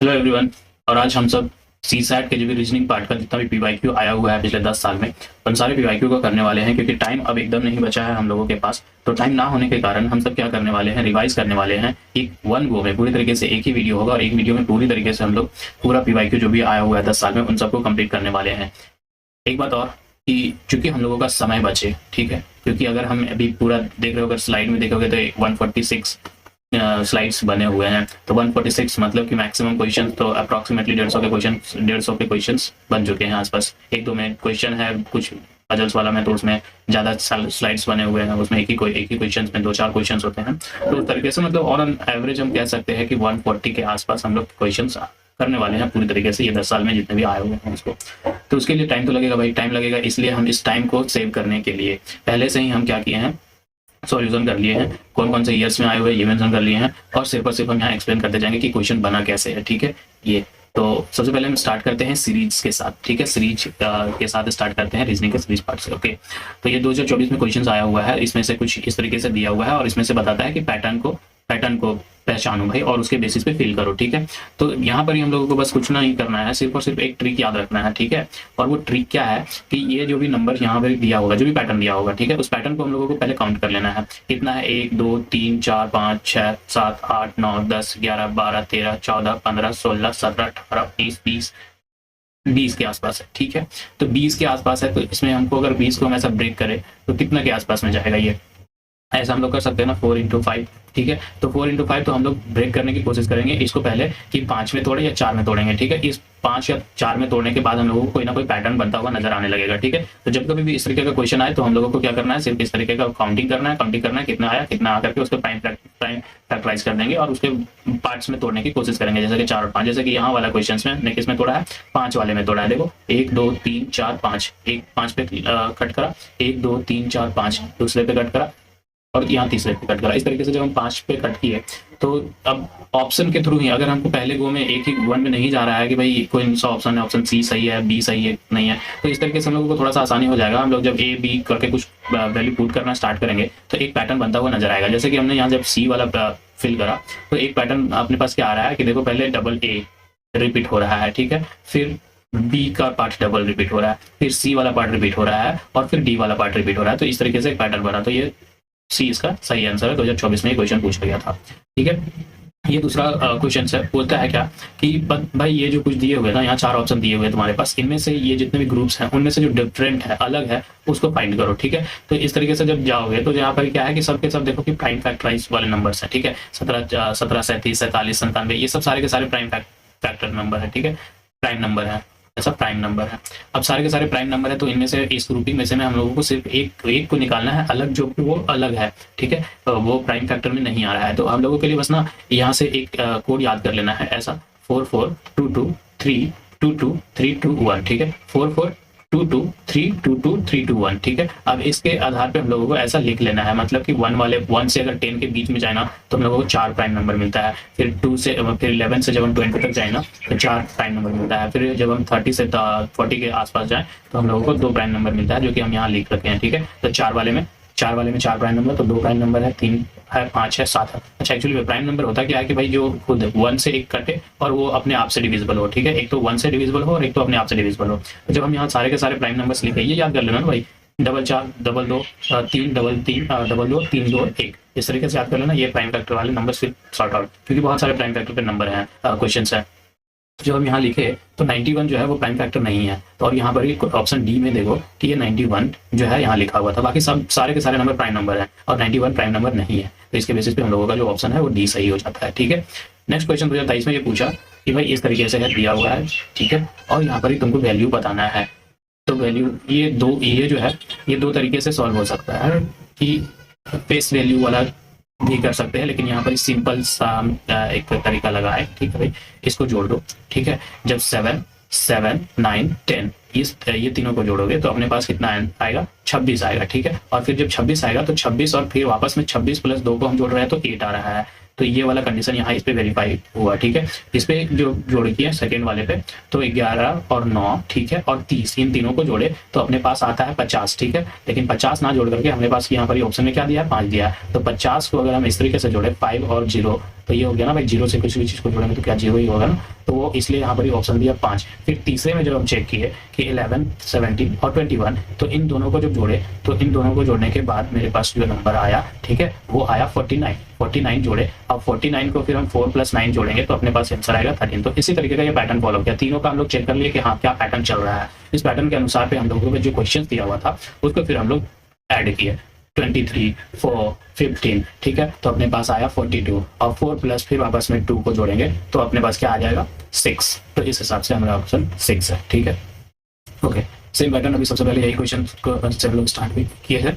Hello everyone. और आज हम सब सी सैट के जो भी रीजनिंग पार्ट का जितना भी पीवाईक्यू आया हुआ है पिछले 10 साल में उन सारे पीवाईक्यू को करने वाले हैं, क्योंकि टाइम अब एकदम नहीं बचा है हम लोगों के पास। तो टाइम ना होने के कारण हम सब क्या करने वाले हैं, रिवाइज करने वाले हैं एक वन गो में। पूरी तरीके से एक ही वीडियो होगा और एक वीडियो में पूरी तरीके से हम लोग पूरा पीवाईक्यू जो भी आया हुआ है 10 साल में उन सबको कंप्लीट करने वाले हैं। एक बात और कि चूंकि हम लोगों का समय बचे, ठीक है, क्योंकि अगर हम अभी पूरा देख रहे हो, अगर स्लाइड में देखोगे तो 146 स्लाइड्स बने हुए हैं। तो 146 मतलब कि मैक्सिमम क्वेश्चन तो अप्रॉक्सीमेटली 150 के क्वेश्चंस बन चुके हैं आसपास। एक दो में क्वेश्चन है कुछ पजल्स वाला में, तो उसमें ज़्यादा स्लाइड्स बने हुए हैं, उसमें एक ही क्वेश्चन में 2-4 क्वेश्चन होते हैं। तो उस तरीके से मतलब ऑन एवरेज हम कह सकते हैं कि 140 के आसपास हम लोग क्वेश्चन करने वाले हैं पूरी तरीके से ये 10 साल में जितने भी आए हुए हैं उसको। तो उसके लिए टाइम तो लगेगा भाई, टाइम लगेगा। इसलिए हम इस टाइम को सेव करने के लिए पहले से ही हम क्या किए हैं, सॉल्यूशन कर लिए हैं, कौन कौन से ईयर्स में आए हुए ये मेंशन कर लिए हैं, और सिर्फ हम यहाँ एक्सप्लेन करते जाएंगे कि क्वेश्चन बना कैसे है। ठीक है, ये तो सबसे पहले हम स्टार्ट करते हैं सीरीज के साथ। ठीक है, सीरीज के साथ स्टार्ट करते हैं रीजनिंग के सीरीज पार्ट से। ओके, तो ये 2024 में क्वेश्चन आया हुआ है, इसमें से कुछ इस तरीके से दिया हुआ है और इसमें से बताता है कि पैटर्न को पहचानो भाई और उसके बेसिस पे फिल करो। ठीक है, तो यहाँ पर ही हम लोगों को बस कुछ नहीं करना है, सिर्फ और सिर्फ एक ट्रिक याद रखना है। ठीक है, और वो ट्रिक क्या है कि ये जो भी नंबर यहाँ पर दिया होगा, जो भी पैटर्न दिया होगा, ठीक है, उस पैटर्न को हम लोगों को पहले काउंट कर लेना है। कितना है, 1 2 3 4 5 6 7 8 9 10 11 12 13 14 15 16 17 18 19 20 के आसपास है। ठीक है, तो 20 के आसपास है, तो इसमें हमको अगर 20 को हम ऐसा ब्रेक करें तो कितना के आसपास में जाएगा, ये ऐसा हम लोग कर सकते हैं ना, 4 × 5। ठीक है, तो 4 × 5 तो हम लोग ब्रेक करने की कोशिश करेंगे इसको पहले कि 5 में तोड़े या 4 में तोड़ेंगे। ठीक है, इस 5 या 4 में तोड़ने के बाद हम लोगों को कोई ना कोई पैटर्न बनता हुआ नजर आने लगेगा। ठीक है, तो जब कभी भी इस तरीके का क्वेश्चन आए तो हम लोगों को क्या करना है, सिर्फ इस तरीके का काउंटिंग करना है, कितना आया कितना आकर के उसको प्राइम फैक्टराइज कर देंगे और उसके पार्ट्स में तोड़ने की कोशिश करेंगे, जैसे कि 4 और 5। जैसे कि यहाँ वाला क्वेश्चन में किस में तोड़ा है, 5 वाले में तोड़ा है। देखो 1 2 3 4 5, एक 5 पे कट करा, 1 2 3 4 5 दूसरे पे कट करा और यहाँ तीसरे पे कट करा। इस तरीके से जब हम 5 पे कट किए तो अब ऑप्शन के थ्रू ही, अगर हमको पहले गो में एक ही वन में नहीं जा रहा है कि भाई कोई सा ऑप्शन है, ऑप्शन सी सही है, बी सही है नहीं है, तो इस तरीके से हम लोगों को थोड़ा सा आसानी हो जाएगा। हम लोग जब ए बी करके कुछ वैल्यू पुट करना स्टार्ट करेंगे तो एक पैटर्न बनता हुआ नजर आएगा। जैसे कि हमने यहाँ जब सी वाला फिल करा तो एक पैटर्न अपने पास क्या आ रहा है कि देखो पहले डबल ए रिपीट हो रहा है, ठीक है, फिर बी का पार्ट डबल रिपीट हो रहा है, फिर सी वाला पार्ट रिपीट हो रहा है और फिर डी वाला पार्ट रिपीट हो रहा है। तो इस तरीके से एक पैटर्न बना, तो ये सी इसका सही आंसर है। 2024 में ये क्वेश्चन पूछा गया था। ठीक है, ये दूसरा क्वेश्चन है, बोलता है क्या कि भाई ये जो कुछ दिए हुए ना, यहाँ 4 ऑप्शन दिए हुए हैं तुम्हारे पास, इनमें से ये जितने भी ग्रुप्स हैं उनमें से जो डिफरेंट है, अलग है, उसको फाइंड करो। ठीक है, तो इस तरीके से जब जाओगे तो यहाँ पर क्या है कि सबके सब देखो कि प्राइम फैक्टराइज वाले नंबर्स हैं। ठीक है, 17 37 47 97 ये सब सारे के सारे प्राइम फैक्टर नंबर है। ठीक है, प्राइम नंबर है, ऐसा प्राइम नंबर है। अब सारे के सारे प्राइम नंबर है, तो इनमें से इस ग्रुपिंग में से हम लोगों को सिर्फ एक को निकालना है अलग, जो कि वो अलग है। ठीक है, तो वो प्राइम फैक्टर में नहीं आ रहा है। तो हम लोगों के लिए बस ना यहाँ से एक कोड याद कर लेना है, ऐसा 4422322321। ठीक है, 4422322321। ठीक है, अब इसके आधार पे हम लोगों को ऐसा लिख लेना है, मतलब कि 1 से अगर 10 के बीच में जाए ना तो हम लोगों को 4 प्राइम नंबर मिलता है। फिर 11 से जब हम 20 तक जाए ना तो 4 प्राइम नंबर मिलता है। फिर जब हम 30 से 40 के आसपास जाए तो हम लोगों को 2 प्राइम नंबर मिलता है, जो कि हम यहाँ लिख रखे हैं। ठीक है, तो 4 वाले में 4 प्राइम नंबर, तो 2 प्राइम नंबर है, 3 है, 5 है, 7 है। अच्छा, एक्चुअली प्राइम नंबर होता क्या है कि भाई जो खुद 1 से 1 कटे और वो अपने आप से डिविजिबल हो। ठीक है, एक तो 1 से डिविजिबल हो और एक तो अपने आप से डिविजिबल हो। तो जब हम यहाँ सारे के सारे प्राइम नंबर्स लिखे, ये याद कर लेना ना भाई, 4 4 2 2 3 3 2 2 3 2 1, इस तरीके से याद कर लेना। ये प्राइम फैक्टर वाले नंबर फिर सॉर्ट आउट, क्योंकि बहुत सारे प्राइम फैक्टर के नंबर हैं, क्वेश्चन है। जो हम यहाँ लिखे तो 91 जो है वो प्राइम फैक्टर नहीं है, तो और यहाँ पर ही ऑप्शन डी में देखो कि ये 91 जो है यहाँ लिखा हुआ था, बाकी सब सारे के सारे नंबर प्राइम नंबर है और 91 प्राइम नंबर नहीं है। तो इसके बेसिस पे हम लोगों का जो ऑप्शन है वो डी सही हो जाता है। ठीक है, नेक्स्ट क्वेश्चन 2023 में ये पूछा कि भाई इस तरीके से है दिया हुआ है, ठीक है, और यहाँ पर ही तुमको वैल्यू बताना है। तो वैल्यू ये जो है ये 2 तरीके से सॉल्व हो सकता है, कि फेस वैल्यू वाला भी कर सकते हैं, लेकिन यहाँ पर सिंपल सा एक तरीका लगा है। ठीक है भाई, इसको जोड़ दो। ठीक है, जब 7 7 9 10 ये तीनों को जोड़ोगे तो अपने पास कितना आएगा, 26 आएगा। ठीक है, और फिर जब 26 आएगा तो 26 और फिर वापस में 26 + 2 को हम जोड़ रहे हैं तो 8 आ रहा है। तो ये वाला कंडीशन यहाँ इस पे वेरीफाई हुआ। ठीक है, इस पे जो जोड़ किया सेकेंड वाले पे, तो 11 और 9, ठीक है, और 30, इन तीनों को जोड़े तो अपने पास आता है 50। ठीक है, लेकिन 50 ना जोड़ करके हमारे पास यहाँ पर ऑप्शन में क्या दिया है, 5 दिया है। तो 50 को अगर हम इस तरीके से जोड़े 5 और 0 तो ये हो गया ना भाई, जीरो से किसी भी चीज़ को जोड़ेंगे तो क्या जीरो ही होगा ना, तो वो इसलिए यहाँ पर ऑप्शन दिया 5। फिर तीसरे में जब हम चेक किए कि 11, 17 और 21, तो इन दोनों को जब जोड़े तो इन दोनों को जोड़ने के बाद मेरे पास जो नंबर आया, ठीक है, वो आया 49 जोड़े। अब 49 को फिर हम 4 + 9 जोड़ेंगे तो अपने पास आंसर आएगा 13। तो इसी तरीके का ये पैटर्न फॉलो किया, तीनों का हम लोग चेक कर लिए कि हाँ क्या पैटर्न चल रहा है। इस पैटर्न के अनुसार पे हम लोगों को जो क्वेश्चन दिया हुआ था उसको फिर हम लोग ऐड किए, 23, 4, 15, ठीक है, तो अपने पास आया 42 और 4 प्लस फिर आपस में 2 को जोड़ेंगे तो अपने पास क्या आ जाएगा 6। तो इस हिसाब से हमारा ऑप्शन 6 है, ठीक है। ओके, सेम पैटर्न अभी सबसे पहले यही क्वेश्चन को से हम लोग स्टार्ट भी किए हैं।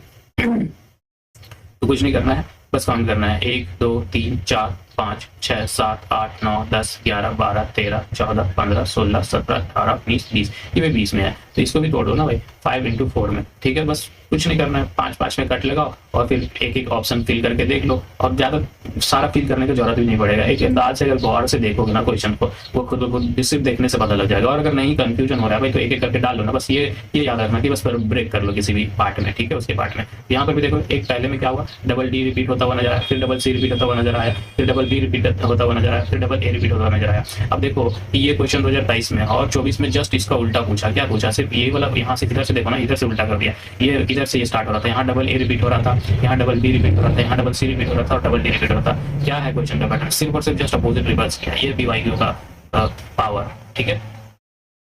तो कुछ नहीं करना है, बस काउंट करना है 1, 2, 3, 4, 5, 6, 7, 8, 9, 10, 11, 12, 13, 14, 15, 16, 17, 18, 19, 20, ये भी 20 में है तो इसको भी तोड़ दो ना भाई 5 × 4 में, ठीक है। बस कुछ नहीं करना है, 5 में कट लगाओ और फिर एक एक ऑप्शन फिल करके देख लो, और ज़्यादा सारा फिल करने की जरूरत भी नहीं पड़ेगा। एक अंदाज से अगर गौर से देखोगे ना क्वेश्चन को, वो खुद सिर्फ देखने से पता लग जाएगा। और अगर नहीं कंफ्यूजन हो रहा है भाई तो एक एक करके डाल लो ना, बस ये याद रखना कि बस ब्रेक कर लो किसी भी पार्ट में, ठीक है। उसके पार्ट में यहाँ पर भी देखो, एक पहले में क्या हुआ, डबल डी रिपीट होता हुआ नजर आया, फिर डबल सी रिपीट होता हुआ नजर आया, फिर डबल बी रिपीट होता हुआ नजर आया, फिर डबल ए रिपीट होता हुआ नजर आया। अब देखो ये क्वेश्चन 2023 में और 24 में जस्ट इसका उल्टा पूछा। क्या पूछा, सिर्फ ये वाला यहाँ से इधर से देखो ना, इधर से उल्टा कर दिया। ये इधर से ये स्टार्ट हो रहा था, यहाँ डबल ए रिपीट हो रहा था, यहाँ डबल बी रिपीट हो रहा था, यहाँ डबल सी रिपीट हो रहा था और डबल डी रिपीट हो रहा था। क्या है क्वेश्चन का पैटर्न, सिर्फ और सिर्फ जस्ट अपोजिट रिवर्स किया। ये पीवाईक्यू का पावर, ठीक है।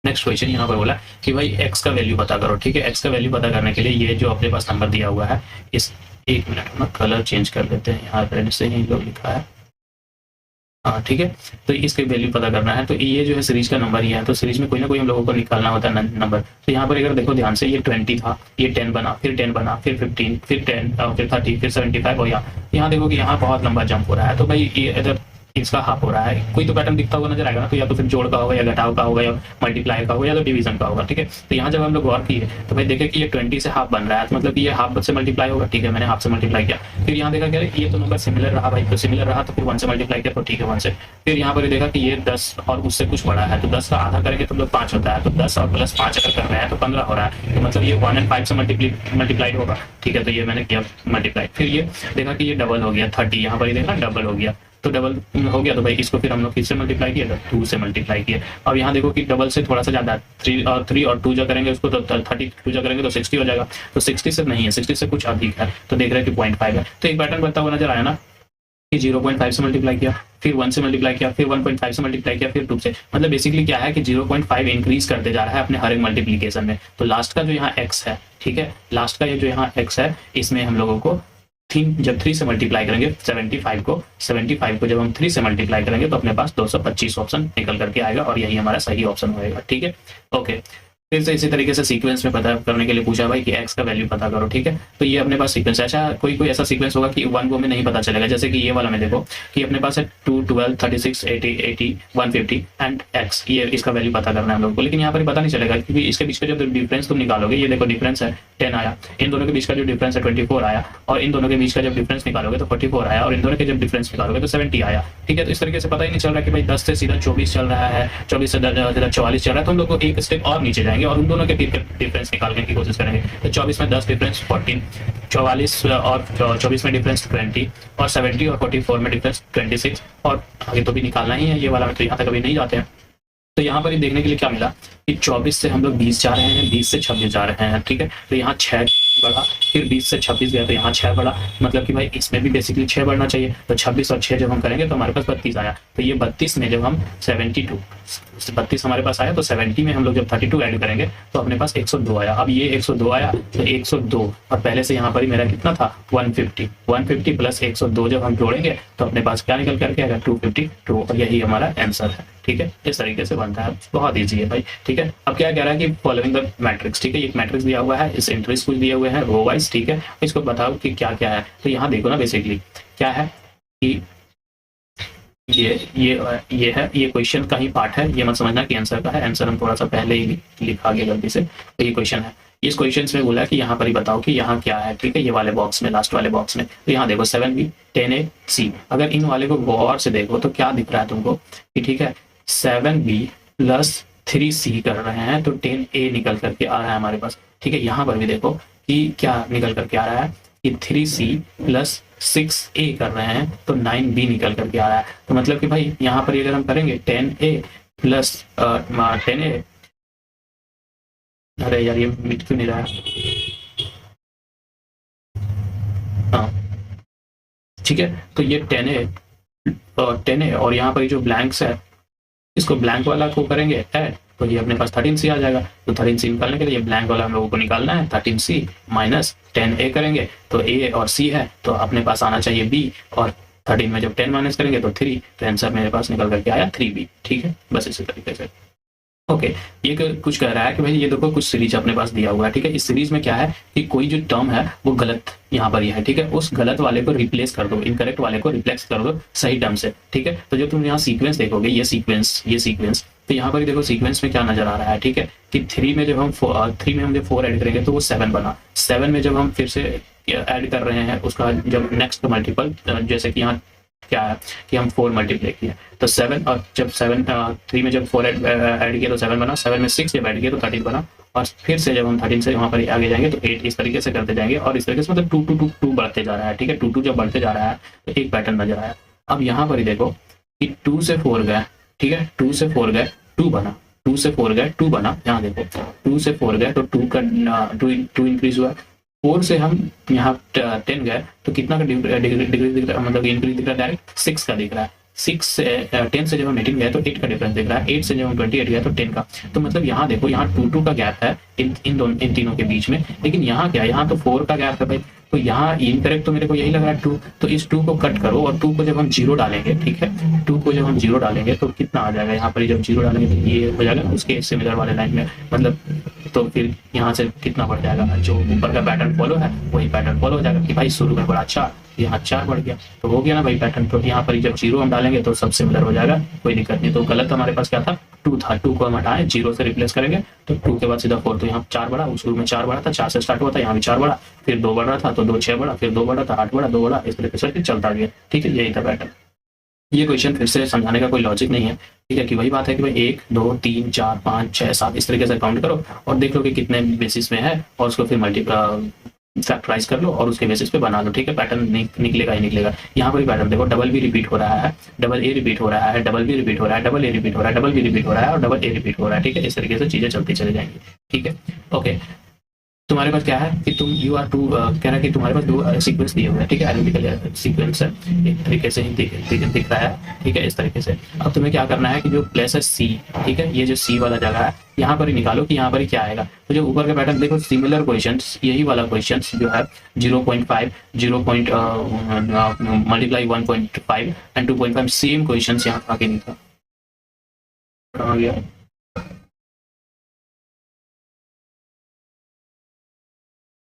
नेक्स्ट क्वेश्चन यहाँ पर बोला कि भाई x का वैल्यू पता करो, ठीक है। x का वैल्यू पता करने के लिए ये जो अपने पास नंबर दिया हुआ है, इस एक मिनट में कलर चेंज कर लेते हैं, यहाँ रेड से ही लोग लिखा है, हाँ ठीक है। तो इसके वैल्यू पता करना है, तो ये जो है सीरीज का नंबर ही है, तो सीरीज में कोई ना कोई हम लोगों को निकालना होता है नंबर। तो यहाँ पर अगर देखो ध्यान से, ये 20 था, ये 10 बना, फिर 10 बना, फिर 15, फिर 10, फिर 30, फिर 75 और यहाँ देखो कि यहाँ बहुत लंबा जंप हो रहा है। तो भाई ये इधर इसका हाफ हो रहा है, कोई तो पैटर्न दिखता हुआ नजर आएगा ना, तो या तो फिर जोड़ का होगा या घटाव का होगा या मल्टीप्लाई का होगा या तो डिवीजन का होगा, ठीक है। तो यहाँ जब हम लोग गौर किए तो भाई देखे कि ये 20 से हाफ बन रहा है, तो मतलब कि ये हाफ से मल्टीप्लाई होगा, ठीक है। मैंने हाफ से मल्टीप्लाई किया, फिर यहाँ देखा क्या ये तो नंबर सिमिलर रहा भाई, तो सिमिलर रहा तो फिर 1 से मल्टीप्लाई किया, तो ठीक है 1 से। फिर यहाँ पर देखा कि ये 10 और उससे कुछ बड़ा है, तो 10 का आधा करेंगे तो 5 होता है, तो 10 और प्लस 5 अगर कर रहे हैं तो 15 हो रहा है, तो मतलब ये 1 और 5 से मल्टीप्लाइड होगा, ठीक है। तो ये मैंने किया मल्टीप्लाई, फिर ये देखा कि ये डबल हो गया 30, यहाँ पर ये देखा डबल हो गया, तो डबल हो गया, तो भाई इसको फिर हम लोग किससे मल्टीप्लाई किया, 2 से मल्टीप्लाई किया। अब यहाँ देखो कि डबल से थोड़ा सा ज्यादा, 3 और 2 जो करेंगे उसको तो 32 जो करेंगे तो 60 हो जाएगा, तो 60 से नहीं है, 60 से कुछ अधिक है, तो देख रहे हैं कि 0.5 है। तो एक पैटर्न बनता हुआ नजर आया ना कि 0.5 से मल्टीप्लाई किया, फिर 1 से मल्टीप्लाई किया, फिर 1.5 से मल्टीप्लाई किया, फिर 2 से, मतलब बेसिकली क्या है कि 0.5 इंक्रीज करते जा रहा है अपने हर एक मल्टीप्लीकेशन में। तो लास्ट का जो यहाँ x है, ठीक है, लास्ट का ये जो यहाँ x है, इसमें हम लोगों को जब 3 से मल्टीप्लाई करेंगे 75 को जब हम 3 से मल्टीप्लाई करेंगे तो अपने पास 225 ऑप्शन निकल करके आएगा और यही हमारा सही ऑप्शन होएगा, ठीक है। ओके, फिर से इसी तरीके से सीक्वेंस में पता करने के लिए पूछा भाई कि x का वैल्यू पता करो, ठीक है। तो ये अपने पास सीक्वेंस है, अच्छा कोई ऐसा सीक्वेंस होगा कि 1 गो में नहीं पता चलेगा, जैसे कि ये वाला में देखो कि अपने पास है 2, 12, 36, 80, 80, 150 एंड x, ये इसका वैल्यू पता करना है हम लोग को। लेकिन यहाँ पर पता नहीं चलेगा क्योंकि इसके बीच का जो डिफरेंस तुम निकालोगे, ये देखो डिफरेंस है 10 आया, इन दोनों के बीच का जो डिफरेंस है 24 आया, और इन दोनों के बीच का जब डिफरेंस निकालोगे तो 44 आया, और इन दोनों के जब डिफरेंस निकालोगे तो 70 आया, ठीक है। तो इस तरीके से पता ही नहीं चल रहा कि भाई 10 से सीधा 24 चल रहा है, 24 से सीधा 44 चल रहा है, तो हम लोग को एक स्टेप और नीचे जाएंगे और उन दोनों के डिफरेंस निकालने की कोशिश करेंगे। तो 24 में 10 डिफरेंस 14, 44 और 24 में डिफरेंस 20, और 70 और 44 में डिफरेंस 26, और आगे तो भी निकालना ही है ये वाला में, तो यहाँ तक अभी नहीं जाते हैं। तो यहाँ पर ही देखने के लिए क्या मिला कि 24 से हम लोग 20 जा रहे हैं, 20 से 26 जा रहे हैं, ठीक है। तो यहाँ 6 बढ़ा, फिर 20 से 26 गया तो यहाँ 6 बढ़ा, मतलब कि भाई इसमें भी बेसिकली 6 बढ़ना चाहिए। तो 26 और 6 जब हम करेंगे तो हमारे पास 32 आया, तो ये 32 में जब हम 32 हमारे पास आया तो 70 में हम लोग जब 32 ऐड करेंगे तो अपने पास 102 आया। अब ये 102 आया तो 102 और पहले से यहाँ पर ही मेरा कितना था 150 प्लस 102 जब हम जोड़ेंगे तो अपने पास क्या निकल करके आएगा 252, और यही हमारा आंसर है, ठीक है। इस तरीके से बनता है, बहुत ईजी है भाई, ठीक है। अब क्या कह रहा है कि फॉलोइंग द मैट्रिक्स, ठीक है, एक मैट्रिक्स दिया हुआ है, इस एंट्रीज कुछ दिए हुए हैं रो वाइज, ठीक है। इसको बताओ कि क्या क्या है। तो यहाँ देखो ना बेसिकली क्या है कि ये है, ये क्वेश्चन का ही पार्ट है, ये मत समझना कि आंसर का है, आंसर हम थोड़ा सा पहले ही लिखा गया गलती से, तो ये क्वेश्चन है। इस क्वेश्चन में बोला कि यहाँ पर ही बताओ कि यहाँ क्या है, ठीक है, ये वाले बॉक्स में, लास्ट वाले बॉक्स में। तो यहाँ देखो 7B 10A C, अगर इन वाले को गौर से देखो तो क्या दिख रहा है तुमको कि ठीक है 7B प्लस 3C कर रहे हैं तो 10A निकल करके आ रहा है हमारे पास, ठीक है। यहाँ पर भी देखो कि क्या निकल करके आ रहा है कि 3C प्लस 6a कर रहे हैं तो 9b निकल करके आ रहा है। तो मतलब कि भाई यहाँ पर अगर हम करेंगे 10a प्लस 10a, अरे यार ये मिट क्यों नहीं रहा है, हाँ ठीक है। तो ये 10a और यहाँ पर जो ब्लैंक्स है इसको ब्लैंक वाला को करेंगे ऐड, तो ये अपने पास 13c आ जाएगा। तो 13c निकालने के लिए ब्लैंक वाला हम लोगों को निकालना है, 13c माइनस 10a करेंगे तो a और c है तो अपने पास आना चाहिए b, और 13 में जब 10 माइनस करेंगे तो 3, तो आंसर मेरे पास निकल करके आया 3b। ठीक है, बस इसी तरीके से। ओके ये कुछ कह रहा है कि भाई ये देखो कुछ सीरीज अपने पास दिया हुआ है, ठीक है। इस सीरीज में क्या है कि कोई जो टर्म है वो गलत यहाँ पर ये है, ठीक है। उस गलत वाले को रिप्लेस कर दो, इनकरेक्ट वाले को रिप्लेस कर दो सही टर्म से, ठीक है। तो जब तुम यहाँ सीक्वेंस देखोगे, ये सीक्वेंस तो यहाँ पर देखो सीक्वेंस में क्या नजर आ रहा है, ठीक है, कि 3 में जब हम 4 ऐड करेंगे तो वो 7 बना। 7 में जब हम फिर से ऐड कर रहे हैं उसका जब नेक्स्ट मल्टीपल, जैसे कि यहाँ क्या है कि हम 4 मल्टीप्लाई किया तो 7, और जब 3 में जब 4 ऐड किया तो 7 बना, 7 में 6 जब ऐड किया तो 13 बना, और फिर से जब हम 13 से वहाँ पर आगे जाएंगे तो 8, इस तरीके से करते जाएंगे। और इस तरीके से मतलब 2 बढ़ते जा रहा है, ठीक है। 2 जब बढ़ते जा रहा है तो एक पैटर्न नजर आया। अब यहाँ पर ही देखो कि 2 से 4 गए, ठीक है, 2 से 4 गए 2 बना, 2 से 4 गए 2 बना। यहाँ देखो 2 से 4 गए तो 2 इंक्रीज हुआ। 4 से हम यहाँ 10 गए तो कितना का डिग्री दिख रहा है, मतलब इंक्रीज दिख रहा है, डायरेक्ट 6 का दिख रहा है। 6 से 10 से जब हम 18 गए तो 8 का डिफरेंस दिख रहा है। 8 से जब हम 28 गए तो 10 का। तो मतलब यहाँ देखो यहाँ 2 का गैप है इन तीनों के बीच में, लेकिन यहाँ क्या है, यहाँ तो 4 का गैप है भाई। तो यहाँ इनकरेक्ट तो मेरे को यही लग रहा है 2, तो इस 2 को कट करो और 2 को जब हम 0 डालेंगे, ठीक है, 2 को जब हम 0 डालेंगे तो कितना आ जाएगा, यहाँ पर जब 0 डालेंगे तो ये हो जाएगा उसके सिमिलर वाले लाइन में, मतलब तो फिर यहाँ से कितना बढ़ जाएगा, जो ऊपर का पैटर्न फॉलो है वही पैटर्न फॉलो हो जाएगा कि भाई शुरू में बड़ा 4, यहाँ 4 बढ़ गया तो हो गया ना भाई पैटर्न। तो यहाँ पर जब 0 हम डालेंगे तो सब सिमिलर हो जाएगा, कोई दिक्कत नहीं। तो गलत हमारे पास क्या था, 2 था, 2 को हम हटाएं 0 से रिप्लेस करेंगे तो 2 के बाद सीधा 4, तो यहाँ 4 बढ़ा, शुरू में 4 बढ़ा था, 4 से स्टार्ट हुआ था, यहाँ भी 4 बढ़ा, फिर 2 बढ़ रहा था तो 2 6 बढ़ा, फिर 2 बढ़ा था 8 बढ़ा, 2 बढ़ा, इस तरीके से चलता गया, ठीक है। यही था पैटर्न। ये क्वेश्चन फिर से समझाने का कोई लॉजिक नहीं है, ठीक है, कि वही बात है कि भाई 1 2 3 4 5 6 7 इस तरीके से काउंट करो और देख लो कि कितने बेसिस में है और उसको फिर फैक्टराइज कर लो और उसके बेसिस पे बना लो, ठीक है। पैटर्न निकलेगा ही निकलेगा। यहाँ पर भी पैटर्न देखो, डबल बी रिपीट हो रहा है, डबल ए रिपीट हो रहा है, डबल बी रिपीट हो रहा है, डबल ए रिपीट हो रहा है, डबल बी रिपीट हो रहा है और डबल ए रिपीट हो रहा है, ठीक है। इस तरीके से चीजें चलती चली जाएंगी, ठीक है। ओके तुम्हारे पास क्या है कि तुम यू आर टू कह रहा है कि तुम्हारे पास 2 सीक्वेंस दिए हुए हैं, ठीक है, एलिमेंटिकल सीक्वेंस है, एक तरीके से ही दिख रहा है, ठीक है, इस तरीके से। अब तुम्हें क्या करना है कि जो प्लेस है सी, ठीक है, ये जो सी वाला जगह है यहाँ पर ही निकालो कि यहाँ पर ही क्या आएगा। तो जो ऊपर का पैटर्न देखो, सिमिलर क्वेश्चंस, यही वाला क्वेश्चंस जो है 0.5 0 मल्टीप्लाई 1.5 एंड 2.5 सेम क्वेश्चंस यहाँ आगे नहीं था, कहाँ गया,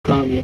कहाँ गया,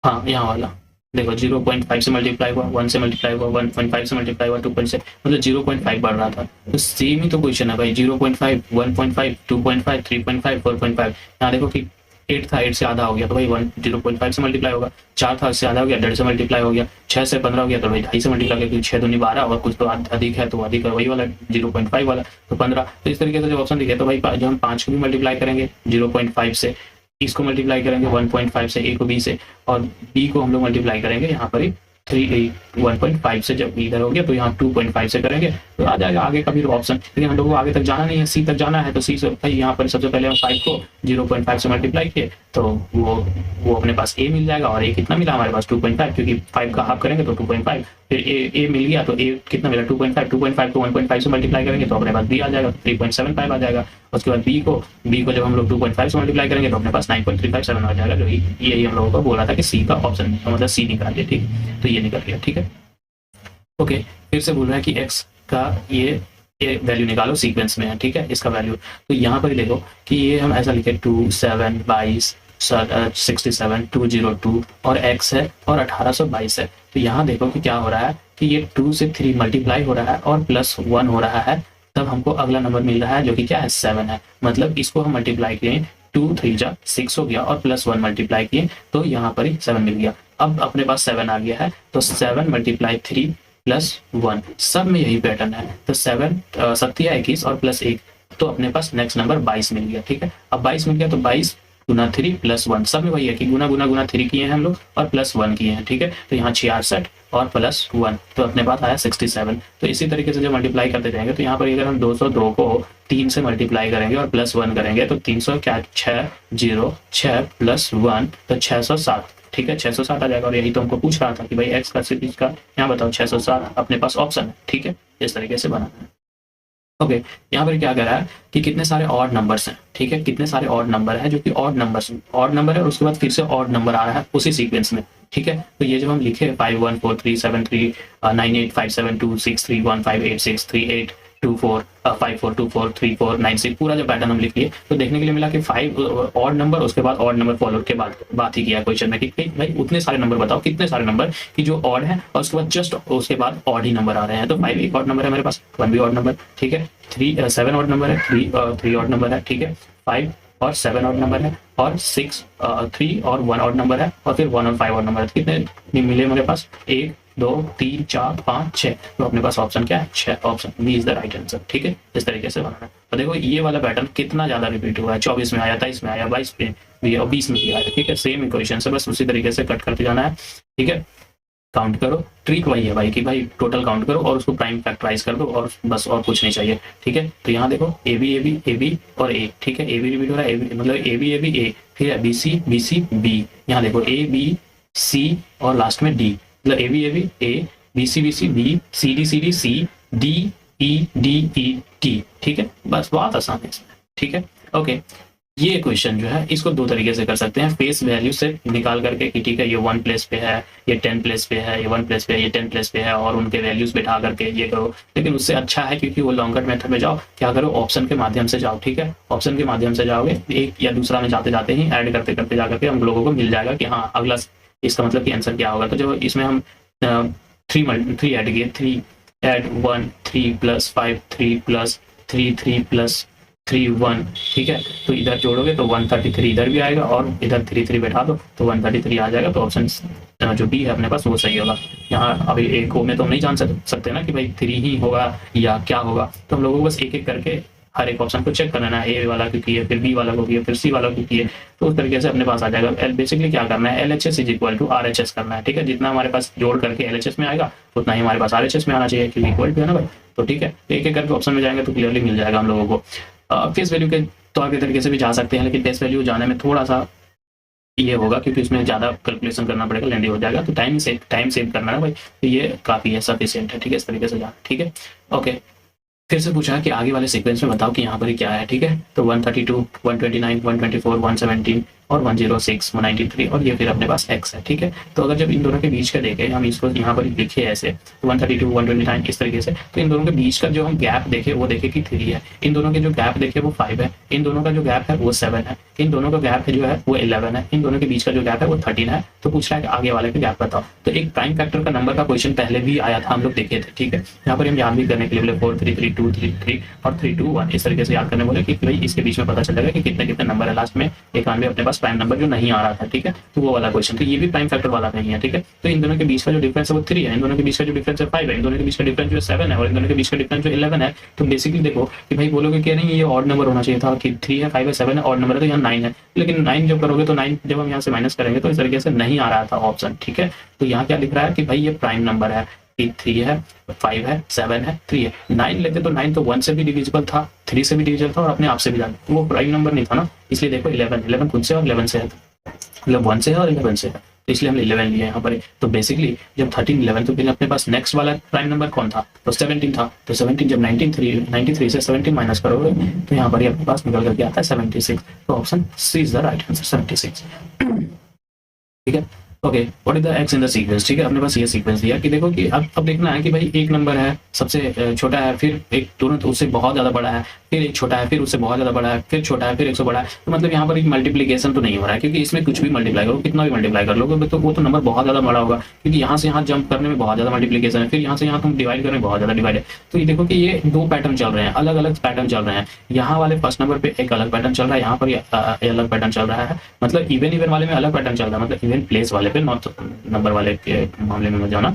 हाँ यहाँ वाला देखो 0.5 से मल्टीप्लाई हुआ, 1 से मल्टीप्लाई हुआ, 1.5 से मल्टीप्लाई हुआ, 2 से मतलब 0.5 बढ़ रहा था। तो सेम ही तो क्वेश्चन है भाई, 0.5 1.5 2.5 3.5 4.5। यहाँ देखो कि 8 था, 8 से आधा हो गया तो भाई 0.5 से मल्टीप्लाई होगा, 4 था उससे आधा हो गया, 1.5 से मल्टीप्लाई हो गया, 6 से 15 हो गया तो भाई 2.5 से मल्टीप्लाई हो गया, 6 दूनी 12 और कुछ तो अधिक है तो अधिक है, वही वाला 0.5 वाला तो 15। तो इस तरीके से जो ऑप्शन दिखे तो भाई जो हम 5 को भी मल्टीप्लाई करेंगे 0.5 से, इसको मल्टीप्लाई करेंगे 1.5 से, ए को बी से, और बी को हम लोग मल्टीप्लाई करेंगे यहाँ पर ही 1.5 से, जब इधर हो गया तो यहाँ 2.5 से करेंगे तो आ जाएगा आगे का भी ऑप्शन। लेकिन हम लोग को आगे तक जाना नहीं है, सी तक जाना है, तो सी से भाई यहाँ पर सबसे पहले हम 5 को 0.5 से मल्टीप्लाई किए तो वो अपने पास ए मिल जाएगा, और ए कितना मिला हमारे पास 2.5, क्योंकि 5 का हाफ करेंगे तो 2.5, फिर ए मिल गया तो ए कितना मिला 2.5 को 1.5 से मल्टीप्लाई करेंगे तो अपने पास बी आ जाएगा 3.75 आ जाएगा। उसके बाद बी को जब हम लोग 2.5 से मल्टीप्लाई करेंगे तो अपने पास 9.357 आ जाएगा, जो यही हम लोगों को बोला था कि सी का ऑप्शन मतलब सी निकालिए, ठीक, तो ये निकल गया, ठीक है। ओके फिर से बोल रहा है कि एक्स का ये वैल्यू निकालो, सीक्वेंस में है, ठीक है, इसका वैल्यू। तो यहाँ पर देखो कि ये हम ऐसा लिखे 2 7 22 67 202 और x है और 1822 है। तो यहाँ देखो कि क्या हो रहा है कि ये 2 से 3 मल्टीप्लाई हो रहा है और +1 हो रहा है, तब हमको अगला नंबर मिल रहा है जो कि क्या है 7 है। मतलब इसको हम मल्टीप्लाई किए 2 3 जा 6 हो गया और +1 मल्टीप्लाई किए तो यहाँ पर ही 7 मिल गया। अब अपने पास 7 आ गया है तो 7 × 3 + 1, सब में यही पैटर्न है। तो 7 7 21 और +1 तो अपने पास नेक्स्ट नंबर 22 मिल गया, ठीक है। अब 22 मिल गया तो 22 गुना 3 प्लस 1, सब में वही है कि गुना गुना गुना 3 किए हैं हम लोग और प्लस 1 किए हैं, ठीक है। तो यहाँ 66 और प्लस 1, तो अपने पास आया 67। तो इसी तरीके से जब मल्टीप्लाई करते जाएंगे तो यहाँ पर अगर हम 202 को 3 से मल्टीप्लाई करेंगे और प्लस 1 करेंगे तो 300 क्या 606 प्लस 1 तो 607, ठीक है, 607 आ जाएगा। और यही तो हमको पूछ रहा था कि भाई एक्स का सीरीज का यहाँ बताओ 607 अपने पास ऑप्शन है, ठीक है, इस तरीके से बनाना है। ओके, यहाँ पर क्या कह रहा है कि कितने सारे ऑड नंबर्स हैं, ठीक है, कितने सारे ऑड नंबर है जो कि ऑड नंबर है और उसके बाद फिर से ऑड नंबर आ रहा है उसी सीक्वेंस में, ठीक है। तो ये जब हम लिखे 514373985726315886382454243496 पूरा जो पैटर्न हम लिख लिए तो देखने के लिए मिला कि 5 ऑड नंबर उसके बाद ऑड नंबर फॉलो के बाद बात ही किया क्वेश्चन में कि भाई उतने सारे नंबर बताओ, कितने सारे नंबर कि जो ऑड है और उसके बाद जस्ट उसके बाद ऑड ही नंबर आ रहे हैं। तो 5 एक ऑड नंबर है मेरे पास, 1 भी ऑड नंबर, ठीक है, 7 ऑड नंबर है, 3 ऑड नंबर है, ठीक है, 5 और 7 ऑड नंबर है और 3 और 1 ऑड नंबर है और फिर 1 और 5 ऑड नंबर है। कितने मिले मेरे पास 1 2 3 4 5 6, तो अपने पास ऑप्शन क्या है 6, option B is the right answer, ठीक है, इस तरीके से बनाना है। तो देखो ये वाला पैटर्न कितना ज्यादा रिपीट हुआ है, 24 में आया, 23 में आया, 22 में भी और 20 में भी आया, ठीक है, सेम इक्वेशन से बस उसी तरीके से कट करते जाना है, ठीक है। काउंट करो, ट्रिक वही है भाई कि भाई टोटल काउंट करो और उसको प्राइम फैक्टराइज कर दो और बस और कुछ नहीं चाहिए, ठीक है। तो यहाँ देखो ए बी और ए, ठीक है, ए बी रिपीट हो रहा है, मतलब ए बी ए, फिर है बी सी बी, यहाँ देखो ए बी सी और लास्ट में डी, मतलब A B A B C B C D C D E T, ठीक है, बस बहुत आसान है इसमें, ठीक है। ओके, ये क्वेश्चन जो है इसको दो तरीके से कर सकते हैं, फेस वैल्यू से निकाल करके कि ठीक है ये 1 प्लेस पे है, ये 10 प्लेस पे है, ये 1 प्लेस पे है, ये 10 प्लेस पे है और उनके वैल्यूज बैठा करके ये करो। लेकिन उससे अच्छा है क्योंकि वो लॉन्गर मेथड में जाओ, क्या करो ऑप्शन के माध्यम से जाओ, ठीक है, ऑप्शन के माध्यम से जाओगे, एक या दूसरा में जाते जाते ही ऐड करते करते जा करके हम लोगों को मिल जाएगा कि हाँ अगला इसका मतलब कि आंसर क्या होगा। तो जब इसमें हम 3 ऐड किए, 3 ऐड 1 3 प्लस 5 3 प्लस 3 प्लस 3 1, ठीक है, तो इधर जोड़ोगे तो 133 इधर भी आएगा और इधर 3 बैठा दो तो 133 आ जाएगा। तो ऑप्शन जो बी है अपने पास वो सही होगा। यहाँ अभी एक को में तो हम नहीं जान सकते ना कि भाई 3 ही होगा या क्या होगा, तो हम लोगों को बस एक एक करके हर एक ऑप्शन को चेक करना है, ए वाला क्योंकि है, फिर बी वाला को किया, फिर सी वाला को किया, तो उस तरीके से अपने पास आ जाएगा। बेसिकली क्या करना है, LHS is equal to RHS करना है, ठीक है, जितना हमारे पास जोड़ करके LHS में आएगा उतना ही हमारे पास RHS में आना चाहिए क्योंकि इक्वल टू है ना भाई। तो ठीक है, एक एक करके ऑप्शन में जाएंगे तो क्लियरली मिल जाएगा हम लोगों को। फेस वैल्यू के तौर के तरीके से भी जा सकते हैं, लेकिन फेस वैल्यू जाने में थोड़ा सा ये होगा क्योंकि इसमें ज़्यादा कैलकुलेशन करना पड़ेगा, लेंदी हो जाएगा, तो टाइम सेव करना है भाई, तो ये काफ़ी है, सफिशिएंट है, ठीक है, इस तरीके से जाना, ठीक है। ओके, फिर से पूछा कि आगे वाले सीक्वेंस में बताओ कि यहाँ पर क्या है, ठीक है। तो 132 129 124 117 और 106 193 और ये फिर अपने पास x है, ठीक है। तो अगर जब इन दोनों के बीच का देखें, हम इसको यहाँ पर लिखे ऐसे 132 129 इस तरीके से, तो इन दोनों के बीच का जो हम गैप देखे वो देखे कि 3 है, इन दोनों के जो गैप देखे वो 5 है, इन दोनों का जो गैप है वो 7 है, इन दोनों का गैप है जो है वो 11 है, इन दोनों के बीच का जो गैप है वो 13 है। तो पूछ रहा है कि आगे वाले का गैप बताओ। तो एक प्राइम फैक्टर का नंबर का क्वेश्चन पहले भी आया था, हम लोग देखे थे, ठीक है। यहाँ पर हम याद भी करने के लिए बोले 4 3 3 2 3 3 और 3 2 1 इस तरीके से याद करने बोले कि भाई इसके बीच में पता चलेगा कि कितने कितने नंबर है लास्ट में। 91 अपने पास प्राइम नंबर जो नहीं आ रहा था, ठीक है, तो वो वाला क्वेश्चन, तो ये भी प्राइम फैक्टर वाला नहीं है, ठीक है। तो इन दोनों के बीच का जो डिफरेंस है वो 3 है, इन दोनों के बीच का जो डिफरेंस है 5 है, इन दोनों के बीच का डिफरेंस जो 7 है और इन दोनों के बीच का डिफरेंस जो 11 है। तो बेसिकली देखो कि भाई बोलोगे कि नहीं ये ऑड नंबर होना चाहिए था कि 3 है 5 है 7 है ऑड नंबर है, तो यहाँ 9 है, लेकिन 9 जब करोगे तो 9 जब हम यहाँ से माइनस करेंगे तो इस तरीके से नहीं आ रहा था ऑप्शन, ठीक है। तो यहाँ क्या लिख रहा है कि भाई ये प्राइम नंबर है, 3 है 5 है 7 है 3 है। 9 लेते तो 9 तो 1 से भी डिविजिबल था, 3 से भी डिविजिबल था और अपने आप से भी जाता, तो वो प्राइम नंबर नहीं था ना, इसलिए देखो 11 खुद से और 11 से है, मतलब 1 से है और 11 से है, तो इसलिए हमने 11 लिया यहाँ पर। तो बेसिकली जब 13 11 तो फिर अपने पास नेक्स्ट वाला प्राइम नंबर कौन था, तो 17 था। तो 17 जब 93 से 17 माइनस करोगे तो यहाँ पर ही अपने पास निकल करके आता है 76। तो option C is the right answer, 76, ठीक है। Okay, what is the X in the sequence, ठीक है, अपने पास ये सीक्वेंस दिया कि देखो कि अब देखना है कि भाई एक नंबर है सबसे छोटा है, फिर एक तुरंत उससे बहुत ज़्यादा बड़ा है, फिर एक छोटा है, फिर उससे बहुत ज़्यादा बड़ा है, फिर छोटा है, फिर 100 बड़ा है। तो मतलब यहाँ पर एक मल्टीप्लीकेशन तो नहीं हो रहा है, क्योंकि इसमें कुछ भी मल्टीप्लाई करो, कितना भी मल्टीप्लाई कर लोगे तो वो तो नंबर बहुत ज़्यादा बड़ा होगा, क्योंकि यहाँ से यहाँ जंप करने में बहुत ज़्यादा मल्टीप्लीकेशन है, फिर यहाँ से यहाँ तुम डिवाइड करने में बहुत ज़्यादा डिवाइड है। तो ये देखो कि ये 2 पैटर्न चल रहे हैं, अलग अलग पैटर्न चल रहे हैं। यहाँ वाले फर्स्ट नंबर पे एक अलग पैटर्न चल रहा है, यहाँ पर अलग पैटर्न चल रहा है, मतलब इवन वाले में अलग पैटर्न चल रहा है, मतलब इवन प्लेस वाले पे, नॉट नंबर वाले के मामले में मत जाना।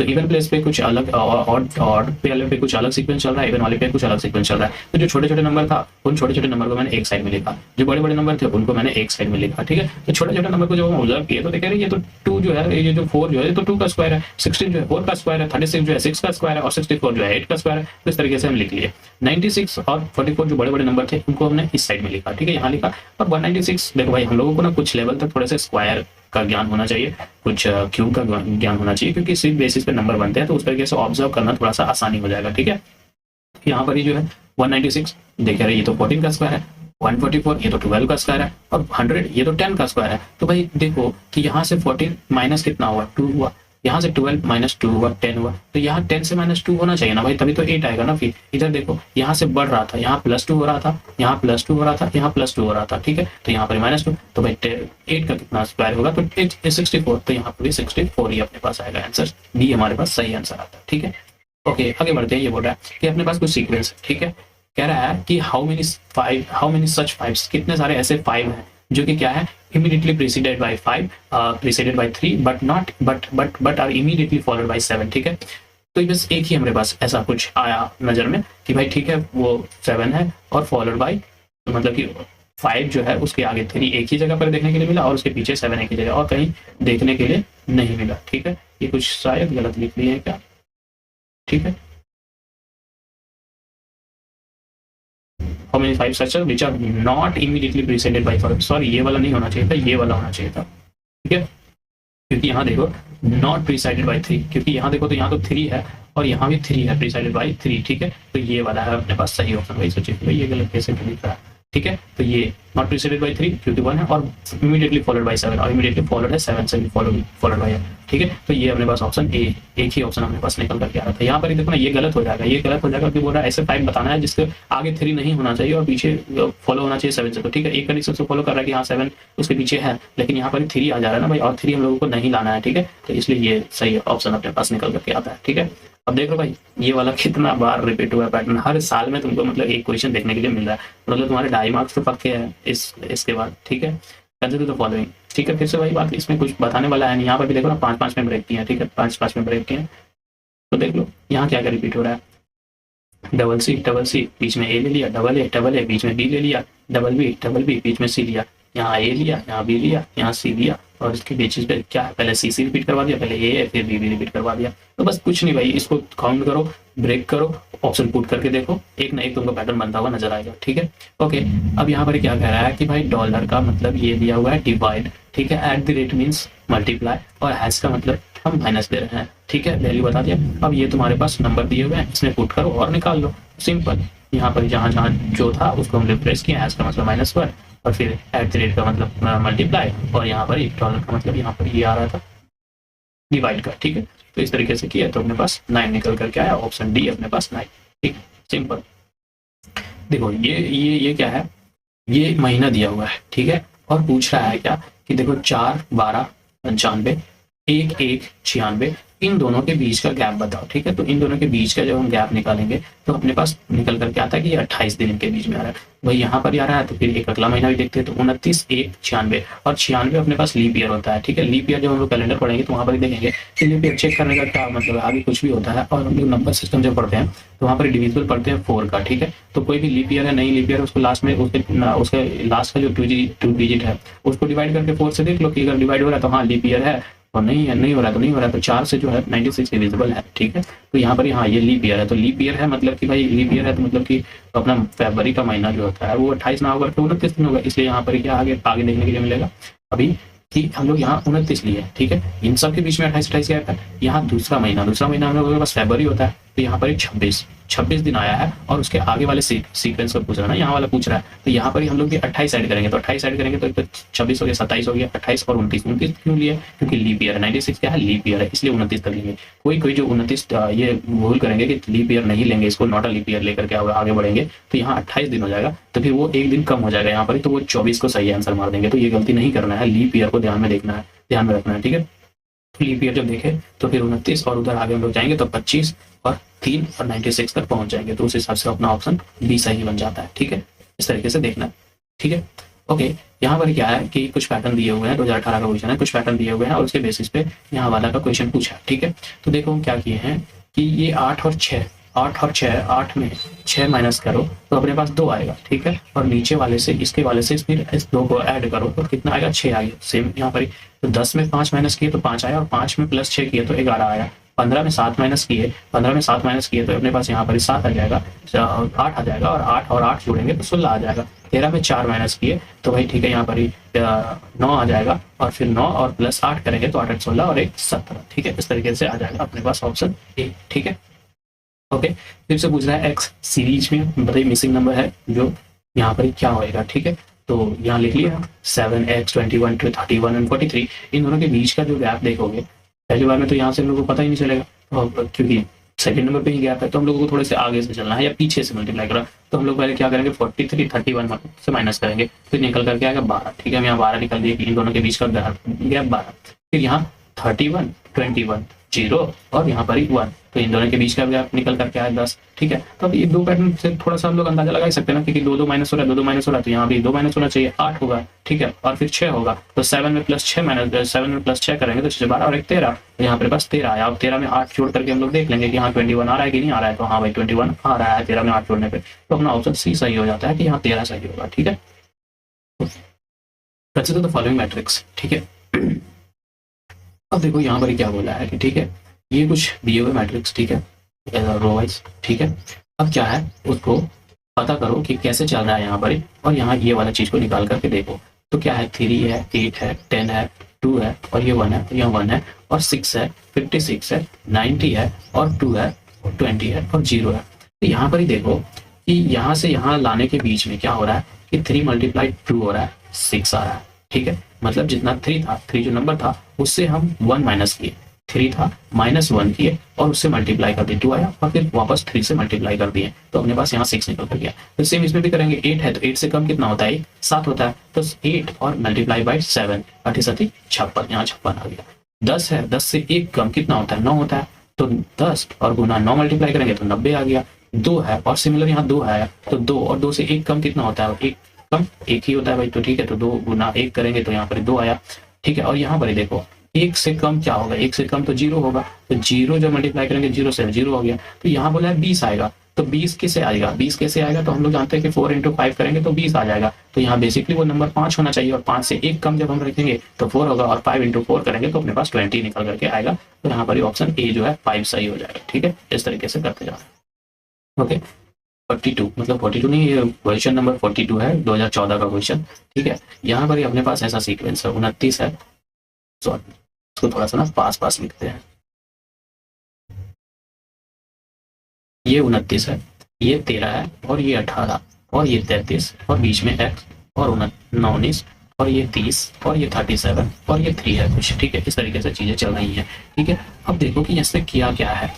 तो इवन प्लेस पे कुछ अलग, ऑड पे कुछ अलग सीक्वेंस चल रहा है, इवन वाले पे कुछ अलग सीक्वेंस चल रहा है। तो जो छोटे छोटे नंबर था उन छोटे छोटे नंबर को मैंने एक साइड में लिखा, जो बड़े बड़े नंबर थे उनको मैंने एक साइड में लिखा, ठीक है। तो छोटे छोटे नंबर को जब हम ऑब्जर्व किए तो देख रहे हैं ये तो 2 जो है, ये जो 4 जो है ये तो 2 का स्क्वायर है, 16 जो है 4 का स्क्वायर है, 36 जो है 6 का स्क्वायर है और 64 जो है 8 का स्क्वायर है। तो इस तरीके से हम लिख लिए। 96 और 44 जो बड़े बड़े नंबर थे उनको हमने इस साइड में लिखा, ठीक है, यहाँ लिखा। और 196 देखो भाई, हम लोगों को ना कुछ लेवल तक थोड़े से स्क्वायर का ज्ञान होना चाहिए, कुछ क्यूब का ज्ञान होना चाहिए, क्योंकि सिर्फ बेसिस पे नंबर बनते हैं, तो उस तरीके से ऑब्जर्व करना थोड़ा सा आसानी हो जाएगा, ठीक है। यहाँ पर ही जो है 196 देख रहे ये तो 14 का स्क्वायर है, 144 ये तो 12 का स्क्वायर है, और 100 ये तो 10 का स्क्वायर है। तो भाई देखो कि यहाँ से 14 माइनस कितना हुआ, 2 हुआ, यहाँ से 12 माइनस 2 हुआ, 10 हुआ। तो यहाँ 10 से माइनस 2 होना चाहिए ना भाई, तभी तो 8 आएगा ना। फिर इधर देखो यहाँ से बढ़ रहा था, यहाँ +2 हो रहा था, यहाँ +2 हो रहा था, यहाँ +2 हो रहा था, ठीक है। तो यहाँ पर -2, तो भाई 8 का कितना स्क्वायर होगा, तो 64, तो यहाँ पर भी 64 ही अपने पास आएगा। आंसर डी हमारे पास सही आंसर आता है, ठीक है। ओके, आगे बढ़ते हैं। ये बोल रहा है कि अपने पास कुछ सीक्वेंस है, ठीक है। कह रहा है कि हाउ मेनी सच 5, कितने सारे ऐसे 5 हैं जो कि क्या है, immediately preceded by 5, preceded by 3, but are immediately followed by 7, ठीक है। तो बस एक ही हमारे पास ऐसा कुछ आया नजर में कि भाई ठीक है वो 7 है और फॉलोड बाय, मतलब कि 5 जो है उसके आगे 3 एक ही जगह पर देखने के लिए मिला और उसके पीछे 7 एक ही जगह और कहीं देखने के लिए नहीं मिला, ठीक है। ये कुछ शायद गलत लिख लिए है क्या, ठीक है। How many 5 structures which are not immediately preceded by 5, sorry ये वाला नहीं होना चाहिए था, ये वाला होना चाहिए था, ठीक है। क्योंकि यहाँ देखो नॉट प्रीसाइडेड बाय 3, क्योंकि यहाँ देखो तो यहाँ तो 3 है और यहाँ भी 3 है, प्रीसाइडेड बाय 3, ठीक है। तो ये वाला है अपने पास सही ऑप्शन। भाई सोचिए भाई ये गलत कैसे लिख रहा है, ठीक है। तो ये नॉट प्रीसाइडेड बाय 3 क्योंकि 1 है और इमीडिएटली फॉलोड बाय 7, और इमीडिएटली फॉलोड है 7 से भी फॉलोड बाय है, ठीक है। तो ये अपने पास ऑप्शन ए, एक ही ऑप्शन अपने पास निकल करके आ रहा था। यहाँ पर देखो ना ये गलत हो जाएगा, ये गलत हो जाएगा कि बोल रहा है ऐसे 5 बताना है जिसके आगे 3 नहीं होना चाहिए और पीछे फॉलो होना चाहिए 7 से। तो ठीक है, एक कंडीशन से फॉलो कर रहा है कि हाँ 7 उसके पीछे है, लेकिन यहाँ पर 3 आ जा रहा है ना भाई, और 3 हम लोगों को नहीं लाना है, ठीक है। तो इसलिए ये सही ऑप्शन अपने पास निकल करके आता है, ठीक है। अब देख लो भाई ये वाला कितना बार रिपीट हुआ है पैटर्न, हर साल में तुमको मतलब एक क्वेश्चन देखने के लिए मिल रहा है, मतलब तुम्हारे 2.5 मार्क्स तो पक्के हैं इसके बाद, ठीक है। कंसिडर द फॉलोइंग, ठीक है। फिर से वही बात, इसमें कुछ बताने वाला है नहीं। यहाँ पर भी देखो ना 5-5 में ब्रेक किए हैं, ठीक है, 5-5 में ब्रेक किए हैं। तो देख लो यहाँ क्या क्या रिपीट हो रहा है, डबल सी बीच में ए ले लिया, डबल ए बीच में बी ले लिया, डबल बी बीच में सी लिया, यहाँ ए लिया, यहाँ बी लिया, यहाँ सी लिया, और इसके बीच पे क्या है, पहले सी रिपीट करवा दिया, पहले ए फिर बी रिपीट करवा दिया। तो बस कुछ नहीं भाई, इसको काउंट करो, ब्रेक करो, ऑप्शन पुट करके देखो, एक ना एक तुमको पैटर्न बनता हुआ नजर आएगा, ठीक है। ओके, अब यहाँ पर क्या कह रहा है कि भाई डॉलर का मतलब ये दिया हुआ है डिवाइड, ठीक है, at the rate means multiply, और हैश का मतलब हम माइनस दे रहे हैं, ठीक है, वैल्यू बता दिया। अब ये तुम्हारे पास नंबर दिए हुए हैं, इसमें पुट करो और निकाल लो, सिंपल। यहाँ पर जहाँ जहाँ जो था उसको हम रिप्लेस किया, हैश का मतलब -1 और फिर एट द रेट का मतलब मल्टीप्लाई, और यहाँ पर डॉलर का मतलब यहाँ पर ये आ रहा था डिवाइड का, ठीक है। तो इस तरीके से किया तो अपने पास 9 निकल करके आया, ऑप्शन डी अपने पास 9, ठीक, सिंपल। देखो ये क्या है, ये महीना दिया हुआ है, ठीक है, और पूछ रहा है क्या कि देखो 4, 12, 95, 1, 1, 96, इन दोनों के बीच का गैप बताओ, ठीक है। तो इन दोनों के बीच का जब हम गैप निकालेंगे तो अपने पास निकल करके आता है कि ये 28 दिन के बीच में आ रहा है। भाई यहाँ पर आ रहा है तो फिर एक अगला महीना भी देखते हैं, तो 29, 1, 96, और 96 अपने पास लीप ईयर होता है, ठीक है। लीप ईयर जब हम लोग कैलेंडर पढ़ेंगे तो वहाँ पर देखेंगे कि लीप ईयर चेक करने का क्या मतलब है, आगे कुछ भी होता है। और हम लोग नंबर सिस्टम जब पढ़ते हैं तो वहाँ पर डिविजिबल पढ़ते हैं 4 का, ठीक है। तो कोई भी लीप ईयर है, नहीं लीप ईयर है, उसको लास्ट में उसके लास्ट का जो 2 डिजिट है उसको डिवाइड करके 4 से देख लो कि अगर डिवाइड हो रहा है तो हाँ लीप ईयर है, और नहीं है, नहीं हो रहा है तो नहीं हो रहा है, तो 4 से जो है 96 डिविजिबल है, ठीक है। तो यहाँ पर हाँ ये लीप ईयर है, तो लीप ईयर है मतलब कि भाई लीप ईयर है तो मतलब कि अपना फरवरी का महीना जो होता है वो 28 ना होगा तो 29 दिन होगा, इसलिए यहाँ पर क्या आगे देखने के लिए मिलेगा अभी कि हम लोग यहाँ 29 लिए, ठीक है। इन सब के बीच में 28 क्या है, यहाँ दूसरा महीना हम लोगों के पास फरवरी होता है, तो यहाँ पर 26 दिन आया है, और उसके आगे वाले सीक्वेंस को पूछ रहा है ना, यहाँ वाला पूछ रहा है। तो यहाँ पर हम लोग 28 ऐड करेंगे, तो 28 ऐड करेंगे तो 26 हो गया, 27 हो गया, 28 और 29 क्यों लिया, क्योंकि लीप ईयर है, 96 क्या है लीप ईयर है, इसलिए 29 तक लेंगे। कोई जो 29 ये भूल करेंगे कि लीप ईयर नहीं लेंगे, इसको नॉट अ लीप ईयर लेकर के आगे बढ़ेंगे, तो यहाँ 28 दिन हो जाएगा, तो फिर वो एक दिन कम हो जाएगा यहाँ पर, तो वो 24 को सही आंसर मार देंगे। तो ये गलती नहीं करना है, लीप ईयर को ध्यान में रखना है, ठीक है। लीप ईयर जब देखे तो फिर 29 और उधर आगे हम लोग जाएंगे तो 25 और 3 और 96 तक पहुंच जाएंगे, तो उस हिसाब से अपना ऑप्शन बी सही बन जाता है, ठीक है। इस तरीके से देखना है, ठीक है। ओके, यहाँ पर क्या है कि कुछ पैटर्न दिए हुए हैं, 2018 का क्वेश्चन है, कुछ पैटर्न दिए हुए हैं और उसके बेसिस पे यहाँ वाला का क्वेश्चन पूछा है। ठीक है, तो देखो हम क्या किए हैं कि ये 8 और 6, 8 और 6, 8 में 6 माइनस करो तो अपने पास 2 आएगा। ठीक है, और नीचे वाले से इसके वाले से फिर इस 2 को ऐड करो तो कितना आएगा, 6 आएगा। सेम यहाँ पर तो 10 में 5 माइनस किए तो 5 आया, और 5 में प्लस 6 किए तो 11 आया। 15 में 7 माइनस किए, 15 में 7 माइनस किए तो अपने पास यहाँ पर 7 आ जाएगा, 8 आ जाएगा, और 8 और 8 जोड़ेंगे तो 16 आ जाएगा। 13 में 4 माइनस किए तो भाई ठीक है, यहाँ पर 9 आ जाएगा, और फिर 9 और प्लस 8 करेंगे तो 8 16 और 1 17। ठीक है, इस तरीके से आ जाएगा अपने पास ऑप्शन ए। ठीक है, ओके, फिर से पूछ रहा है एक्स सीरीज में बताइए मिसिंग नंबर है जो यहाँ पर क्या होएगा। ठीक है, तो यहाँ लिख लिया 7x 21 31 एंड 43, इन दोनों के बीच का जो गैप देखोगे पहली बार में तो यहाँ से हम लोगों को पता ही नहीं चलेगा, क्योंकि सेकंड नंबर पे ही गैप है, तो हम लोगों को थोड़े से आगे से चलना है या पीछे से मल्टीप्लाई करना। तो हम लोग पहले क्या करेंगे, 43 31 से माइनस करेंगे, फिर निकल करके आएगा 12। ठीक है, हम यहाँ 12 निकल दिए कि इन दोनों के बीच का गैप 12। फिर यहाँ 31 21 0 और यहाँ पर 1, तो इन दोनों के बीच का गैप निकल करके आया 10। ठीक है, तो अब ये दो पैटर्न से थोड़ा सा हम लोग अंदाजा लगा ही सकते हैं ना, क्योंकि 2 माइनस हो रहा है, 2 माइनस हो रहा है, तो यहाँ भी 2 माइनस होना चाहिए, 8 होगा। ठीक है, और फिर 6 होगा, तो 7 में प्लस 6 माइनस 7 में प्लस 6 करेंगे तो 6 12 और 1 13, तो यहाँ पर पास 13 आया। अब 13 में 8 जोड़ करके हम लोग देख लेंगे कि यहाँ 21 आ रहा है कि नहीं आ रहा है, तो हाँ भाई 21 आ रहा है 13 में 8 जोड़ने पर, तो अपना ऑप्शन सी सही हो जाता है कि यहाँ 13 सही होगा। ठीक है, कंसीडर द फॉलोइंग मैट्रिक्स। ठीक है, अब देखो यहाँ पर क्या बोला है कि ठीक है, ये कुछ दिए हुए मैट्रिक्स, ठीक है, रो वाइज। ठीक है, अब क्या है उसको पता करो कि कैसे चल रहा है यहाँ पर, और यहाँ ये वाला चीज को निकाल करके देखो। तो क्या है, 3 है, 8 है, 10 है, 2 है, और ये 1 है, और यहाँ 1 है, और 6 है, 56 है, 90 है, और 2 है, और 20 है, और 0 है। तो यहाँ पर ही देखो कि यहाँ से यहाँ लाने के बीच में क्या हो रहा है कि 3 मल्टीप्लाई 2 हो रहा है, 6 आ रहा है। ठीक है, मतलब जितना 3 था, 3 जो नंबर था उससे हम 1 माइनस किए, 3 था माइनस 1 किए और उससे मल्टीप्लाई कर दिए, 2 आया, और फिर वापस 3 से मल्टीप्लाई कर दिए, तो अपने पास यहाँ 6 निकल कर गया। तो सेम इसमें भी करेंगे, 8 है तो 8 से कम कितना होता है, 7 होता है, तो 8 और मल्टीप्लाई बाई 7, 38 56, यहाँ 56 आ गया। 10 है, 10 से 1 कम कितना होता है, 9 होता है, तो 10 और गुना 9 मल्टीप्लाई करेंगे तो 90 आ गया। 2 है, और सिमिलर यहाँ 2 है, तो 2 और 2 से 1 कम कितना होता है, 1 कम 1 ही होता है भाई, तो ठीक है, तो 2 गुना 1 करेंगे तो यहाँ पर 2 आया। ठीक है, और यहाँ पर देखो 1 से कम क्या होगा, 1 से कम तो 0 होगा, तो 0 जब मल्टीप्लाई करेंगे 0 से 0 हो गया। तो यहाँ बोला है 20 आएगा, तो 20 कैसे आएगा, 20 कैसे आएगा, तो हम लोग जानते हैं कि 4 × 5 करेंगे तो 20 आ जाएगा। तो यहाँ बेसिकली वो नंबर 5 होना चाहिए, और 5 से 1 कम जब हम रखेंगे तो 4 होगा, और 5 × 4 करेंगे तो अपने पास 20 निकल करके आएगा। तो यहाँ पर ऑप्शन ए जो है 5 सही हो जाएगा। ठीक है, इस तरीके से करते जाना। ओके, 42 मतलब 42 नहीं, ये क्वेश्चन नंबर 42 है, 2014 का क्वेश्चन। ठीक है, यहाँ पर अपने पास ऐसा सीक्वेंस है, 29 है, सॉरी इसको थोड़ा सा ना पास लिखते हैं, ये 29 है, ये 13 है, और ये 18, और ये 33, और बीच में x, और 19, और ये 30, और ये 37, और ये 3 है कुछ। ठीक है, इस तरीके से चीजें चल रही हैं। ठीक है, अब देखो कि इसमें किया क्या है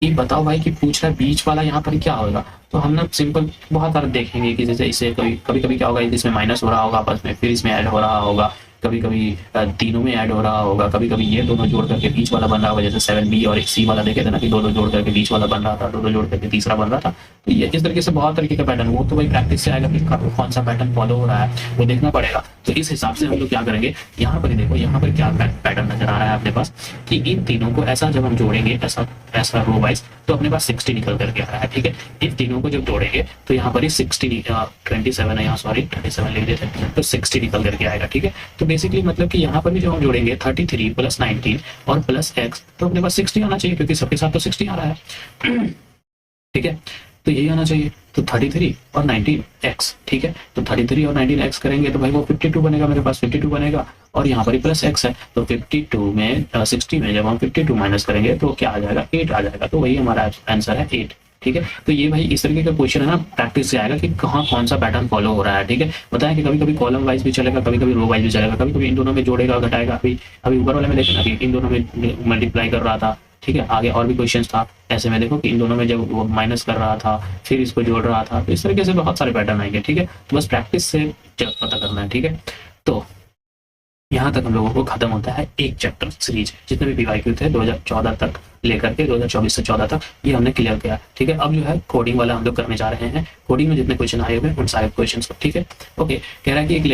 कि बताओ भाई कि पूछ रहा है बीच वाला यहाँ पर क्या होगा। तो हम ना सिंपल बहुत सारे देखेंगे कि जैसे इसे कभी क्या होगा, इसमें माइनस हो रहा होगा आपस में, फिर इसमें ऐड हो रहा होगा, कभी कभी तीनों में ऐड हो रहा होगा, कभी कभी ये दोनों जोड़ करके बीच वाला बन रहा होगा, जैसे 7b और एक c वाला देखे थे ना कि दो जोड़ करके बीच वाला बन रहा था, दो जोड़ करके तीसरा बन रहा था। तो ये इस तरीके से बहुत तरीके का पैटर्न, वो तो भाई प्रैक्टिस से आएगा कि कौन सा पैटर्न फॉलो हो रहा है वो देखना पड़ेगा। तो इस हिसाब से हम लोग क्या करेंगे, यहाँ पर देखो यहाँ पर क्या पैटर्न नजर आ रहा है अपने पास कि इन तीनों को ऐसा जब हम जोड़ेंगे ऐसा रो वाइज तो अपने पास 60 निकल करके आ रहा है। ठीक है, इन तीनों को जब जोड़ेंगे तो यहाँ पर 27 है, यहाँ सॉरी 37 लिख देते हैं, तो 60 निकल करके आएगा। ठीक है, तो बेसिकली मतलब कि यहाँ पर भी जब हम जोड़ेंगे 33 + 19 और प्लस x, तो अपने पास 60 आना चाहिए, क्योंकि सबके साथ तो 60 आ रहा है। ठीक है, तो यही आना चाहिए, तो 33 और 19x। ठीक है, तो 33 और 19x करेंगे तो भाई वो 52 बनेगा, मेरे पास 52 बनेगा, और यहाँ पर ही प्लस x है, तो 52 में 60 में जब हम 52 माइनस करेंगे तो क्या आ जाएगा, 8 आ जाएगा। तो वही हमारा आंसर है 8। ठीक है, तो ये भाई इस तरीके का क्वेश्चन है ना, प्रैक्टिस से आएगा कि कहाँ कौन सा पैटर्न फॉलो हो रहा है। ठीक है, बताएं कि कभी कभी कॉलम वाइज भी चलेगा, कभी कभी रो वाइज भी चलेगा, कभी कभी इन दोनों में जोड़ेगा घटाएगा। अभी ऊपर वाले में देखे ना कि इन दोनों में मल्टीप्लाई कर रहा था। ठीक है, आगे और भी क्वेश्चन था ऐसे में, देखो कि इन दोनों में जब वो माइनस कर रहा था फिर इसको जोड़ रहा था, तो इस तरीके से बहुत सारे पैटर्न आएंगे। ठीक है, तो बस प्रैक्टिस से पता करना है। ठीक है, तो यहाँ तक हम लोगों को खत्म होता है एक चैप्टर सीरीज, जितने भी PYQ थे 2014 तक लेकर के 2024 से 14 तक ये हमने क्लियर किया। ठीक है, अब जो है कोडिंग वाला हम लोग करने जा रहे हैं। कोडिंग में जितने क्वेश्चन आए हुए उन सारे क्वेश्चन को, ठीक है। ओके, कह रहा है कि एक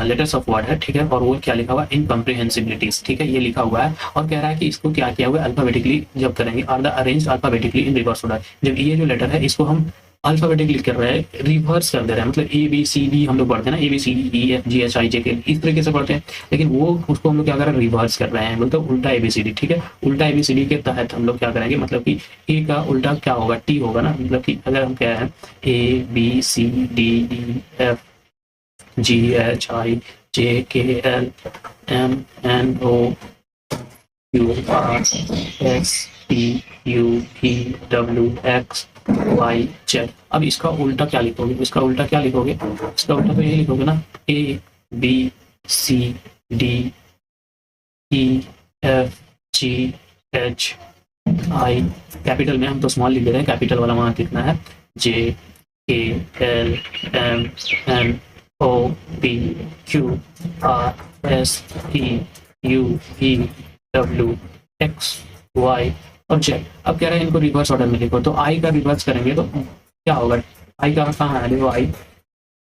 लेटर्स ऑफ वर्ड है, ठीक है, और वो क्या लिखा हुआ है, इनकम्प्रिहेंसिबिलिटीज, ठीक है, ये लिखा हुआ है। और कह रहा है कि इसको क्या किया हुआ है, अल्फाबेटिकली जब करेंगे, are the arrange alphabetically in reverse order. जब ये जो लेटर है इसको हम अल्फाबेटिकली कर रहे हैं, रिवर्स कर दे रहे हैं, मतलब ए बी सी डी हम लोग पढ़ते हैं ना, A B C D E F G H I J K, इस तरीके से पढ़ते हैं, लेकिन वो उसको हम लोग क्या कर रहे हैं, रिवर्स कर रहे हैं, मतलब उल्टा ए बी सी डी। ठीक है, उल्टा ए बी सी डी के तहत हम लोग क्या करेंगे, मतलब कि ए का उल्टा क्या होगा, टी होगा ना, मतलब कि अगर हम क्या है A B C D E F G H I J K L M N O Q R S T U V W X Y Z. अब इसका उल्टा क्या लिखोगे, इसका उल्टा क्या लिखोगे, इसका उल्टा तो यही लिखोगे ना, A B C D E F G H I, capital में हम तो स्मॉल लिख दे रहे हैं, कैपिटल वाला वहां लिखना है J K L M N O P Q R S T U V W X Y और जेड। अब कह रहे हैं इनको रिवर्स ऑर्डर में लिखो, तो आई का रिवर्स करेंगे तो क्या होगा, आई का कहाँ है, देखो आई,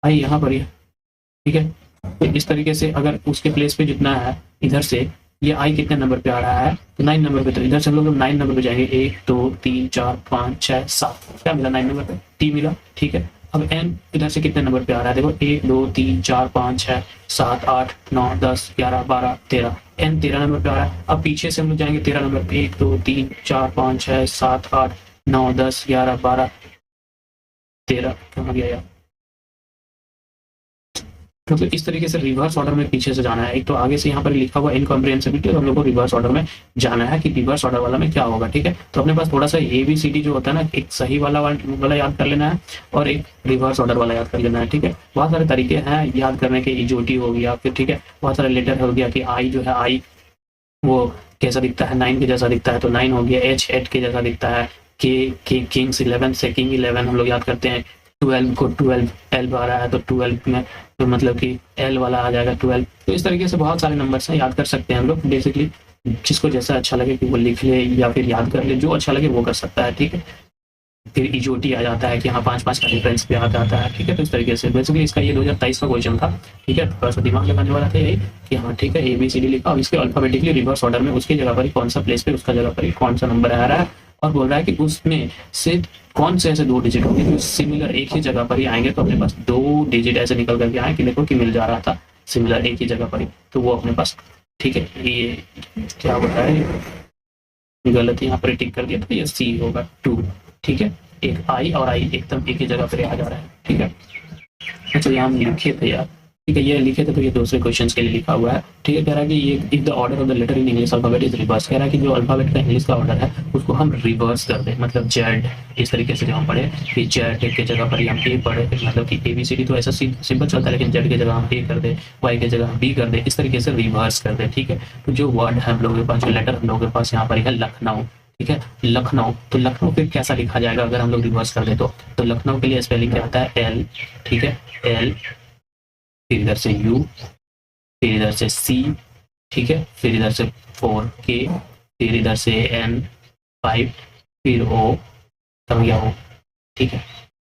आई यहाँ पर ही, ठीक है। तो इस तरीके से अगर उसके प्लेस पे जितना है इधर से ये आई कितने नंबर पे आ रहा है, तो 9 नंबर पे, तो इधर से हम लोग 9 नंबर पे जाएंगे, 1 2 3 4 5 6 7, क्या मिला 9 नंबर पे, टी मिला। ठीक है, अब एन इधर से कितने नंबर पे आ रहा है, देखो 1 2 3 4 5 6 7 8 9 10 11 12 13, एन 13 नंबर पे आ रहा है। अब पीछे से हम लोग जाएंगे 13 नंबर पे, 1 2 3 4 5 6 7 8 9 10 11 12 13, कहाँ गया यार, मतलब इस तरीके से रिवर्स ऑर्डर में पीछे से जाना है। एक तो आगे से यहाँ पर लिखा हुआ इनकॉम्प्रिहेंसिबिलिटी, और हम लोग को रिवर्स ऑर्डर में जाना है कि रिवर्स ऑर्डर वाला में क्या होगा। ठीक है, तो अपने पास थोड़ा सा ए बी सी डी जो होता है ना, एक सही वाला याद कर लेना है और एक रिवर्स ऑर्डर वाला याद कर लेना है। ठीक है, बहुत सारे तरीके हैं याद करने के, इजोटी हो गया, फिर ठीक है बहुत सारे लेटर हो गया कि आई जो है, आई वो कैसा दिखता है, 9 के जैसा दिखता है तो 9 हो गया, एच 8 के जैसा दिखता है, के किंग्स 11 से किंग 11 हम लोग याद करते हैं, 12 को 12 एल आ रहा है तो 12 में तो मतलब कि एल वाला आ जाएगा 12। तो इस तरीके से बहुत सारे नंबर्स हैं, याद कर सकते हैं हम लोग, बेसिकली जिसको जैसा अच्छा लगे कि वो लिख ले या फिर याद कर ले, जो अच्छा लगे वो कर सकता है। ठीक है, फिर इजोटी आ जाता है कि हाँ 5-5 का डिफरेंस भी आ जाता है। ठीक है, तो इस तरीके से बेसिकली इसका ये 2023 का क्वेश्चन था। ठीक है, थोड़ा सा दिमाग लगाने वाला था यही कि हाँ ठीक है, ए बी सी डी लिखा और इसके अल्फाबेटिकली रिवर्स ऑर्डर में उसकी जगह पर कौन सा प्लेस पे उसका जगह पर कौन सा नंबर आ रहा है, और बोल रहा है कि उसमें से कौन से ऐसे 2 डिजिट होंगे जो सिमिलर एक ही जगह पर ही आएंगे। तो अपने पास 2 डिजिट ऐसे निकल करके आए कि देखो कि मिल जा रहा था सिमिलर एक ही जगह पर ही, तो वो अपने पास। ठीक है, ये क्या होता है, गलत यहाँ पर टिक कर दिया, तो ये सी होगा 2। ठीक है, एक आई और आई एकदम एक ही जगह पर आ जा रहा है। ठीक है, अच्छा यहाँ हम लिखे थे यार, ठीक है ये लिखे थे तो ये दूसरे क्वेश्चंस के लिए लिखा हुआ है। ठीक है, कह रहा है कि ये if the order of the letter in English alphabet is reverse, कह रहा है कि जो अल्फाबेट का इंग्लिश का ऑर्डर है उसको हम रिवर्स कर दें, मतलब जेड इस तरीके से जो हम पढ़े कि जेड के जगह पर हम ए पढ़े, मतलब कि ए बी सी डी तो ऐसा सिंपल चलता है, लेकिन जेड की जगह हम ए कर दे, वाई की जगह हम बी कर दे, इस तरीके से रिवर्स कर दे। ठीक है, तो जो वर्ड है हम लोगों के पास, जो लेटर हम लोगों के पास यहाँ पर है लखनऊ। ठीक है, लखनऊ, तो लखनऊ फिर कैसा लिखा जाएगा अगर हम लोग रिवर्स कर दे तो लखनऊ के लिए स्पेलिंग क्या आता है, एल। ठीक है, एल, फिर इधर से यू, फिर इधर से सी, ठीक है, फिर इधर से 4K, फिर इधर से N 5, फिर O, समझ गया O, ठीक है,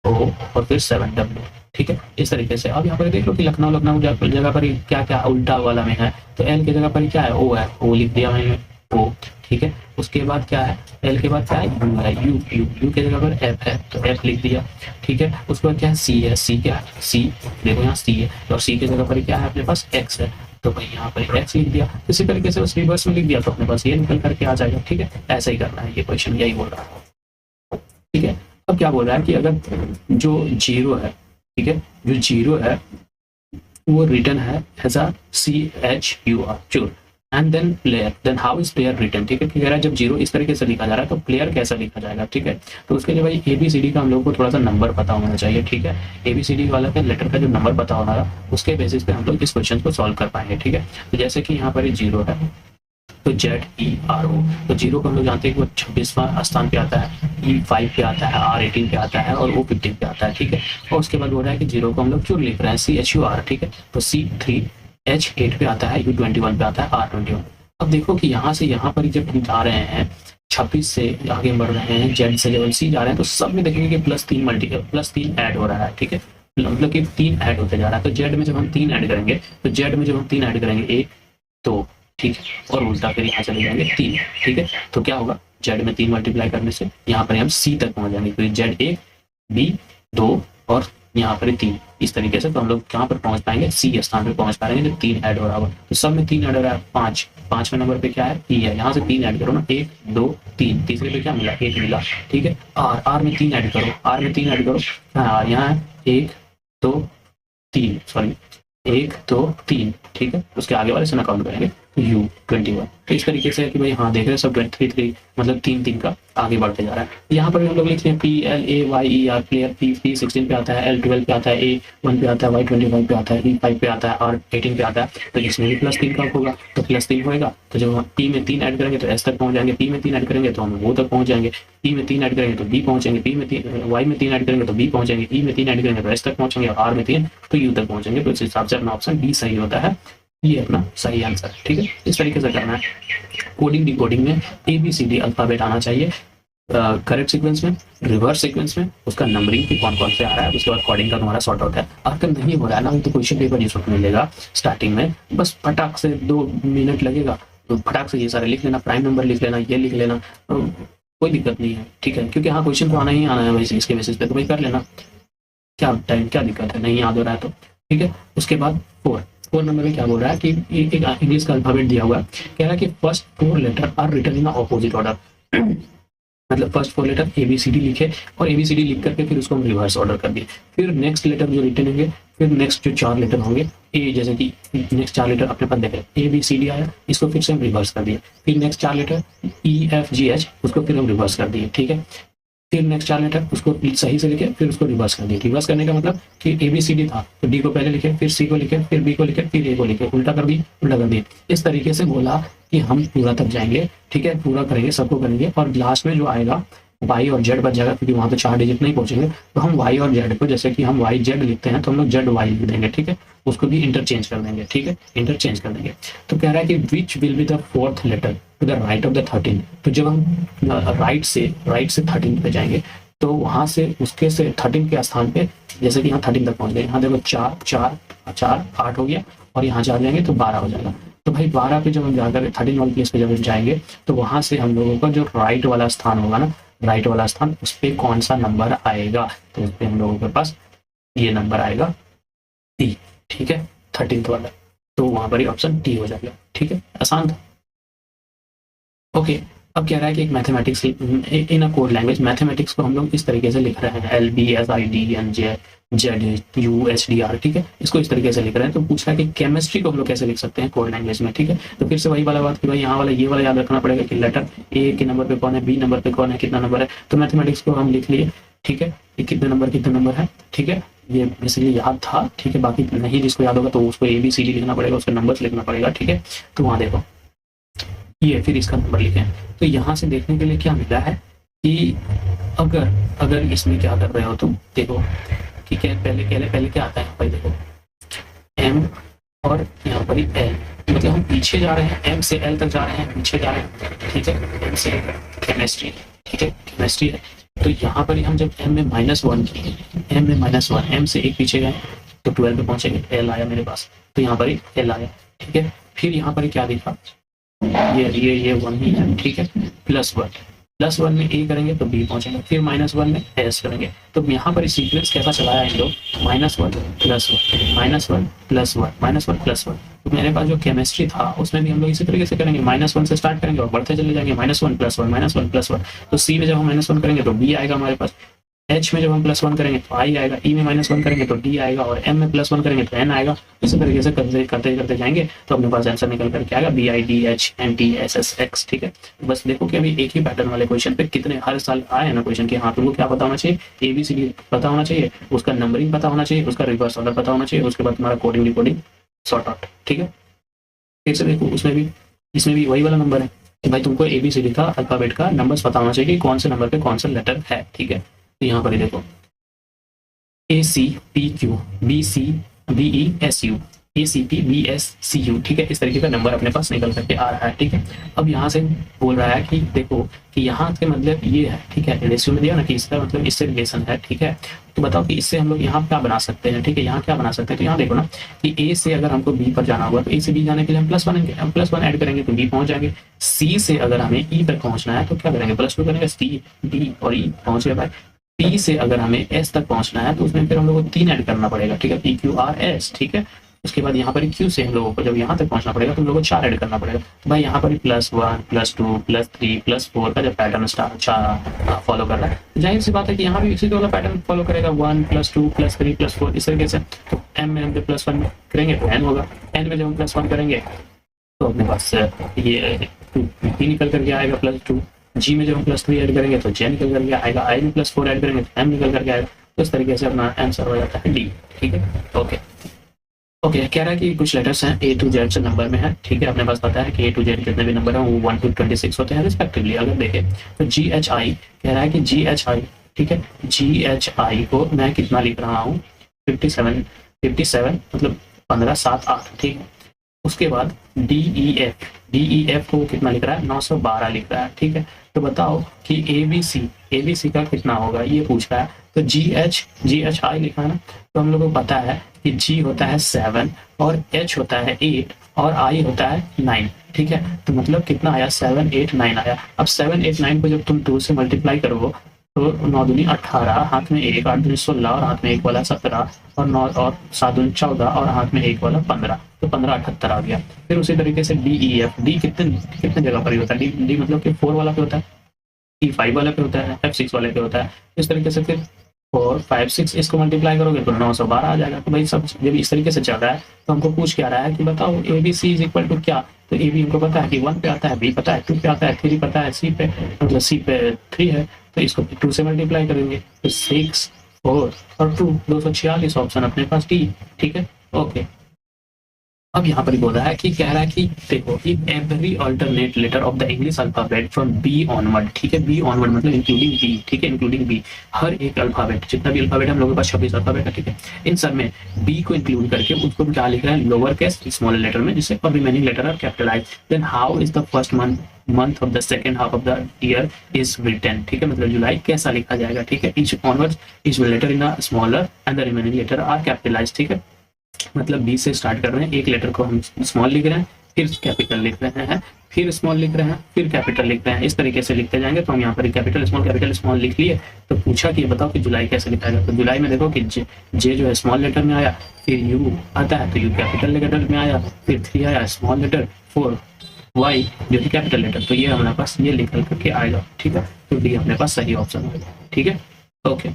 O और फिर 7W। ठीक है, इस तरीके से। अब यहाँ पर देख लो कि लखनऊ जगह पर क्या क्या उल्टा वाला में है, तो L की जगह पर क्या है, O है, O लिख दिया मैंने O। ठीक है, उसके बाद क्या है, L के बाद क्या है, U है, U की जगह पर F है तो F लिख दिया। ठीक है, उसके बाद क्या है, C है, C क्या है, C देखो यहाँ C है, और C की जगह पर क्या है अपने पास, X है, तो भाई यहाँ पर X लिख दिया। इसी तरीके से उस रिवर्स में लिख दिया तो अपने पास ये निकल करके आ जाएगा। ठीक है, ऐसा ही करना है, ये क्वेश्चन यही बोल रहा है। ठीक है, अब क्या बोल रहा है कि अगर जो 0 है, ठीक है, जो 0 है वो रिटर्न है एज अ CHUR, चूर, and then player, then how is player return. ठीक है, कह रहा है जब 0 इस तरीके से लिखा जा रहा है तो प्लेयर कैसा लिखा जाएगा। ठीक है, तो उसके लिए भाई ABCD का हम लोग को थोड़ा सा नंबर पता होना चाहिए। ठीक है, ABCD वाला का लेटर का जो नंबर पता होगा उसके बेसिस पे हम लोग इस क्वेश्चन को सॉल्व कर पाएंगे। ठीक है, तो जैसे कि यहाँ पर 0 है तो ZERO, तो 0 को हम लोग जानते हैं कि वो 26वां स्थान पे आता है, E5 पे आता है, R18 पे आता है और O15 पे आता है। ठीक है, और उसके बाद बोल रहा है कि 0 को हम लोग क्यों लिख रहे हैं, CHUR। ठीक है, तो C3 H8 पे आता है, U21 पे आता है, R21। अब देखो कि यहाँ से यहाँ पर जब हम जा रहे हैं 26 से आगे बढ़ रहे हैं, जेड से लेवल सी जा रहे हैं, तो सब में देखेंगे कि +3 ऐड हो रहा है, ठीक है, मतलब कि 3 ऐड होते जा रहा है। तो जेड में जब हम 3 ऐड करेंगे, तो जेड में जब हम 3 ऐड करेंगे 1 2, ठीक है, और उल्टा फिर यहाँ चले जाएंगे 3, ठीक है, तो क्या होगा, जेड में 3 मल्टीप्लाई करने से यहाँ पर हम सी तक पहुंच जाएंगे, तो जेड 1 बी 2 और यहाँ पर 3, इस तरीके से तो हम लोग कहाँ पर पहुंच पाएंगे, सी स्थान पर पहुंच पाएंगे जब 3 ऐड हो रहा होगा। तो सब में 3 ऐड हो रहा है, 5वें नंबर पे क्या है, ई है, यहाँ से 3 ऐड करो ना, 1 2 3, तीसरे पे क्या मिला, 1 मिला, ठीक है। आर में 3 ऐड करो, आर में 3 ऐड करो, हाँ यहाँ है 1 2 3, सॉरी 1 2 3, ठीक है, उसके आगे वाले से ना काउंट करेंगे, U21। तो इस तरीके से है कि भाई हाँ देख रहे हैं सब 23 मतलब 3 का आगे बढ़ते जा रहा है। यहाँ पर हम लोग लिखते हैं PLAYER, प्लेयर P16 पे आता है, L12 पे आता है, A1 पे आता है, Y25 पे आता है, E5 पे आता है और 18 पे आता है, तो इसमें भी +3 का होगा, तो +3 होगा, तो जब हम P में 3 ऐड करेंगे तो S तक पहुंच जाएंगे, P में 3 ऐड करेंगे तो हम वो तक पहुंच जाएंगे, P में 3 ऐड करेंगे तो B पहुंचेंगे, Y में 3 ऐड करेंगे तो B पहुंचेंगे, E में 3 ऐड करेंगे तो S तक पहुंचेंगे और R में 3 तो U तक पहुंचेंगे। तो इस हिसाब से अपना ऑप्शन B सही होता है, ये अपना सही आंसर, ठीक है। इस तरीके से करना है। कोडिंग डिकोडिंग में ABCD अल्फाबेट आना चाहिए, करेक्ट सीक्वेंस में, रिवर्स सीक्वेंस में, उसका नंबरिंग भी कौन कौन से आ रहा है, उसके बाद कोडिंग का तुम्हारा सॉर्ट आउट है। अगर नहीं हो रहा है ना तो क्वेश्चन पेपर ये मिलेगा स्टार्टिंग में, बस फटाक से 2 मिनट लगेगा, तो फटाक से ये सारे लिख लेना, प्राइम नंबर लिख लेना, ये लिख लेना, तो कोई दिक्कत नहीं है, ठीक है, क्योंकि हाँ क्वेश्चन तो आना ही आना है वैसे इसके बेसिस पे, तो भाई कर लेना, क्या टाइम क्या दिक्कत है, नहीं याद हो रहा है तो, ठीक है। उसके बाद 4 नंबर में क्या बोल रहा है कि एक इंग्लिश का अल्फाबेट दिया हुआ है, कह रहा है कि first 4 letter are written in opposite order, मतलब फर्स्ट 4 लेटर ABCD लिखे और ABCD लिख करके फिर उसको हम रिवर्स ऑर्डर कर दिए, फिर नेक्स्ट लेटर जो रिटन होंगे, फिर नेक्स्ट जो 4 लेटर होंगे ए, जैसे कि नेक्स्ट 4 लेटर अपने पास देखे ABCD आया, इसको फिर से हम रिवर्स कर दिए, फिर नेक्स्ट 4 लेटर EFGH उसको फिर हम रिवर्स कर दिए, ठीक है, फिर नेक्स्ट 4 लेटर उसको सही से लिखे, फिर उसको रिवर्स कर दिए। रिवर्स करने का मतलब कि ABCD था तो D को पहले लिखे, फिर C को लिखे, फिर B को लिखे, फिर A को लिखे, उल्टा कर दिए, उल्टा कर दिए। इस तरीके से बोला कि हम पूरा तक जाएंगे, ठीक है, पूरा करेंगे, सबको करेंगे और लास्ट में जो आएगा Y और Z बच जाएगा, क्योंकि वहां तो 4 डिजिट नहीं पहुंचेंगे, तो हम Y और Z को, जैसे कि हम YZ लिखते हैं तो हम लोग ZY लिख देंगे, ठीक है, उसको भी इंटरचेंज कर देंगे, ठीक है, इंटरचेंज कर देंगे। तो कह रहा है कि which will be the 4th letter to the right of the 13, तो जब हम राइट से 13 पे जाएंगे तो वहां से उसके से 13 के स्थान पे, जैसे कि यहाँ 13 तक पहुंच गए, यहाँ देखो 4 4 4 8 हो गया और यहाँ जा जाएंगे तो 12 हो जाएगा। तो भाई 12 पे जब हम जाकर 13 वाली प्लेस पे जब हम जाएंगे तो वहां से हम लोगों का जो राइट वाला स्थान होगा ना, राइट वाला स्थान, उस पर कौन सा नंबर आएगा, तो उस पर हम लोगों के पास ये नंबर आएगा डी, ठीक है, 13th वाला, तो वहां पर ही ऑप्शन डी हो जाएगा, ठीक है, आसान था। ओके, अब कह रहा है कि एक mathematics in a code language, mathematics को हम लोग इस तरीके से लिख रहे हैं LBSIDNJZUHDR, ठीक है, इसको इस तरीके से लिख रहे हैं। तो पूछ रहा है कि केमिस्ट्री को हम लोग कैसे लिख सकते हैं कोड लैंग्वेज में, ठीक है, तो फिर से वही वाला बात कि भाई यहाँ वाला ये वाला याद रखना पड़ेगा कि लेटर A के नंबर पे कौन है, B नंबर पे कौन है, कितना नंबर है, तो मैथमेटिक्स को हम लिख लिए, ठीक है, ये कितने नंबर है, ठीक है, ये बेसिकली याद था, ठीक है, बाकी नहीं जिसको याद होगा तो उसको ABCD लिखना पड़ेगा, उसके नंबर लिखना पड़ेगा, ठीक है। तो वहाँ देखो ये फिर इसका नंबर लिखें, तो यहाँ से देखने के लिए क्या मिला है कि अगर इसमें क्या कर रहे हो तुम, देखो ठीक है, पहले क्या आता है भाई, देखो M और यहाँ पर L, मतलब हम पीछे जा रहे हैं, M से L तक जा रहे हैं, पीछे जा रहे हैं, ठीक है, M से केमिस्ट्री, ठीक है, केमिस्ट्री है, तो यहाँ पर हम जब M में -1 किए, M में -1, M से एक पीछे गए तो 12 पे पहुंचेंगे, L आया मेरे पास, तो यहाँ पर L आया, ठीक है, फिर यहाँ पर क्या दिखा, ये 1 ही है, ठीक है, +1 में A करेंगे तो B पहुंचेंगे, फिर -1 में S करेंगे, तो यहाँ पर सीक्वेंस कैसा चलाया इन लोग, -1 +1 तो मेरे पास जो केमिस्ट्री था उसमें भी हम लोग इसी तरीके से करेंगे, -1 से स्टार्ट करेंगे और बढ़ते चले जाएंगे, -1 +1 तो C में जब हम -1 करेंगे तो B आएगा हमारे पास, H में जब हम +1 करेंगे तो I आएगा, E में -1 करेंगे तो D आएगा और M में +1 करेंगे तो N आएगा। इसी तरीके से करते जाएंगे तो अपने पास आंसर निकल कर क्या आएगा, BIDHNTSSX, ठीक है। बस देखो कि अभी एक ही पैटर्न वाले क्वेश्चन पे कितने हर साल आए हैं ना क्वेश्चन के, हाँ तुमको क्या पता होना चाहिए, ABCD पता होना चाहिए, उसका नंबरिंग पता होना चाहिए, उसका रिवर्स ऑर्डर पता होना चाहिए, उसके बाद तुम्हारा कोडिंग डिकोडिंग सॉर्ट आउट, ठीक है। फिर से देखो इसमें भी वही वाला नंबर है कि भाई तुमको ABCD का अल्फाबेट का नंबर्स पता होना चाहिए कि कौन से नंबर पे कौन सा लेटर है, ठीक है। तो यहाँ पर ही देखो ACPQ BCDESU ACPBSCU, ठीक है, इस तरीके का नंबर अपने पास निकल करके आ रहा है, ठीक है। अब यहाँ से बोल रहा है कि देखो कि यहाँ के मतलब ये है, ठीक है, रेशियो में दिया ना कि इसका मतलब इससे रिलेशन है, ठीक है। तो बताओ कि इससे हम लोग यहाँ क्या बना सकते हैं, ठीक है, यहाँ क्या बना सकते हैं। तो यहाँ देखो ना कि A से अगर हमको B पर जाना होगा तो A से B जाने के लिए हम +1 ऐड करेंगे तो B पहुंच जाएंगे। C से अगर हमें E तक पहुंचना है तो क्या करेंगे, +2 करेंगे, C D और E पहुंच गए भाई। P से अगर हमें S तक पहुंचना है तो उसमें फिर हम लोग को 3 ऐड करना पड़ेगा, ठीक है, PQRS, ठीक है। उसके बाद यहाँ पर Q से हम लोगों को जब यहाँ तक पहुंचना पड़ेगा तो हम लोगों को 4 ऐड करना पड़ेगा। तो भाई यहाँ पर +1 +2 +3 +4 का जब पैटर्न फॉलो कर रहा है, जाहिर सी बात है कि यहाँ भी इसी वाला पैटर्न फॉलो करेगा, 1 +2 +3 +4 इस तरीके से। तो M में हम जब +1 करेंगे तो N होगा, N में जब हम +1 करेंगे तो अपने पास ये P निकल करके आएगा +2। G में जब हम +3 ऐड करेंगे तो J निकल करके आएगा, I में +4 ऐड करेंगे तो M निकल करके आएगा। तो इस तरीके से अपना आंसर हो जाता है D, ठीक है। ओके, कह रहा है कि कुछ लेटर्स हैं A to Z नंबर में है, ठीक है। अपने पास पता है कि A to Z जितने भी नंबर हैं वो 1 to 26 होते हैं रिस्पेक्टिवली। अगर देखें तो GHI कह रहा है कि GHI, ठीक है, GHI को मैं कितना लिख रहा हूँ, 57 मतलब 15 7 8, ठीक है। उसके बाद DEF को कितना लिख रहा है, 912 लिख रहा है, ठीक है। तो बताओ कि ABC का कितना होगा, ये पूछ रहा है। तो GHI लिखा है ना, तो हम लोग को पता है कि G होता है 7 और H होता है 8 और I होता है 9, ठीक है। तो मतलब कितना आया, 7 8 9 आया। अब 7 8 9 को जब तुम 2 से मल्टीप्लाई करो तो 9 दूनी 18, हाथ में 1, 8 दूनी 16 और हाथ में 1 वाला 17 और 9 और 7 दूनी 14 और हाथ में 1 वाला 15, तो 15 78 आ गया। फिर उसी तरीके से DEF, डी कितने जगह पर ही होता है, डी मतलब कि 4 वाला पे होता है, E5 वाले पे होता है, F6 वाले पे होता है। इस तरीके से फिर 4 5 6 इसको मल्टीप्लाई करोगे तो 912 आ जाएगा। तो भाई सब जब इस तरीके से चल रहा है तो हमको पूछ क्या रहा है कि बताओ ABC इज इक्वल टू क्या। तो AB हमको पता है कि 1 पे आता है, B पता है 2 पे आता है, 3 पता है, C पे मतलब C पे 3 है, तो इसको 2 से मल्टीप्लाई करेंगे तो 6 4 और 2 246 ऑप्शन अपने पास D, ठीक है। ओके, अब यहाँ पर बोल रहा है कि कह रहा है कि देखो कि every alternate letter of the English alphabet from B onward, ठीक है, बी ऑनवर्ड मतलब इंक्लूडिंग बी, ठीक है, इंक्लूडिंग बी, हर एक अल्फाबेट जितना भी अल्फाबेट हम लोगों के पास 26 अल्फाबेट है, ठीक है, इन सब में बी को इंक्लूड करके उसको क्या लिख रहे हैं, लोअर केस स्मॉल लेटर में, जिससे और remaining letter are capitalize. Then how is the first month of the second half of the year is written, ठीक है, मतलब जुलाई कैसा लिखा जाएगा, ठीक है। Each onward each letter in a smaller and the remaining letter are capitalize, ठीक है। मतलब बी से स्टार्ट कर रहे हैं, एक लेटर को हम स्मॉल लिख रहे हैं, फिर कैपिटल लिख रहे हैं, फिर स्मॉल लिख रहे हैं, फिर कैपिटल लिख रहे हैं, इस तरीके से लिखते जाएंगे। तो हम यहाँ पर कैपिटल स्मॉल लिख लिए। तो पूछा कि बताओ कि जुलाई कैसे लिखा जाएगा। तो जुलाई में देखो कि जे जो है स्मॉल लेटर में आया, फिर यू आता है तो यू कैपिटल लेटर में आया, फिर 3 आया स्मॉल लेटर, 4 वाई जो कि कैपिटल लेटर। तो ये हमारे पास ये निकल करके आएगा, ठीक है। तो डी अपने पास सही ऑप्शन होगा, ठीक है। ओके,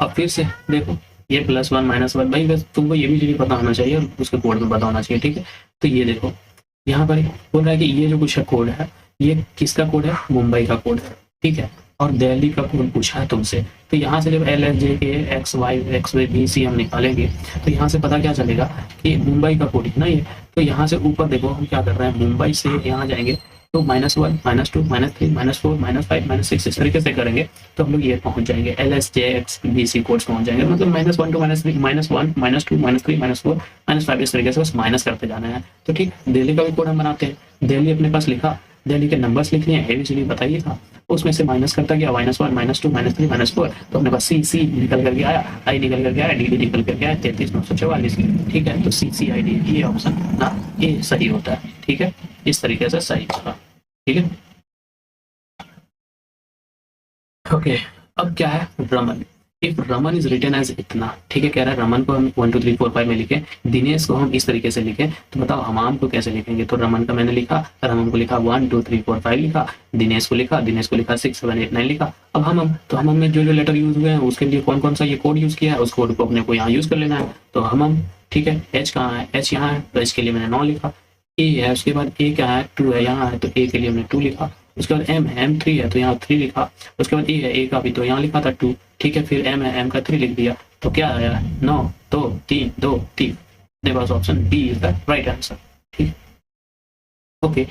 अब फिर से देखो ये +1 -1, भाई बस तुमको ये भी चीज़ पता होना चाहिए और उसके कोड में पता होना चाहिए, ठीक है। तो ये देखो यहाँ पर बोल रहा है कि ये जो कुछ कोड है ये किसका कोड है, मुंबई का कोड है, ठीक है। और दिल्ली का कोड पूछा है तुमसे। तो यहाँ से जब LSJK XYBC हम निकालेंगे तो यहाँ से पता क्या चलेगा कि मुंबई का कोड है ना ये। तो यहाँ से ऊपर देखो हम क्या कर रहे हैं, मुंबई से यहाँ जाएंगे तो -1 -2 -3 -4 -5 -6 इस तरीके से करेंगे तो हम लोग ये पहुंच जाएंगे LSJXBC कोड्स पहुंच जाएंगे। मतलब -1 to -3 -1 -2 -3 -4 -5 इस तरीके से बस माइनस करते जाना है। तो ठीक, दिल्ली का भी कोड हम बनाते हैं। दिल्ली अपने पास लिखा, दिल्ली के नंबर्स लिखने हैं, ABCD बताइए था, उसमें से माइनस करता गया -1 -2 -3 -4, तो अपने पास C निकल करके आया, I निकल करके आया, D निकल करके आया 33,944, ठीक है। तो CCID ये ऑप्शन ना ये सही होता है, ठीक है। इस तरीके से सही होगा, ठीक है। ओके, अब क्या है Raman. If Raman is written as इतना, ठीक है, कह रहा है रमन को हम 1 2 3 4 5 में लिखें, दिनेश को हम इस तरीके से लिखें, तो बताओ हमाम को कैसे लिखेंगे। तो रमन का मैंने लिखा, रमन को लिखा 1 2 3 4 5 लिखा, दिनेश को लिखा 6 7 8 9 लिखा। अब हम में जो लेटर यूज हुए हैं उसके लिए कौन कौन सा ये कोड यूज किया है, उस कोड को अपने को यहाँ यूज कर लेना है। तो हम ठीक है, H कहाँ है, H यहाँ है, तो H के लिए मैंने 9 लिखा। A है, उसके बाद A क्या है, 2 है, यहाँ है तो A के लिए हमने 2 लिखा। उसके बाद M है, M 3 है तो यहाँ 3 लिखा। उसके बाद A है, A का भी तो यहाँ लिखा था 2, ठीक है। फिर M है, M का 3 लिख दिया, तो क्या आया 9 2 3 2 3। मेरे पास option B is the right answer, ठीक। ओके,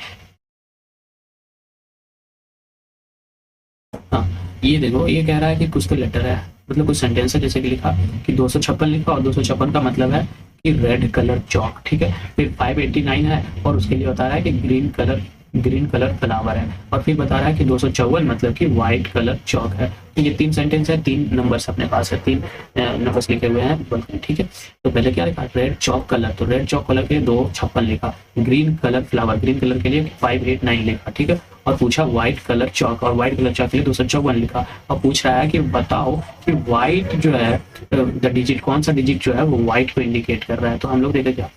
हाँ ये देखो, ये कह रहा है कि कुछ तो लेटर है, मतलब कुछ सेंटेंस है जैसे कि लिखा कि 256 लिखा और 256 का मतलब है कि रेड कलर चौक, ठीक है। फिर 589 है और उसके लिए बता रहा है कि ग्रीन कलर फ्लावर है, और फिर बता रहा है कि 254 मतलब कि व्हाइट कलर चौक है। तो ये 3 सेंटेंस है, 3 नंबर्स अपने पास है, 3 नंबर्स लिखे हुए हैं, ठीक है। तो पहले क्या लिखा, रेड चौक कलर, तो रेड चौक कलर के लिए 256 लिखा, green colour flower, green colour के लिए 589 लिखा, ठीक है। और पूछा व्हाइट कलर चौक, और व्हाइट कलर चौक के लिए 254 लिखा, और पूछ रहा है कि बताओ कि व्हाइट जो है द डिजिट, कौन सा डिजिट जो है वो व्हाइट को इंडिकेट कर रहा है। तो हम लोग देखें क्या,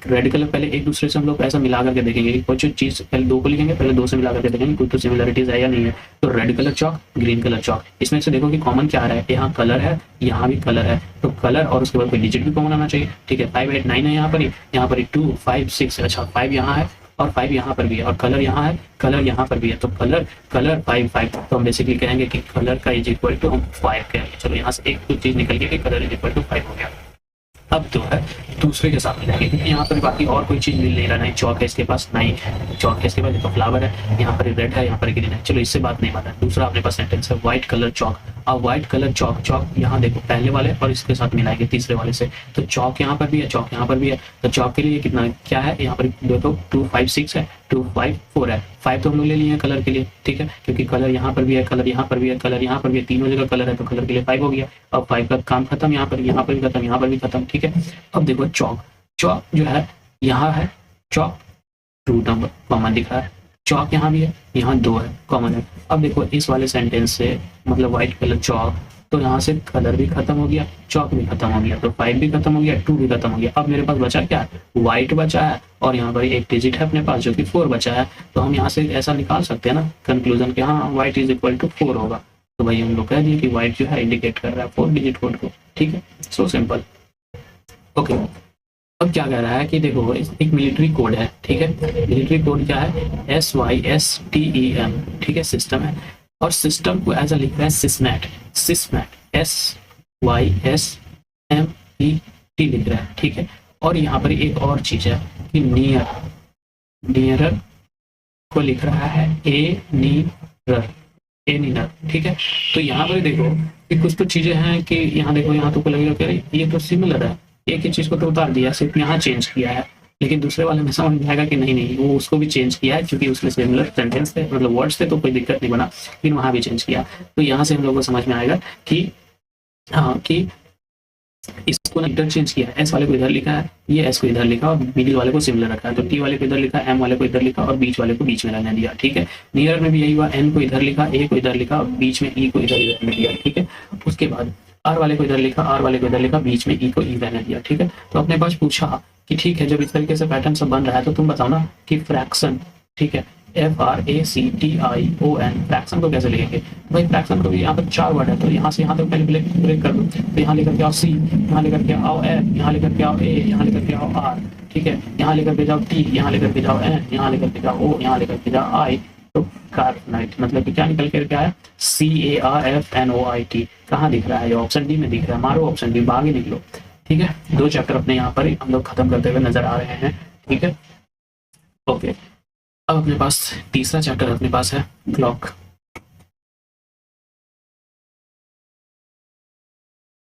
रेड कलर पहले एक दूसरे से हम लोग ऐसा मिला करके देखेंगे कि कुछ चीज पहले 2 को लिखेंगे, पहले 2 से मिला करके देखेंगे कुछ तो सिमिलरिटीज है या नहीं है। तो रेड कलर चौक, ग्रीन कलर चौक, इसमें से देखो कि कॉमन क्या आ रहा है, यहाँ कलर है, यहाँ भी कलर है, तो कलर और उसके बाद कोई डिजिट भी कॉमन आना चाहिए, ठीक है। 589 है यहाँ पर ही 2 5 6, अच्छा 5 यहाँ है और 5 यहाँ पर भी है, और कलर यहाँ है, कलर यहाँ पर भी है, तो कलर 5 तो हम बेसिकली कहेंगे कि कलर का इज इक्वल टू हम 5 कहेंगे। चलो यहाँ से एक चीज निकल गई कि कलर इज इक्वल टू 5 हो गया। अब जो है दूसरे के साथ मिलाएंगे, क्योंकि यहाँ पर बाकी और कोई चीज मिल नहीं रहा, नहीं चौक है इसके पास, नहीं चौक है इसके पास, तो फ्लावर है, यहाँ पर रेड है, यहाँ पर ग्रीन है। चलो इससे बात नहीं बना। दूसरा अपने पास सेंटेंस है व्हाइट कलर चौक। अब व्हाइट कलर चौक, चौक यहाँ देखो पहले वाले और इसके साथ मिलाएंगे तीसरे वाले से, तो चौक यहाँ पर भी है, चौक यहाँ पर भी है, तो चौक के लिए कितना क्या है, यहाँ पर देखो 2 5 6 है, 2 5 4 है, 5 तो हम लोग ले लिए हैं कलर के लिए, ठीक है, क्योंकि कलर यहाँ पर भी है, कलर यहाँ पर भी है, कलर यहाँ पर भी है, तीनों जगह कलर है, तो कलर के लिए 5 हो गया। अब 5 का काम खत्म, यहाँ पर भी खत्म, यहाँ पर भी खत्म, ठीक है। अब देखो चौक, चौक जो है यहाँ है, चौक 2 नंबर कॉमन दिख रहा है, चौक यहाँ भी है, यहाँ 2 है कॉमन है। अब देखो इस वाले सेंटेंस से मतलब व्हाइट कलर चौक, तो यहाँ से कलर भी खत्म हो गया, चौक भी खत्म हो गया, तो 5 भी खत्म हो गया, 2 भी खत्म हो गया। अब मेरे पास बचा क्या है, व्हाइट बचा है, और यहाँ पर एक डिजिट है अपने पास जो कि 4 बचा है। तो हम यहाँ से ऐसा निकाल सकते हैं ना कंक्लूजन कि हाँ व्हाइट इज इक्वल टू 4 होगा। तो भाई हम लोग कह दिए कि व्हाइट जो है इंडिकेट कर रहा है 4 डिजिट कोड को, ठीक है, सो सिंपल। ओके, अब क्या कह रहा है कि देखो एक मिलिट्री कोड है, ठीक है, मिलिट्री कोड क्या है, SYSTEM, ठीक है, सिस्टम है, और सिस्टम को ऐसा लिख रहा है सिसमैट, सिसमैट SYSMET लिख रहा है, ठीक है। और यहाँ पर एक और चीज है कि नियरर को लिख रहा है एनीरर, ठीक है। तो यहाँ पर देखो कि कुछ तो चीजें हैं कि यहाँ देखो, यहाँ तो लगेगा कि ये तो सिमिलर है, एक ही चीज को तो उतार दिया, सिर्फ यहाँ चेंज किया है, लेकिन दूसरे वाले में समझ में आएगा कि नहीं वो उसको भी चेंज किया है, क्योंकि उसमें सिमिलर सेंटेंस थे, मतलब वर्ड्स थे, तो कोई दिक्कत नहीं बना, लेकिन वहां भी चेंज किया। तो यहाँ से हम लोग को समझ में आएगा कि हाँ कि इसको ना इंटरचेंज किया है, एस वाले को इधर लिखा है, ये एस को इधर लिखा और मिडिल वाले को सिमिलर रखा है, तो टी वाले को इधर लिखा, एम वाले को इधर लिखा और बीच वाले को बीच में रहने दिया, ठीक है। नियर में भी यही हुआ, एन को इधर लिखा, ए को इधर लिखा और बीच में ई को इधर रहने दिया, ठीक है। उसके बाद आर वाले को इधर लिखा, आर वाले को इधर लिखा, बीच में ई को ई रहने दिया, ठीक है। तो अपने पास पूछा कि ठीक है, जब इस तरीके से पैटर्न सब बन रहा है तो तुम बताओ ना कि फ्रैक्शन, ठीक है, FRACTION, फ्रैक्शन को कैसे लिखेंगे। भाई फ्रैक्शन को भी यहाँ पर 4 वर्ड है, तो यहाँ से यहाँ तक पहले ब्रेक कर दो, तो यहाँ लेकर के आओ C, यहाँ लेकर के आओ F, यहाँ लेकर के आओ A, यहाँ लेकर के आओ R, ठीक है, यहाँ लेकर के जाओ T, यहाँ लेकर के जाओ N, यहाँ लेकर के जाओ O, यहाँ लेकर के जाओ I, तो कार्बोनाइट मतलब कि क्या निकल कर क्या है, CARFNOIT। कहाँ दिख रहा है, ये ऑप्शन डी में दिख रहा है, मारो ऑप्शन डी, आगे निकलो, ठीक है। 2 चैप्टर अपने यहाँ पर हम लोग खत्म करते हुए नजर आ रहे हैं, ठीक है। ओके, अब अपने पास तीसरा चैप्टर अपने पास है क्लॉक,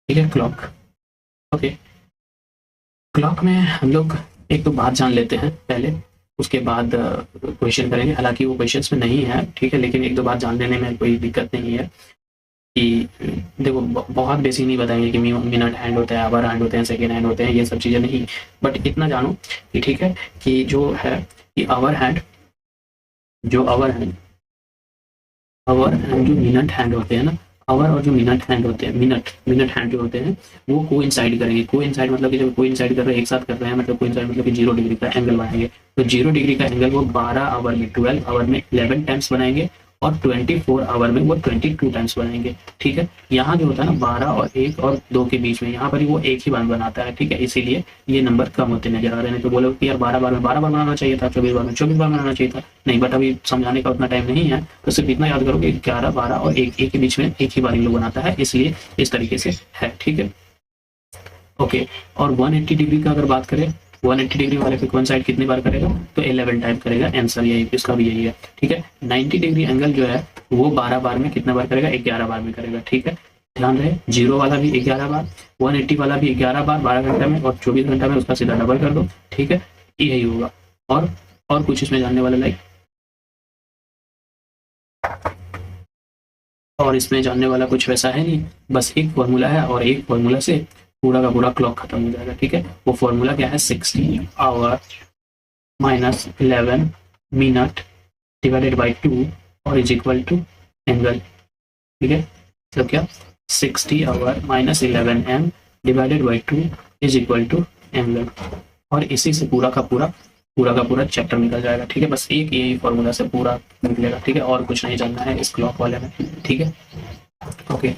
ठीक है, क्लॉक। ओके, क्लॉक में हम लोग एक तो बात जान लेते हैं पहले, उसके बाद क्वेश्चन करेंगे, हालांकि वो क्वेश्चंस में नहीं है, ठीक है, लेकिन एक दो बात जान लेने में कोई दिक्कत नहीं है कि देखो बहुत बेसिक नहीं बताएंगे कि मिनट हैंड होता है, आवर हैंड होते हैं, सेकेंड हैंड होते हैं, ये सब चीज़ें नहीं, बट इतना जानो कि ठीक है कि जो है कि आवर हैंड जो जो मिनट हैंड होते हैं ना, आवर और जो मिनट हैंड होते हैं, मिनट हैंड जो होते हैं वो कोइंसाइड करेंगे। कोइंसाइड मतलब कि जब कोइंसाइड कर रहे हैं, एक साथ कर रहे हैं, मतलब कोइंसाइड मतलब कि 0 डिग्री का एंगल बनाएंगे, तो 0 डिग्री का एंगल वो 12 आवर में, 12 आवर में 11 टाइम्स बनाएंगे, और 24 आवर में वो 22 टाइम्स बनाएंगे, ठीक है। यहाँ जो होता है ना 12 और 1 और 2 के बीच में, यहाँ पर वो एक ही बार बनाता है, ठीक है, इसीलिए ये नंबर कम होते नजर आ रहे हैं। तो बोलो कि यार 12 बार में 12 बार बनाना चाहिए था, 24 बार में 24 बार बनाना चाहिए था, नहीं, बट अभी समझाने का उतना टाइम नहीं है, तो सिर्फ इतना याद करो कि 11, 12 और 1 के बीच में एक ही बार इन लोग बनाता है, इसलिए इस तरीके से है, ठीक है। ओके, और 180 डिग्री का अगर बात करें, 180 डिग्री वाले पे कोइंसाइड कितनी बार करेगा, तो 11 टाइम करेगा, आंसर यही, इसका भी यही है, ठीक है। 90 डिग्री एंगल जो है वो 12 बार में कितना बार करेगा, 11 बार में करेगा, ठीक है। ध्यान रहे, 0 वाला भी 11 बार, 180 वाला भी 11 बार 12 घंटे में, और 24 घंटा में उसका सीधा डबल कर दो, ठीक है, यही होगा। और कुछ इसमें जानने वाला लाइक, और इसमें जानने वाला कुछ वैसा है नहीं, बस एक फॉर्मूला है और एक फॉर्मूला से पूरा का पूरा क्लॉक खत्म हो जाएगा, ठीक है। वो फॉर्मूला क्या है, 60 hour minus 11 minute divided by 2 और इज इक्वल टू एंगल, ठीक है। तो क्या 60 hour minus 11 m divided by 2 is equal to angle, और इसी से पूरा का पूरा चैप्टर निकल जाएगा, ठीक है। बस एक यही फॉर्मूला से पूरा निकलेगा, ठीक है, और कुछ नहीं जानना है इस क्लॉक वाले में, ठीक है। ओके,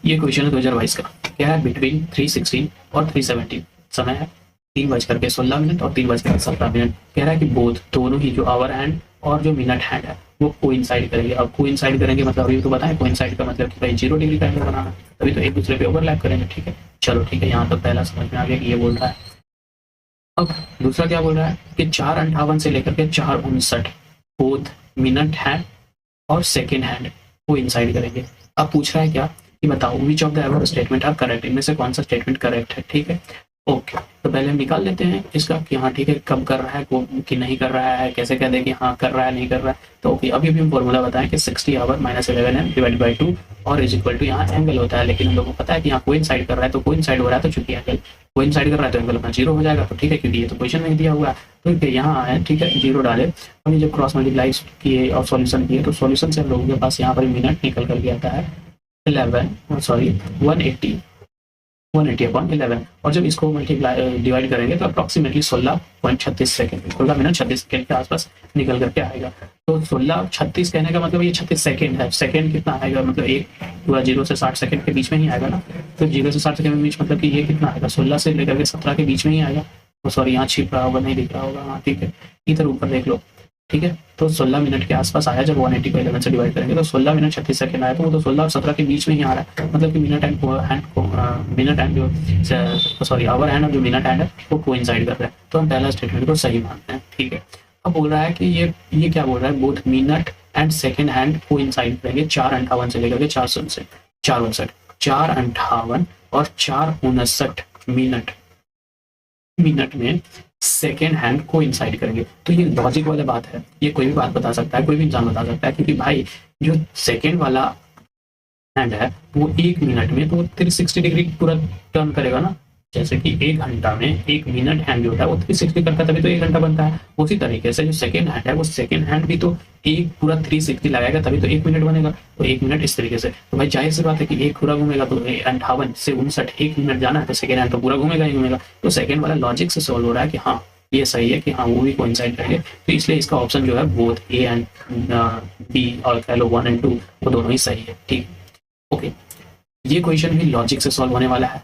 ये क्वेश्चन है 2022 का। क्या है, बिटवीन 3:16 और 3:17 समय है 3:16 और 3:17। कह रहा है कि बोथ दोनों ही जो आवर हैंड और जो मिनट हैंड है वो कोइंसाइड करेंगे। अब कोइंसाइड करेंगे मतलब अभी तो बताएं कोइंसाइड का मतलब कि भाई 0 डिग्री का एंगल बनाना, तभी तो एक दूसरे पे ओवरलैप करेंगे, ठीक है। चलो ठीक है, यहाँ तक पहला समझ में आ गया कि ये बोल रहा है। अब दूसरा क्या बोल रहा है कि 4:58 से लेकर के 4:59 बोथ मिनट हैंड और सेकेंड हैंड को इनसाइड करेंगे। अब पूछ रहा है क्या कि बताओ which of the above statement are correct, इनमें से कौन सा स्टेटमेंट करेक्ट है, ठीक है। ओके, तो पहले हम निकाल लेते हैं इसका कि हाँ ठीक है, कब कर रहा है कि नहीं कर रहा है, कैसे कह दें कि हाँ कर रहा है नहीं कर रहा है। तो ओके, अभी हम फॉर्मूला बताएं कि 60 hour minus 11 m divide by 2 और इज इक्वल टू यहाँ एंगल होता है, लेकिन हम लोगों को पता है कि यहाँ कोइंसाइड कर रहा है, तो कोइंसाइड हो रहा है, तो चूंकि एंगल कोइंसाइड कर रहा है तो एंगल अपना 0 हो जाएगा, तो ठीक है, क्योंकि ये तो क्वेश्चन में दिया हुआ है। तो फिर यहाँ है, ठीक है, 0 डाले, हम जब क्रॉस मल्टीप्लाई किए और सॉल्यूशन किए तो सॉल्यूशन से हम लोगों के पास यहाँ पर मिनट निकल करके आता है 180 अपॉन 11, और जब इसको मल्टीप्लाई डिवाइड करेंगे तो अप्रॉक्सीमेटली 16.36 सेकंड, 16 मिनट 36 सेकंड के आसपास निकल करके आएगा। तो 16:36 कहने का मतलब ये 36 सेकंड है। सेकंड कितना आएगा, मतलब एक पूरा 0 से 60 सेकंड के बीच में ही आएगा ना। तो 0 से 60 सेकंड के बीच मतलब कि ये कितना आएगा, 16 से लेकर के 17 के बीच में ही आएगा। तो सॉरी, यहाँ छिप रहा होगा, नहीं दिख रहा होगा, हाँ ठीक है, इधर ऊपर देख लो, ठीक है। तो 16 मिनट के आसपास आया, जब 180 को 11 से डिवाइड करेंगे तो 16 मिनट 36 सेकंड आया, तो वो तो 16 और 17 के बीच में ही आ रहा है, मतलब कि मिनट एंड जो सॉरी आवर हैंड और जो मिनट हैंड है वो कोइंसाइड कर रहा है। तो हम पहला स्टेटमेंट को सही मानते हैं, ठीक है। अब बोल रहा है कि ये क्या बोल रहा है, both minute and second hand coincide करेंगे 4:58 से लेकर के 4:59 4:58 और 4:59 मिनट में सेकेंड हैंड को इनसाइड करेंगे। तो ये लॉजिक वाला बात है, ये कोई भी बात बता सकता है, कोई भी इंसान बता सकता है, क्योंकि भाई जो सेकेंड वाला हैंड है वो 1 मिनट में तो 360 डिग्री पूरा टर्न करेगा ना। जैसे कि 1 घंटा में 1 मिनट हैंड जो होता है वो 360 करता है, तभी तो 1 घंटा बनता है। उसी तरीके से जो सेकेंड हैंड है वो सेकेंड हैंड भी तो एक पूरा 360 लगाएगा, तभी तो 1 मिनट बनेगा। तो 1 मिनट इस तरीके से, तो भाई जाहिर सी बात है कि एक पूरा घूमेगा, तो 58 से 59 1 मिनट जाना है, तो सेकेंड हैंड तो पूरा घूमेगा ही घूमेगा। तो सेकेंड वाला लॉजिक से सॉल्व हो रहा है कि हाँ ये सही है कि हाँ वो भी कोइंसाइड करेंगे। तो इसलिए इसका ऑप्शन जो है बोथ ए एंड बी और कह लो 1 और 2 वो दोनों ही सही है, ठीक। ओके, ये क्वेश्चन भी लॉजिक से सॉल्व होने वाला है,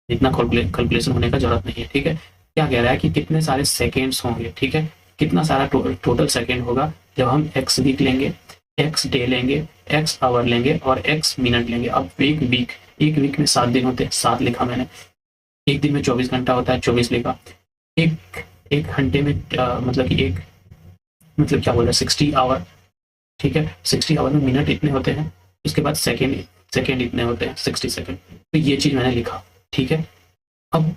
इतना कैलकुलेशन होने का जरूरत नहीं है, ठीक है। क्या कह रहा है कि कितने सारे सेकेंड्स होंगे, ठीक है, कितना सारा टोटल सेकेंड होगा जब हम एक्स वीक लेंगे, एक्स डे लेंगे, एक्स आवर लेंगे और एक्स मिनट लेंगे। अब एक वीक में 7 दिन होते हैं, 7 लिखा मैंने। एक दिन में 24 घंटा होता है, 24 लिखा। एक घंटे में मतलब कि एक मतलब क्या बोल रहा है 60 आवर, ठीक है, 60 आवर में मिनट इतने होते हैं, उसके बाद सेकेंड इतने होते हैं 60 सेकेंड। तो ये चीज मैंने लिखा, ठीक है। अब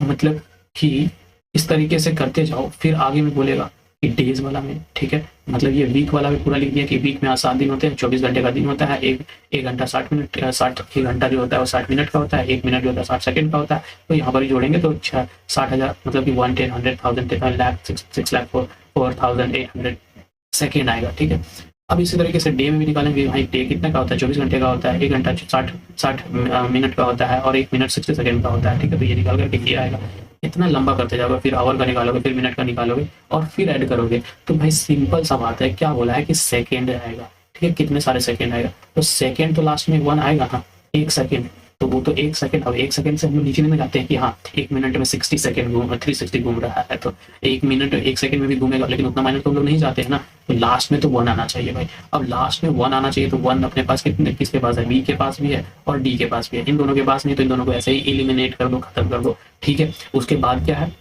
मतलब कि इस तरीके से करते जाओ, फिर आगे में बोलेगा कि डेज वाला में, ठीक है, मतलब ये वीक वाला भी पूरा लिख दिया कि वीक में 7 दिन होते हैं, 24 घंटे का दिन होता है, एक घंटा 60 मिनट, 1 घंटा जो होता है वो 60 मिनट का होता है, 1 मिनट जो होता है 60 सेकंड का होता है। तो यहाँ पर जोड़ेंगे तो 60,000 मतलब कि 110,000 लाख 6,04,800 सेकेंड आएगा, ठीक है। अब इसी तरीके से डे में भी निकालेंगे, भाई डे कितने का होता है, 24 घंटे का होता है, 1 घंटा 60 मिनट का होता है और 1 मिनट 60 सेकंड का होता है, ठीक है। तो ये निकाल करके ये आएगा, इतना लंबा करते जाओगे, फिर आवर का निकालोगे, फिर मिनट का निकालोगे और फिर ऐड करोगे। तो भाई सिंपल सा बात है, क्या बोला है कि सेकेंड आएगा, ठीक है, कितने सारे सेकेंड आएगा, तो सेकेंड तो लास्ट में 1 आएगा ना, 1 सेकेंड, तो वो तो 1 सेकेंड। अब 1 सेकेंड से हम लोग नीचे में जाते हैं कि हाँ 1 मिनट में 60 सेकेंड 360 घूम रहा है, तो 1 मिनट 1 सेकेंड में भी घूमेगा, लेकिन उतना माइनस तो हम लोग नहीं जाते हैं ना। तो लास्ट में तो 1 आना चाहिए भाई। अब लास्ट में 1 आना चाहिए, तो 1 अपने पास किसके पास है, बी के पास भी है और डी के पास भी है। इन दोनों के पास नहीं, तो इन दोनों को ऐसे ही एलिमिनेट कर दो, खत्म कर दो, ठीक है। उसके बाद क्या है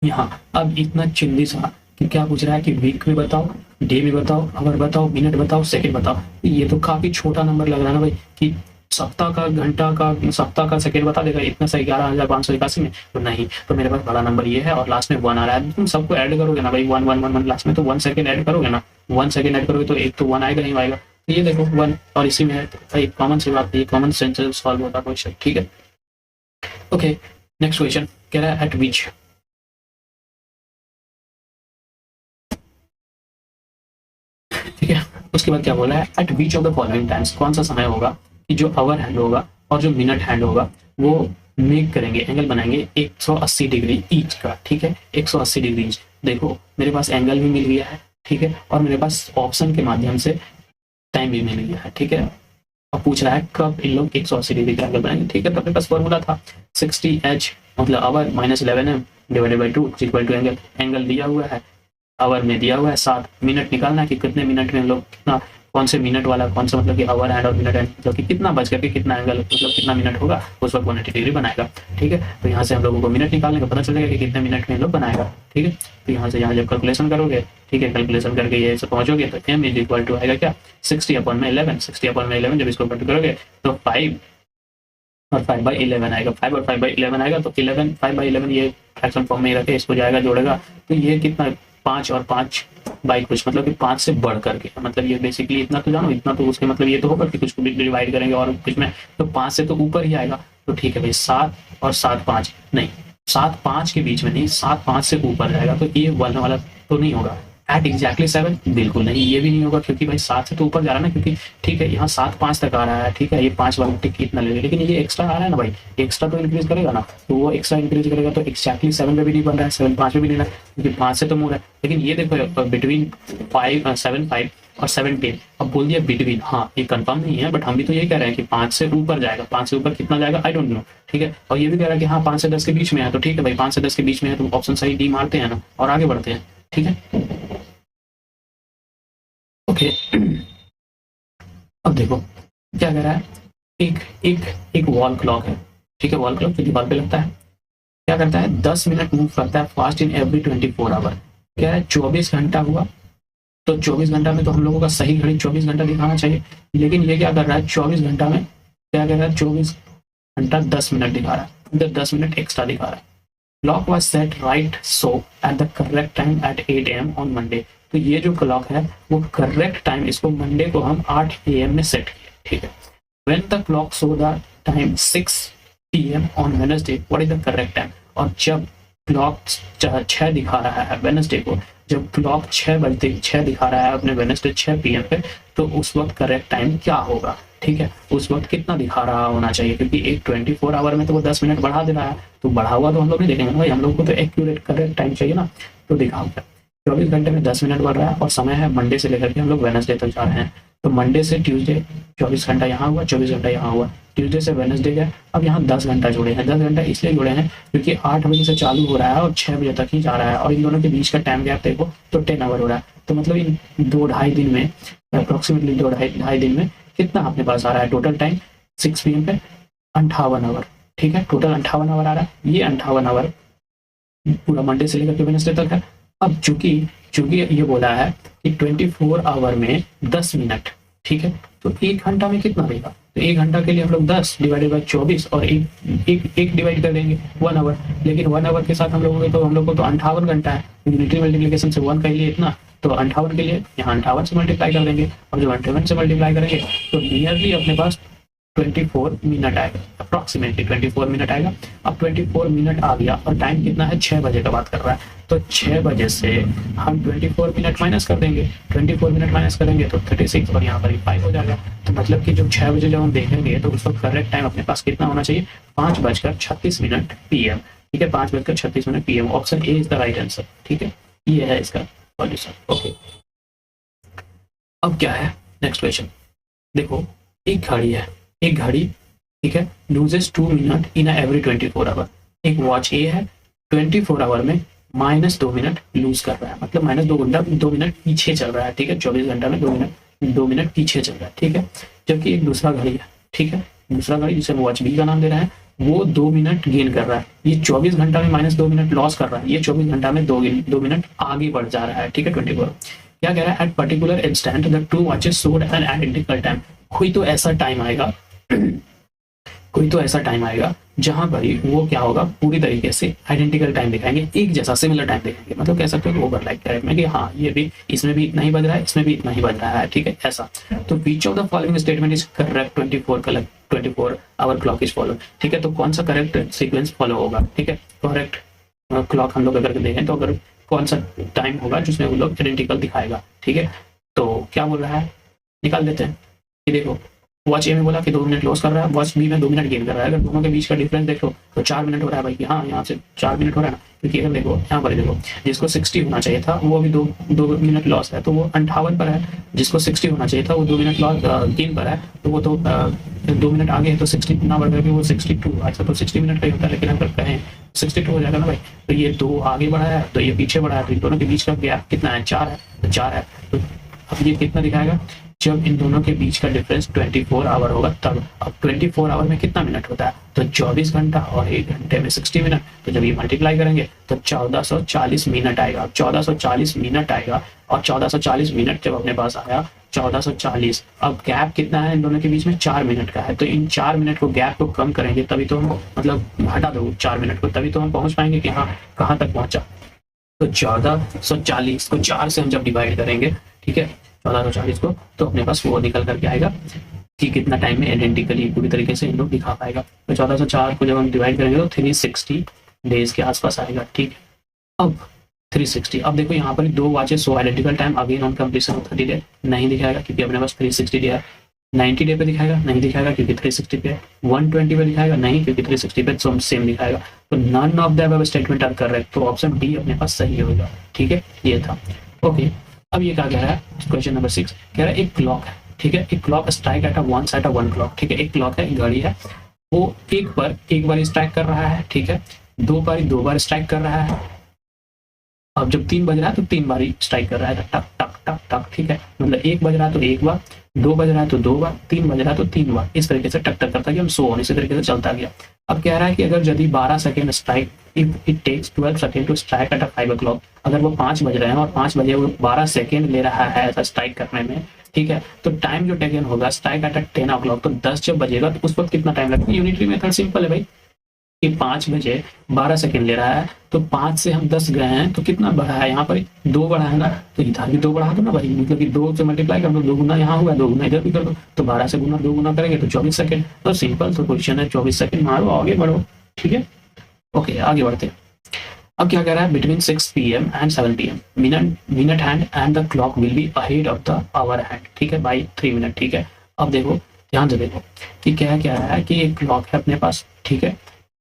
यहाँ, अब इतना चिंदी सा कि क्या पूछ रहा है कि वीक में बताओ, डे में बताओ, आवर बताओ, मिनट बताओ, सेकंड बताओ। ये तो काफी छोटा नंबर लग रहा है ना भाई, कि सप्ताह का, घंटा का, सप्ताह का सेकंड बता देगा इतना सा 11,581 में, तो नहीं। तो मेरे पास बड़ा नंबर ये है और लास्ट में 1 आ रहा है। तुम सबको ऐड करोगे ना भाई, 1 1 1 1 लास्ट में, तो 1 सेकंड ऐड करोगे ना, 1 सेकंड ऐड करोगे तो एक तो 1 आएगा, नहीं आएगा। तो ये देखो 1 और इसी में है, तो भाई कॉमन सी बात है, ये कॉमन सेंस से सॉल्व होता क्वेश्चन, ठीक है। ओके, नेक्स्ट क्वेश्चन कह रहा है एट विच, ठीक है। उसके बाद क्या बोला है, eight which of the following times, कौन सा समय होगा कि जो आवर हैंड होगा और जो मिनट हैंड होगा वो मेक करेंगे, एंगल बनाएंगे 180 डिग्री ईच का, ठीक है, 180 डिग्री ईच। देखो मेरे पास एंगल भी मिल गया है, ठीक है, और मेरे पास ऑप्शन के माध्यम से टाइम भी मिल गया है, ठीक है। और पूछ रहा है कब इन लोग 180 डिग्री का एंगल बनाएंगे, ठीक है। तो अपने पास फॉर्मूला था 60h मतलब hour minus 11m divided by 2 equal to angle, angle दिया हुआ है, आवर में दिया हुआ है 7, मिनट निकालना है कि कितने मिनट में हम लोग कितना, कौन से मिनट वाला, कौन सा मतलब कि आवर हैंड और मिनट हैंड, मतलब कि कितना बज करके कितना एंगल, मतलब कितना मिनट होगा उस वक्त 180 डिग्री बनाएगा, ठीक है। तो यहाँ से हम लोगों को मिनट निकालने का पता चलेगा कि कितने मिनट में हम लोग बनाएगा, ठीक है। तो यहाँ से यहाँ जब कैलकुलेशन करोगे, ठीक है, कैलकुलेशन करके ये से पहुंचोगे तो m इज इक्वल टू आएगा क्या 60/11, 60/11 जब इसको कट करोगे तो 5 और 5/11 आएगा, 5 और 5/11 आएगा, तो 11 5/11 ये फ्रैक्शन फॉर्म में ही रखे, इसको जाएगा जोड़ेगा, तो ये कितना 5 और 5 बाई कुछ, मतलब कि 5 से बढ़ करके, मतलब ये बेसिकली इतना तो जानो, इतना तो उसके मतलब ये तो होगा कि कुछ को डिवाइड करेंगे और कुछ में, तो 5 से तो ऊपर ही आएगा। तो ठीक है भाई 7 और 7 5 नहीं, 7 5 के बीच में नहीं, 7 5 से ऊपर जाएगा, तो ये 1 वाला तो नहीं होगा। एट एग्जैक्टली 7 बिल्कुल नहीं, ये भी नहीं होगा क्योंकि भाई 7 से तो ऊपर जा रहा है ना, क्योंकि ठीक है यहाँ 7 5 तक आ रहा है, ठीक है, ये 5 वाला टिक इतना ले, लेकिन ये एक्स्ट्रा आ रहा है ना भाई, एक्स्ट्रा तो इंक्रीज करेगा ना, तो वो एक्स्ट्रा इंक्रीज करेगा, तो एग्जैक्टली 7 पे भी नहीं बन रहा है, 7 5 पे भी नहीं रहा, क्योंकि 5 से तो मूव है। लेकिन ये देखो बिटवीन 7 5 और 17, अब बोल दिया बिटवीन, हाँ ये कंफर्म नहीं है, बट हम भी तो ये कह रहे हैं कि 5 से ऊपर जाएगा, 5 से ऊपर कितना जाएगा आई डोंट नो, ठीक है। और ये भी कह रहा है कि हाँ 5 से 10 के बीच में है, तो ठीक है भाई 5 से 10 के बीच में है, तो ऑप्शन सही डी मारते हैं ना और आगे बढ़ते हैं, ठीक है। ओके अब देखो क्या कह रहा है, एक एक एक वॉल क्लॉक है, ठीक है, वॉल क्लॉक जो दीवार पे लगता है, क्या करता है 10 मिनट मूव करता है फास्ट इन एवरी 24 आवर। क्या है 24 घंटा हुआ, तो 24 घंटा में तो हम लोगों का सही घड़ी 24 घंटा दिखाना चाहिए, लेकिन ये क्या कर रहा है 24 घंटा में क्या कर रहा है 24 घंटा 10 मिनट दिखा रहा है, इधर 10 मिनट एक्स्ट्रा दिखा रहा है। Clock was set right so at the correct time at 8 AM on Monday. तो ये जो क्लॉक है वो करेक्ट टाइम, इसको मंडे को हम 8 AM में सेट किया, ठीक है। When the clock so the time 6 PM on Wednesday, what is the correct time. और जब क्लॉक 6 दिखा रहा है वेडनेसडे को, जब क्लॉक 6 दिखा रहा है अपने वेडनेसडे 6 PM पे, तो उस वक्त करेक्ट टाइम क्या होगा, ठीक है, उस वक्त कितना दिखा रहा होना चाहिए, क्योंकि एक 24 आवर में तो वो 10 मिनट बढ़ा दे रहा है, तो बढ़ा हुआ तो हम लोग नहीं देखेंगे भाई, हम लोग को तो एक्यूरेट करेक्ट टाइम चाहिए ना। तो दिखाओ 24 घंटे में 10 मिनट बढ़ रहा है और समय है मंडे से लेकर के हम लोग वेडनेसडे तक जा रहे हैं, तो मंडे से ट्यूसडे 24 घंटा यहाँ हुआ, 24 घंटा यहाँ हुआ, ट्यूसडे से वेडनेसडे गया, अब यहाँ 10 घंटा जुड़े हैं। 10 घंटा इसलिए जुड़े हैं क्योंकि 8 बजे से चालू हो रहा है और 6 बजे तक ही जा रहा है, और इन दोनों के बीच का टाइम गैप देखो तो 10 आवर हो रहा है, तो मतलब इन 2-2.5 दिन में, अप्रोक्सीमेटली 2-2.5 दिन में कितना अपने पास आ रहा है टोटल टाइम 6 PM पे 58 आवर, ठीक है, टोटल 58 आवर आ रहा है। ये 58 आवर पूरा मंडे से लेकर के वेडनेसडे तक है। अब चूंकि ये बोला है कि 24 आवर में 10 मिनट, ठीक है, तो 1 घंटा में कितना देगा, तो 1 घंटा के लिए हम लोग 10 डिवाइडेड बाई 24 और एक डिवाइड कर देंगे 1 आवर, लेकिन 1 आवर के साथ हम लोग को तो 58 घंटा है, यूनिटरी मल्टीप्लिकेशन से 1 का लिए इतना, तो 58 के लिए यहाँ 58 से मल्टीप्लाई कर देंगे, और जब 58 से मल्टीप्लाई करेंगे तो नियरली अपने पास 24 मिनट आएगा, अप्रॉक्सीमेटली 24 मिनट आएगा। अब 24 मिनट आ गया और टाइम कितना है 6 बजे का बात कर रहा है, तो 6 बजे से हम 24 मिनट माइनस कर देंगे, 24 मिनट माइनस करेंगे तो 36 और यहाँ पर 5 हो जाएगा। तो मतलब कि जब 6 बजे जब हम देखेंगे तो उस वक्त करेक्ट टाइम अपने पास कितना होना चाहिए 5:36 PM, ठीक है, 5:36 PM। Option A is the right answer, ठीक है, ये है इसका सॉल्यूशन। ओके अब क्या है नेक्स्ट क्वेश्चन, देखो एक घड़ी ठीक है loses 2 minute in every 24 hour. एक वॉच ए है 24 आवर में -2 मिनट लूज कर रहा है, मतलब -2 मिनट पीछे चल रहा है, ठीक है, 24 घंटा में 2 मिनट पीछे चल रहा है, ठीक है। जबकि एक दूसरा घड़ी है, ठीक है, दूसरा घड़ी जिसे वॉच बी का नाम दे रहे हैं, वो 2 मिनट गेन कर रहा है। ये 24 घंटा में -2 मिनट लॉस कर रहा है, ये 24 घंटा में 2 मिनट आगे बढ़ जा रहा है, ठीक है। 24 क्या कह रहा है, at particular instant the two watches showed an identical time. कोई तो ऐसा टाइम आएगा कोई तो ऐसा टाइम आएगा जहां पर ही वो क्या होगा, पूरी तरीके से आइडेंटिकल टाइम दिखाएंगे, एक जैसा सिमिलर टाइम दिखाएंगे, मतलब कह सकते हो ओवरलैप टाइप में कि हाँ ये भी इसमें भी इतना ही बज रहा है, इसमें भी इतना ही बज रहा है, ठीक है ऐसा। तो विच of the following statement is correct 24 hour clock is follow, ठीक है। तो कौन सा करेक्ट सीक्वेंस फॉलो होगा, ठीक है। करेक्ट क्लॉक हम लोग अगर देखें तो अगर कौन सा टाइम होगा जिसमें वो लोग आइडेंटिकल दिखाएगा, ठीक है। तो क्या बोल रहा है, निकाल देते हैं। ये देखो वॉच ए में बोला कि 2 मिनट लॉस कर रहा है, वॉच बी में 2 मिनट गेन कर रहा है। अगर दोनों के बीच का डिफरेंस देखो तो 4 मिनट हो रहा है भाई, कि हाँ यहाँ से 4 मिनट हो रहा है ना, क्योंकि अगर देखो यहाँ पर देखो जिसको 60 होना चाहिए था वो अभी दो मिनट लॉस है, तो वो 58 पर है। जिसको 60 होना चाहिए था वो 2 मिनट लॉस गेन पर है, तो वो तो 2 मिनट आगे है, तो 60 ना बढ़ करके वो 62, ऐसा तो 60 मिनट का ही होता है, लेकिन अगर कहें 62 हो जाएगा ना भाई। तो ये 2 आगे बढ़ा है तो ये पीछे बढ़ा है, तो इन दोनों के बीच का गैप कितना है, 4 है, तो 4 है। तो अब ये कितना दिखाएगा, जब इन दोनों के बीच का डिफरेंस 24 आवर होगा तब। अब 24 आवर में कितना मिनट होता है, तो 24 घंटा, और 1 घंटे में 60 मिनट। तो जब ये मल्टीप्लाई करेंगे तो 1440 मिनट आएगा। अब 1440 मिनट आएगा, और 1440 मिनट जब अपने पास आया 1440, अब गैप कितना है इन दोनों के बीच में, 4 मिनट का है। तो इन 4 मिनट को गैप को कम करेंगे तभी तो हम, मतलब हटा दो 4 मिनट को, तभी तो हम पहुंच पाएंगे कि हाँ कहाँ तक पहुंचा। तो 1440 को 4 से हम जब डिवाइड करेंगे, ठीक है 1440 को, तो अपने पास वो निकल करके आएगा कि कितना टाइम में आइडेंटिकली पूरी तरीके से इन लोग दिखा पाएगा। तो 1404 को जब हम डिवाइड करेंगे तो 360 डेज के आसपास आएगा, ठीक है। अब 360, अब देखो यहाँ पर 2 watches, so identical time again on completion of 30 day नहीं दिखाएगा, क्योंकि अपने पास 360 डे है। 90 डे पे दिखाएगा, नहीं दिखाएगा क्योंकि 360 पे है। 120 पे दिखाएगा, नहीं क्योंकि 360 पे तो सेम दिखाएगा। तो none of the above statement are correct, तो ऑप्शन डी अपने पास सही होगा, ठीक है ये था। ओके, अब ये क्या कह रहा है, क्वेश्चन नंबर 6 कह रहा है एक क्लॉक है, ठीक है, एक clock strike at once at 1 clock, ठीक है। एक क्लॉक है, एक घड़ी है, वो एक बार स्ट्राइक कर रहा है, ठीक है। 2 बार स्ट्राइक कर रहा है। अब जब 3 बज रहा है तो 3 बार स्ट्राइक कर रहा है, टक टक टक टक, ठीक है। मतलब 1 बज रहा है तो 1 बार, 2 बज रहा है तो 2 बार, 3 बज रहा है तो 3 बार, इस तरीके से टक टक करता गया, हम सो ऑन इसी तरीके से चलता गया। अब कह रहा है कि अगर यदि 12 second strike, if it takes 12 second to strike at 5 o'clock, अगर वो 5 बज रहे हैं और 5 बजे वो 12 सेकेंड ले रहा है ऐसा स्ट्राइक करने में, ठीक है, तो टाइम जो टेकन होगा स्ट्राइक एट 10 o'clock, तो 10 जब बजेगा तो उस वक्त कितना टाइम लगेगा। यूनिटरी मेथड सिंपल है भाई, कि 5 बजे 12 सेकेंड ले रहा है, तो 5 से हम 10 गए हैं तो कितना बढ़ा है, यहाँ पर 2 बढ़ा है ना, तो इधर भी 2 बढ़ा दो ना भाई, मतलब कि 2 से मल्टीप्लाई कर दो, 2 गुना यहाँ हुआ, 2 गुना इधर भी कर दो, तो 12 से गुना 2 गुना करेंगे तो 24 सेकेंड। तो सिंपल तो क्वेश्चन है, 24 सेकेंड मारो आगे बढ़ो, ठीक है। ओके आगे बढ़ते हैं। अब क्या कह रहा है, between 6 PM and 7 PM minute hand and the clock will be ahead of the hour hand, ठीक है, बाई 3 मिनट, ठीक है। अब देखो ध्यान से देखो कि क्या कह रहा है कि एक क्लॉक है अपने पास, ठीक है,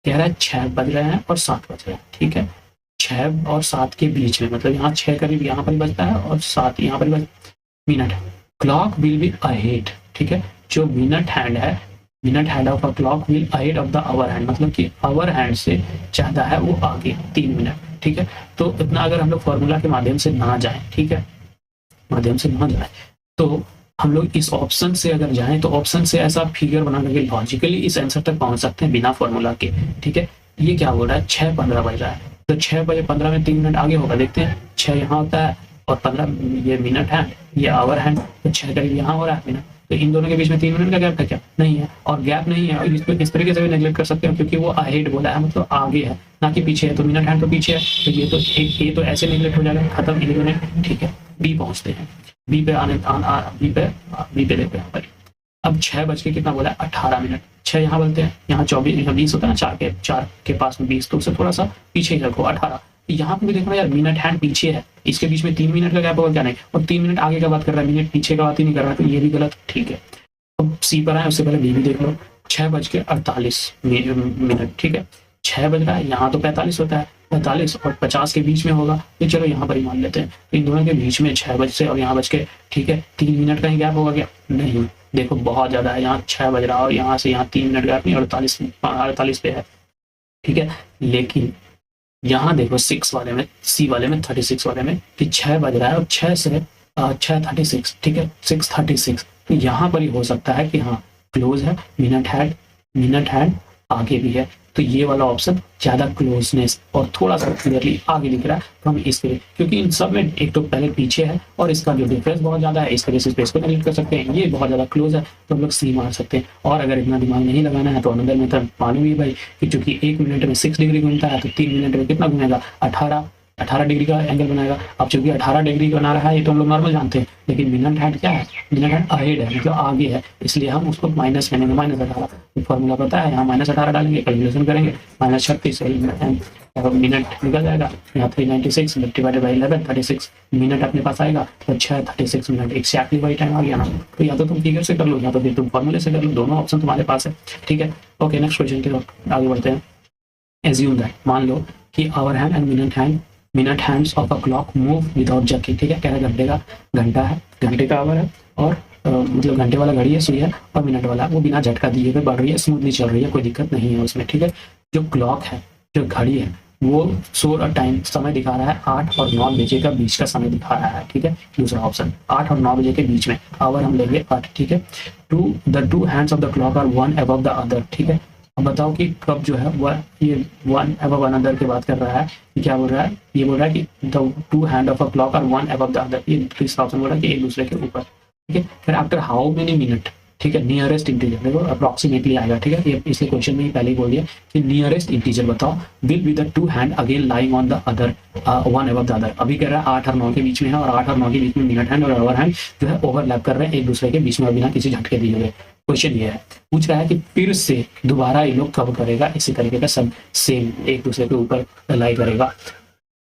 कह रहा है 6 बज रहे हैं और 7 बज रहे हैं, ठीक है। 6 और 7 के बीच में, मतलब यहाँ 6 करीब यहाँ पर बजता है और 7 यहाँ पर minute, clock will be ahead, ठीक है। जो मिनट हैंड है, minute hand of a clock will ahead of the hour hand, मतलब कि आवर हैंड से ज्यादा है वो आगे 3 मिनट, ठीक है। तो इतना अगर हम लोग फॉर्मूला के माध्यम से ना जाए, ठीक है, माध्यम से ना जाए, तो हम लोग इस ऑप्शन से अगर जाएं तो ऑप्शन से ऐसा फिगर बना करके लॉजिकली इस आंसर तक पहुंच सकते हैं बिना फॉर्मूला के, ठीक है। ये क्या बोल रहा है, 6:15 बज रहा है, तो 6 बजे 15 में 3 मिनट आगे होगा, देखते हैं 6 यहाँ होता है और 15 ये मिनट है, ये आवर है, तो 6 करीब यहाँ हो रहा है मिनट, तो इन दोनों के बीच में 3 मिनट का गैप है क्या, नहीं है, और गैप नहीं है, और इसको इस तरीके से भी नेगलेक्ट कर सकते हैं क्योंकि वो अहेड बोला है, मतलब आगे है ना कि पीछे है, तो मिनट हैंड तो पीछे है, तो ये तो ऐसे नेगलेक्ट हो जाएगा, खत्म एलिमिनेट, ठीक है। बी पहुंचते हैं, बी पे बी पे देखते हैं। अब 6 बज के कितना बोला है, 18 मिनट, 6 यहाँ बोलते हैं, यहाँ 24 यहाँ 20 होता है ना, 4 के पास में 20, तो उससे थोड़ा सा पीछे ही रखो 18। यहाँ पे भी देखो ना यार, मिनट हैंड पीछे है, इसके बीच में 3 मिनट का गैप होगा क्या, नहीं, और 3 मिनट आगे का बात कर रहा है, मिनट पीछे का बात ही नहीं कर रहा, तो ये भी गलत, ठीक है। अब सी पर आए उससे पहले बी भी देख लो, 6 बज के 48 मिनट, ठीक है, 6 बज रहा है, यहाँ तो 45 होता है, 45 और 50 के बीच में होगा, तो चलो यहाँ पर ही मान लेते हैं, इन दोनों के बीच में 6 बज से और यहाँ बज के, ठीक है, 3 मिनट का ही गैप होगा क्या, नहीं, देखो बहुत ज्यादा है, यहाँ 6 बज रहा है और यहाँ से यहाँ 3 मिनट गैप नहीं, 48 पे है, ठीक है। लेकिन यहाँ देखो 6 वाले में, सी वाले में, 36 वाले में कि 6 बज रहा है और 6 से 6:36, ठीक है, 6:36, तो यहाँ पर ही हो सकता है कि हाँ क्लोज है, मिनट हैंड आगे भी है, तो ये वाला ऑप्शन ज़्यादा क्लोजनेस और थोड़ा सा क्लियरली आगे दिख रहा है तो हम इसके लिए, क्योंकि इन सब में एक तो पहले पीछे है और इसका जो डिफरेंस बहुत ज़्यादा है, इसके बेसिस पे इसको कनेक्ट कर सकते हैं, ये बहुत ज़्यादा क्लोज है तो हम लोग सी मार सकते हैं। और अगर इतना दिमाग नहीं लगाना है तो अनदर मेथड मालूम ही भाई कि चूंकि 1 मिनट में 6 डिग्री घूमता है तो 3 मिनट में कितना घूमेगा, 18 डिग्री का एंगल बनाएगा। अब चूंकि 18 डिग्री बना रहा है ये तो हम लोग नॉर्मल जानते हैं, लेकिन मिनट हैंड क्या है, मिनट हैंड अहेड है, मतलब आगे है, इसलिए हम उसको माइनस करेंगे, -18 फॉर्मूला पता है, यहाँ -18 डालेंगे, कैलकुलेशन करेंगे, -36 मिनट निकल जाएगा, यहाँ 396 डिवाइडेड बाई 11 36 मिनट अपने पास आएगा, तो अच्छा है 36 मिनट एक्जैक्टली वही टाइम आ गया ना। तो या तो तुम फिगर से कर लो या तो फिर तुम फॉर्मूले से कर लो, दोनों ऑप्शन तुम्हारे पास है, ठीक है। ओके, नेक्स्ट क्वेश्चन की तरफ आगे बढ़ते हैं। एज्यूम दैट, मान लो कि hour hand and minute hands of a clock move without jerking, ठीक है। कह रहा घंटे का घंटा है, घंटे का आवर है और मतलब घंटे वाला घड़ी है, सुई है, और मिनट वाला वो बिना झटका दिए हुए बढ़ रही है, स्मूथली चल रही है, कोई दिक्कत नहीं है उसमें, ठीक है। जो क्लॉक है, जो घड़ी है, वो टाइम समय दिखा रहा है 8 और 9 बजे का बीच का समय दिखा रहा है, ठीक है। दूसरा ऑप्शन 8 और 9 बजे के बीच में, आवर हम लेंगे 8, ठीक है। The two hands of the clock are one above the other, ठीक है। अब बताओ कि कब जो है वह ये वन अबव अनदर की बात कर रहा है, क्या बोल रहा है, ये बोल रहा है कि the two hand of a clock are one above the other, ये तीसरा ऑप्शन बोल रहा है कि एक दूसरे के ऊपर, ठीक है। फिर आफ्टर हाउ मेनी मिनट, ठीक है, नियरेस्ट इंटीजर, देखो अप्रोक्सीमेटली आएगा, ठीक है। ये इसलिए क्वेश्चन में ही पहले ही बोल दिया कि नियरेस्ट इंटीजर बताओ, will be the two hand again lying on the other one above the other. अभी कह रहा है 8 और 9 के बीच में है, और 8 और 9 के बीच में मिनट हैंड और आवर हैंड जो है ओवरलैप कर रहे हैं एक दूसरे के बीच में बिना किसी झटके दिए हुए। क्वेश्चन ये है, पूछ रहा है कि फिर से दोबारा ये लोग कब करेगा, इसी तरीके का सब सेम एक दूसरे के ऊपर लाई करेगा।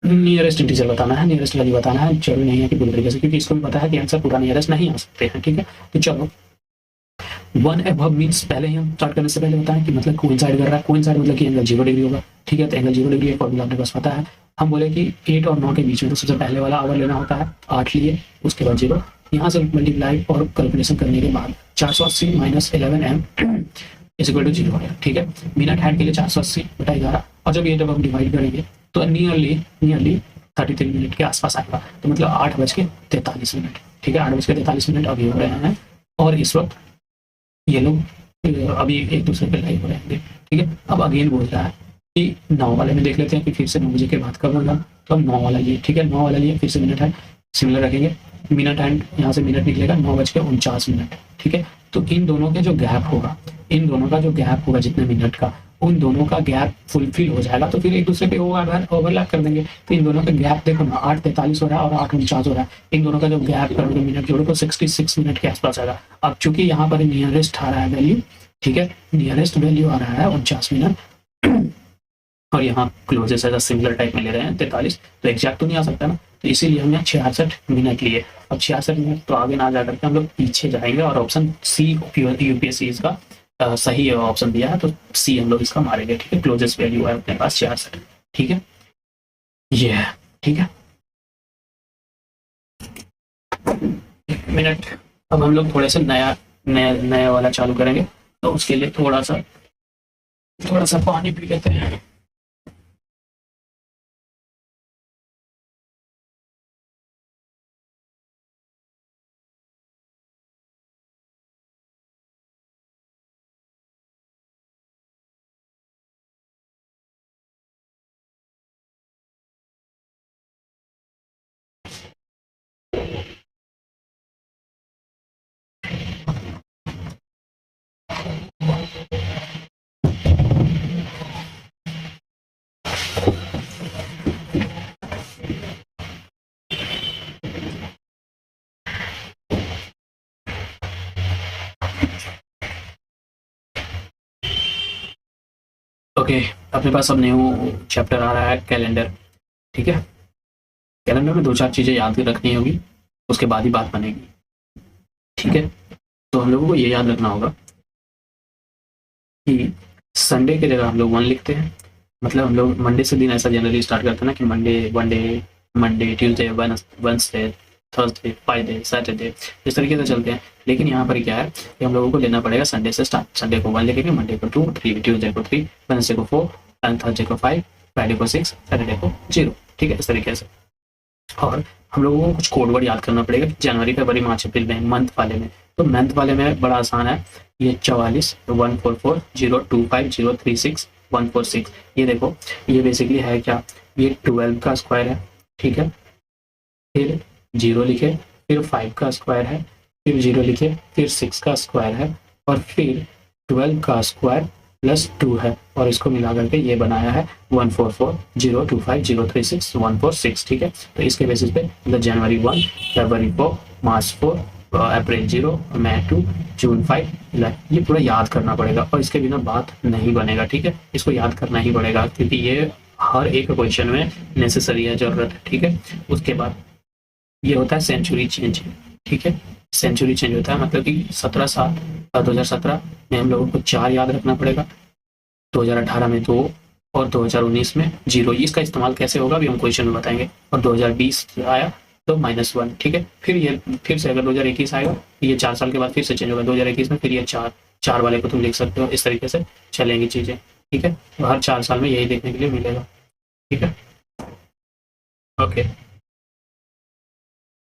नियरेस्ट इंटीजर बताना है, नियरेस्ट वैल्यू बताना है, जरूरी नहीं है कि पूरी तरीके से, क्योंकि इसको भी पता है कि आंसर पूरा नियरेस्ट नहीं आ सकते हैं, ठीक है। तो चलो, वन अबव मीन्स पहले ही हम स्टार्ट करने से पहले बताएं कि मतलब कोइंसाइड कर रहा है, कोइंसाइड मतलब कि एंगल 0 डिग्री होगा, ठीक है। तो एंगल 0 डिग्री फॉर्मूला अपने पास पता है। हम बोले कि 8 और 9 के बीच में, तो सबसे पहले वाला आवर लेना होता है, 8 लिए, उसके बाद 0, यहाँ से मल्टीप्लाई और कैलकुलेशन करने के बाद 480 minus 11m is equal to 0 है, ठीक है। मिनट हैंड के लिए 480 बटा 11, और जब ये जब हम डिवाइड करेंगे तो नियरली 33 मिनट के आसपास आएगा, तो मतलब 8:43 मिनट, ठीक है। 8:43 मिनट अभी हो रहे हैं, और इस वक्त ये लोग अभी एक दूसरे पे लाइव हो रहेंगे, ठीक है। अब अगेन बोल रहा है कि 9 वाले में देख लेते हैं कि फिर से 9 बजे के बाद कब होगा, तो हम 9 वाला लिए, ठीक है। 9 वाला लिए, फिर से मिनट हैंड सिमिलर रखेंगे, मिनट हैंड यहाँ से मिनट निकलेगा 9:49 मिनट, ठीक है। तो इन दोनों के जो गैप होगा, इन दोनों का जो गैप होगा जितने मिनट का, उन दोनों का गैप फुलफिल हो जाएगा, तो फिर एक दूसरे पे ओवरलैप कर देंगे। तो इन दोनों का गैप देखो ना, 8:43 हो रहा है और 8:49 हो रहा है, इन दोनों का जो गैप करोगे मिनट जोड़ो तो 66 मिनट के आसपास आएगा। अब चूंकि यहाँ पर नियरेस्ट आ रहा है वैल्यू, ठीक है, नियरेस्ट वैल्यू आ रहा है 49 मिनट, और यहाँ क्लोजेस्ट ऐसा सिमिलर टाइप में ले रहे हैं 43, तो एग्जैक्ट तो नहीं आ सकता ना, तो इसीलिए हम यहाँ 66 मिनट लिए। अब 66 मिनट तो आगे ना जा करके हम लोग पीछे जाएंगे, और ऑप्शन सी यूपीएससी इसका सही ऑप्शन दिया है, तो सी हम लोग इसका मारेंगे, ठीक है। क्लोजेस्ट वैल्यू है अपने पास 66, ठीक है, ये है, ठीक है। 1 मिनट, अब हम लोग थोड़े से नया वाला चालू करेंगे, तो उसके लिए थोड़ा सा पानी पी लेते हैं। ओके, अपने पास अब न्यू चैप्टर आ रहा है कैलेंडर, ठीक है। कैलेंडर में 2-4 चीजें याद रखनी होगी, उसके बाद ही बात बनेगी, ठीक है। तो हम लोगों को ये याद रखना होगा कि संडे की जगह हम लोग 1 लिखते हैं, मतलब हम लोग मंडे से दिन ऐसा जनरली स्टार्ट करते हैं ना कि Monday Tuesday Wednesday Thursday Friday Saturday, इस तरीके से चलते हैं। लेकिन यहाँ पर क्या है कि हम लोगों को लेना पड़ेगा संडे से स्टार्ट। संडे को 1 लिखेंगे, मंडे को 2, ट्यूसडे को 3, वेडनेसडे को 4, एंड थर्सडे को 5, फ्राइडे को 6, सैटरडे को 0, ठीक है, इस तरीके से। और हम लोगों को कुछ कोड वर्ड याद करना पड़ेगा, जनवरी फरवरी मार्च अप्रैल में, मंथ वाले में। तो मंथ वाले में बड़ा आसान है, ये 44 144 025 036 146। ये देखो, ये बेसिकली है क्या, ये 12 का स्क्वायर है, ठीक है, फिर 0 लिखे, फिर 5 का स्क्वायर है, फिर 0 लिखे, फिर 6 का स्क्वायर है, और फिर 12 का स्क्वायर प्लस 2 है, और इसको मिला करके ये बनाया है 144025036 ठीक है। तो इसके बेसिस पे मतलब जनवरी 1, फरवरी 4, मार्च 4, अप्रैल 0, मई 2, जून 5, जुलाई, ये पूरा याद करना पड़ेगा और इसके बिना बात नहीं बनेगा, ठीक है। इसको याद करना ही पड़ेगा क्योंकि ये हर एक क्वेश्चन में नेसेसरी है, जरूरत है, ठीक है। उसके बाद ये होता है सेंचुरी चेंज, ठीक है। सेंचुरी चेंज होता है मतलब कि 2017 में हम लोगों को 4 याद रखना पड़ेगा, 2018 में 2 और 2019 में 0। इसका इस्तेमाल कैसे होगा अभी हम क्वेश्चन में बताएंगे। और 2020 आया तो -1, ठीक है। फिर से अगर 2021 आएगा ये 4 साल के बाद फिर से चेंज होगा 2021 में, फिर ये 4 वाले को तुम लिख सकते हो। इस तरीके से चलेंगी चीज़ें, ठीक है। तो हर 4 साल में यही देखने के लिए मिलेगा, ठीक है। ओके,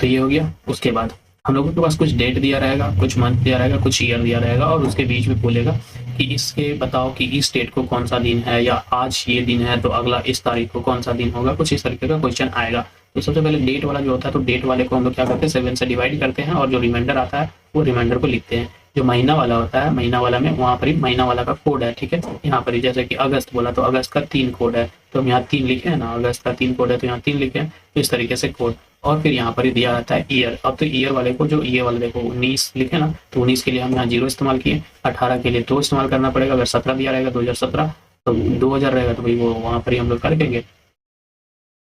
तो ये हो गया। उसके बाद हम लोगों के पास कुछ डेट दिया रहेगा, कुछ मंथ दिया रहेगा, कुछ ईयर दिया रहेगा, और उसके बीच में बोलेगा कि इसके बताओ कि इस डेट को कौन सा दिन है, या आज ये दिन है तो अगला इस तारीख को कौन सा दिन होगा, कुछ इस तरीके का क्वेश्चन आएगा। तो सबसे पहले डेट वाला जो होता है, तो डेट वाले को हम लोग क्या करते हैं 7 से डिवाइड करते हैं, और जो रिमाइंडर आता है वो रिमाइंडर को लिखते हैं। जो महीना वाला होता है, महीना वाला में वहाँ पर ही महीना वाला का कोड है, ठीक है। यहाँ पर जैसे कि अगस्त बोला तो अगस्त का 3 कोड है, तो हम यहाँ 3 लिखे हैं ना, अगस्त का 3 कोड है तो यहाँ 3 लिखे हैं, तो इस तरीके से कोड। और फिर यहाँ पर ही दिया रहता है ईयर। अब तो ईयर वाले को, जो ये वाले देखो 19 लिखे ना, तो 19 के लिए हम यहाँ 0 इस्तेमाल किए, 18 के लिए 2 इस्तेमाल करना पड़ेगा, अगर 17 दिया रहेगा 2017 तो 2000 रहेगा तो भाई वो वहाँ पर ही हम लोग कर देंगे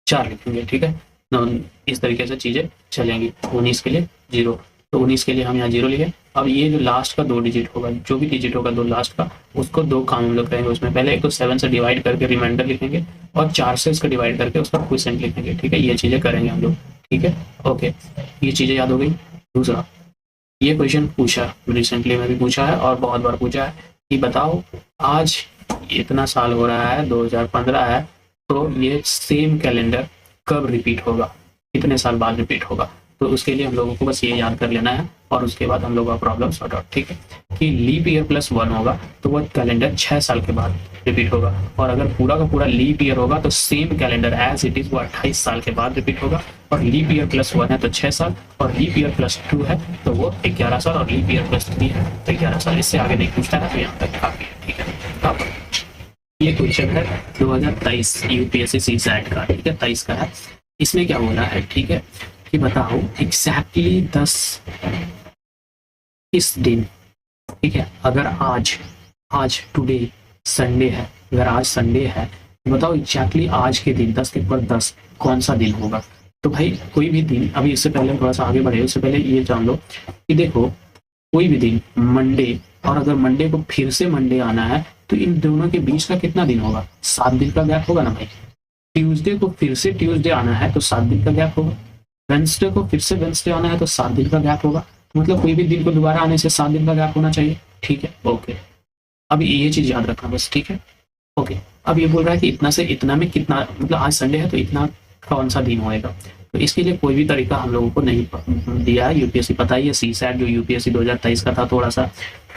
4 लिखेंगे, ठीक है। इस तरीके से चीज़ें चलेंगी। 19 के लिए 0, तो 19 के लिए हम यहाँ 0 लिखे। अब ये जो लास्ट का 2 डिजिट होगा, जो भी डिजिट होगा 2 लास्ट का, उसको 2 काम हम लोग करेंगे उसमें। पहले एक तो 7 से डिवाइड करके रिमाइंडर लिखेंगे, और 4 से इसको डिवाइड करके उसका क्वोशिएंट लिखेंगे, ठीक है। ये चीज़ें करेंगे हम लोग, ठीक है। ओके, ये चीज़ें याद हो गई। दूसरा, ये क्वेश्चन पूछा रिसेंटली में भी पूछा है और बहुत बार पूछा है कि बताओ आज इतना साल हो रहा है, 2015 है, तो ये सेम कैलेंडर कब रिपीट होगा, कितने साल बाद रिपीट होगा। तो उसके लिए हम लोगों को बस ये याद कर लेना है, और उसके बाद हम लोगों का प्रॉब्लम सॉर्ट आउट, ठीक है। कि लीप ईयर +1 होगा तो वह कैलेंडर 6 साल के बाद रिपीट होगा, और अगर पूरा का पूरा लीप ईयर होगा तो same calendar as it is वो 28 साल के बाद रिपीट होगा। और लीप ईयर +1 है तो 6 साल, और लीप ईयर +2 है तो वो 11 साल, और लीप ईयर +3 है तो 11 साल। इससे आगे नहीं पूछता है, तो यहाँ तक काफी है, ठीक है। ये क्वेश्चन है 2023 यूपीएससी सीसैट का, ठीक है, 23 का है। इसमें क्या बोला है, ठीक है, कि बताओ एग्जैक्टली 10 इस दिन, ठीक है, अगर आज टुडे संडे है, अगर आज संडे है तो बताओ एग्जैक्टली आज के दिन 10 के ऊपर 10 कौन सा दिन होगा। तो भाई कोई भी दिन, अभी इससे पहले हम थोड़ा सा आगे बढ़े, उससे पहले ये जान लो कि देखो कोई भी दिन मंडे, और अगर मंडे को फिर से मंडे आना है तो इन दोनों के बीच का कितना दिन होगा, 7 दिन का गैप होगा ना भाई। ट्यूसडे को फिर से ट्यूसडे आना है तो 7 दिन का गैप होगा, वेंसडे को फिर से वेंसडे आना है तो 7 दिन का गैप होगा। तो मतलब कोई भी दिन को दोबारा आने से 7 दिन का गैप होना चाहिए, ठीक है। ओके, अब ये चीज याद रखना बस, ठीक है। ओके, अब ये बोल रहा है कि इतना से इतना में कितना, मतलब आज संडे है तो इतना कौन सा दिन होएगा। तो इसके लिए कोई भी तरीका हम लोगों को नहीं दिया है। यूपीएससी पता ही है, सीसैट जो यूपीएससी 2023 का था थोड़ा सा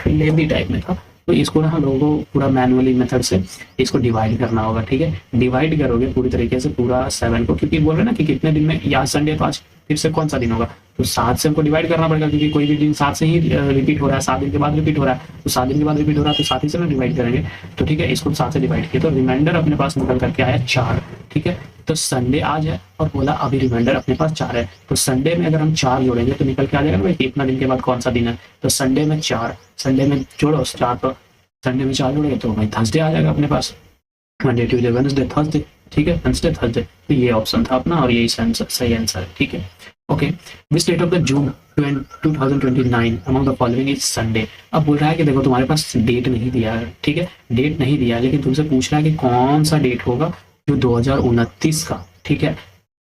लेंदी टाइप में था, तो इसको ना हम लोगों को पूरा मैनुअली मेथड से इसको डिवाइड करना होगा, ठीक है। डिवाइड करोगे पूरी तरीके से पूरा 7 को, क्योंकि बोल रहे ना कि कितने दिन में, या संडे तो आज फिर से कौन सा दिन होगा, तो 7 से हमको डिवाइड करना पड़ेगा, क्योंकि कोई भी दिन 7 से ही रिपीट हो रहा है, 7 दिन के बाद रिपीट हो रहा है, तो 7 दिन के बाद रिपीट हो रहा है तो 7 ही से ना डिवाइड करेंगे। तो ठीक है, इसको 7 से डिवाइड किया तो रिमाइंडर अपने पास निकल करके आया 4, ठीक है। तो संडे आज है और बोला अभी रिमाइंडर अपने पास 4 है, तो संडे में अगर हम 4 जोड़ेंगे तो निकल के आ जाएगा ना भाई इतना दिन के बाद कौन सा दिन है। तो संडे में 4, संडे में जोड़ो 4, तो संडे में 4 जोड़ेंगे तो भाई थर्सडे आ जाएगा अपने पास, मंडे ट्यूजडे वेडनेसडे थर्सडे, ठीक है, वेडनेसडे थर्सडे। तो ये ऑप्शन था अपना और यही सही आंसर है, ठीक है। Okay, which date of the June 2029 among the following is Sunday. अब बोल रहा है कि देखो तुम्हारे पास डेट नहीं दिया है, ठीक है, डेट नहीं दिया है, लेकिन तुमसे पूछ रहा है कि कौन सा डेट होगा जो 2029 का, ठीक है,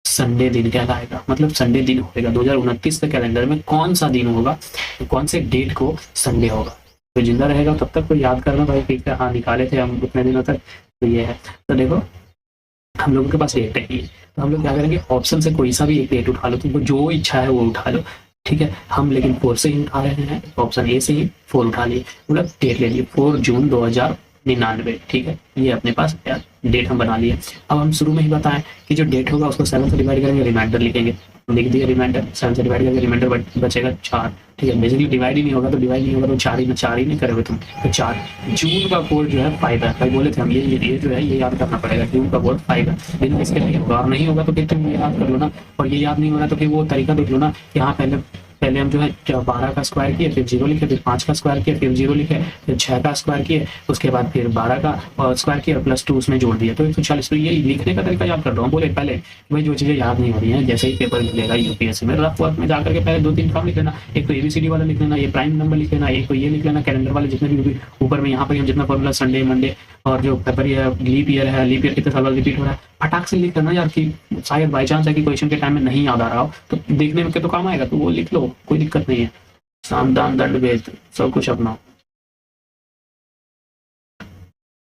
संडे दिन कहलाएगा, मतलब संडे दिन होगा 2029 के कैलेंडर में कौन सा दिन होगा, तो कौन से डेट को संडे होगा। तो जिंदा रहेगा तब तक तो याद करना भाई, ठीक है, हाँ निकाले थे हम उतने दिनों तक। तो ये है, तो देखो हम लोगों के पास डेट है, तो हम लोग क्या करेंगे, ऑप्शन से कोई सा भी एक डेट उठा लो, तुमको जो इच्छा है वो उठा लो, ठीक है। हम लेकिन 4 से ही उठा रहे हैं, ऑप्शन ए से ही 4 उठा लिए, मतलब डेट ले लिए 4 जून 2029, 99, ठीक है। ये अपने पास डेट हम बना लिए। अब हम शुरू में ही बताएं कि जो डेट होगा उसको 7 से डिवाइड करेंगे, रिमाइंडर लिखेंगे, लिख दिया रिमाइंडर, 7 से डिवाइड करेंगे, रिमाइंडर बचेगा 4, ठीक है। बेसिकली डिवाइड ही नहीं होगा तो डिवाइड नहीं होगा तो 4 ही नहीं करोगे तुम, तो 4। जून का कोड जो है 5 है, भाई बोले थे हम ये जो है ये याद करना पड़ेगा, जून का कोड 5 है, लेकिन इसके नहीं होगा, और नहीं होगा तो फिर तुम ये याद कर लो ना, और ये याद नहीं हो रहा तो फिर वो तरीका देख लो ना, यहाँ पहले हम जो है 12 का स्क्वायर किए, फिर 0 लिखे, फिर 5 का स्क्वायर किया, फिर 0 लिखे, फिर 6 का स्क्वायर किए, उसके बाद फिर 12 का स्क्वायर किया प्लस 2 उसमें जोड़ दिया, तो 140। तो ये लिखने का तरीका याद कर रहा हूँ। बोले पहले भाई जो चीज़ें याद नहीं हो रही हैं, जैसे ही पेपर मिलेगा यूपीएससी में, रफ वर्क में जाकर के पहले 2-3 फॉर्म लिख लेना, एक तो ABCD वाला लिख लेना, ये प्राइम नंबर लिख लेना, एक तो ये लिख लेना, कैलेंडर वाले जितने भी ऊपर में यहाँ पर हम जितना फॉर्मूला संडे मंडे, और जो पेपर ये लीप ईयर है, लीप ईयर कितने साल बाद रिपीट हो रहा है, फटाक से लिख करना यार, कि शायद बाई चांस है कि क्वेश्चन के टाइम में नहीं याद आ रहा हो तो देखने में तो काम आएगा, तो वो लिख लो, कोई दिक्कत नहीं है। सामदान दंड भेद सब कुछ अपना,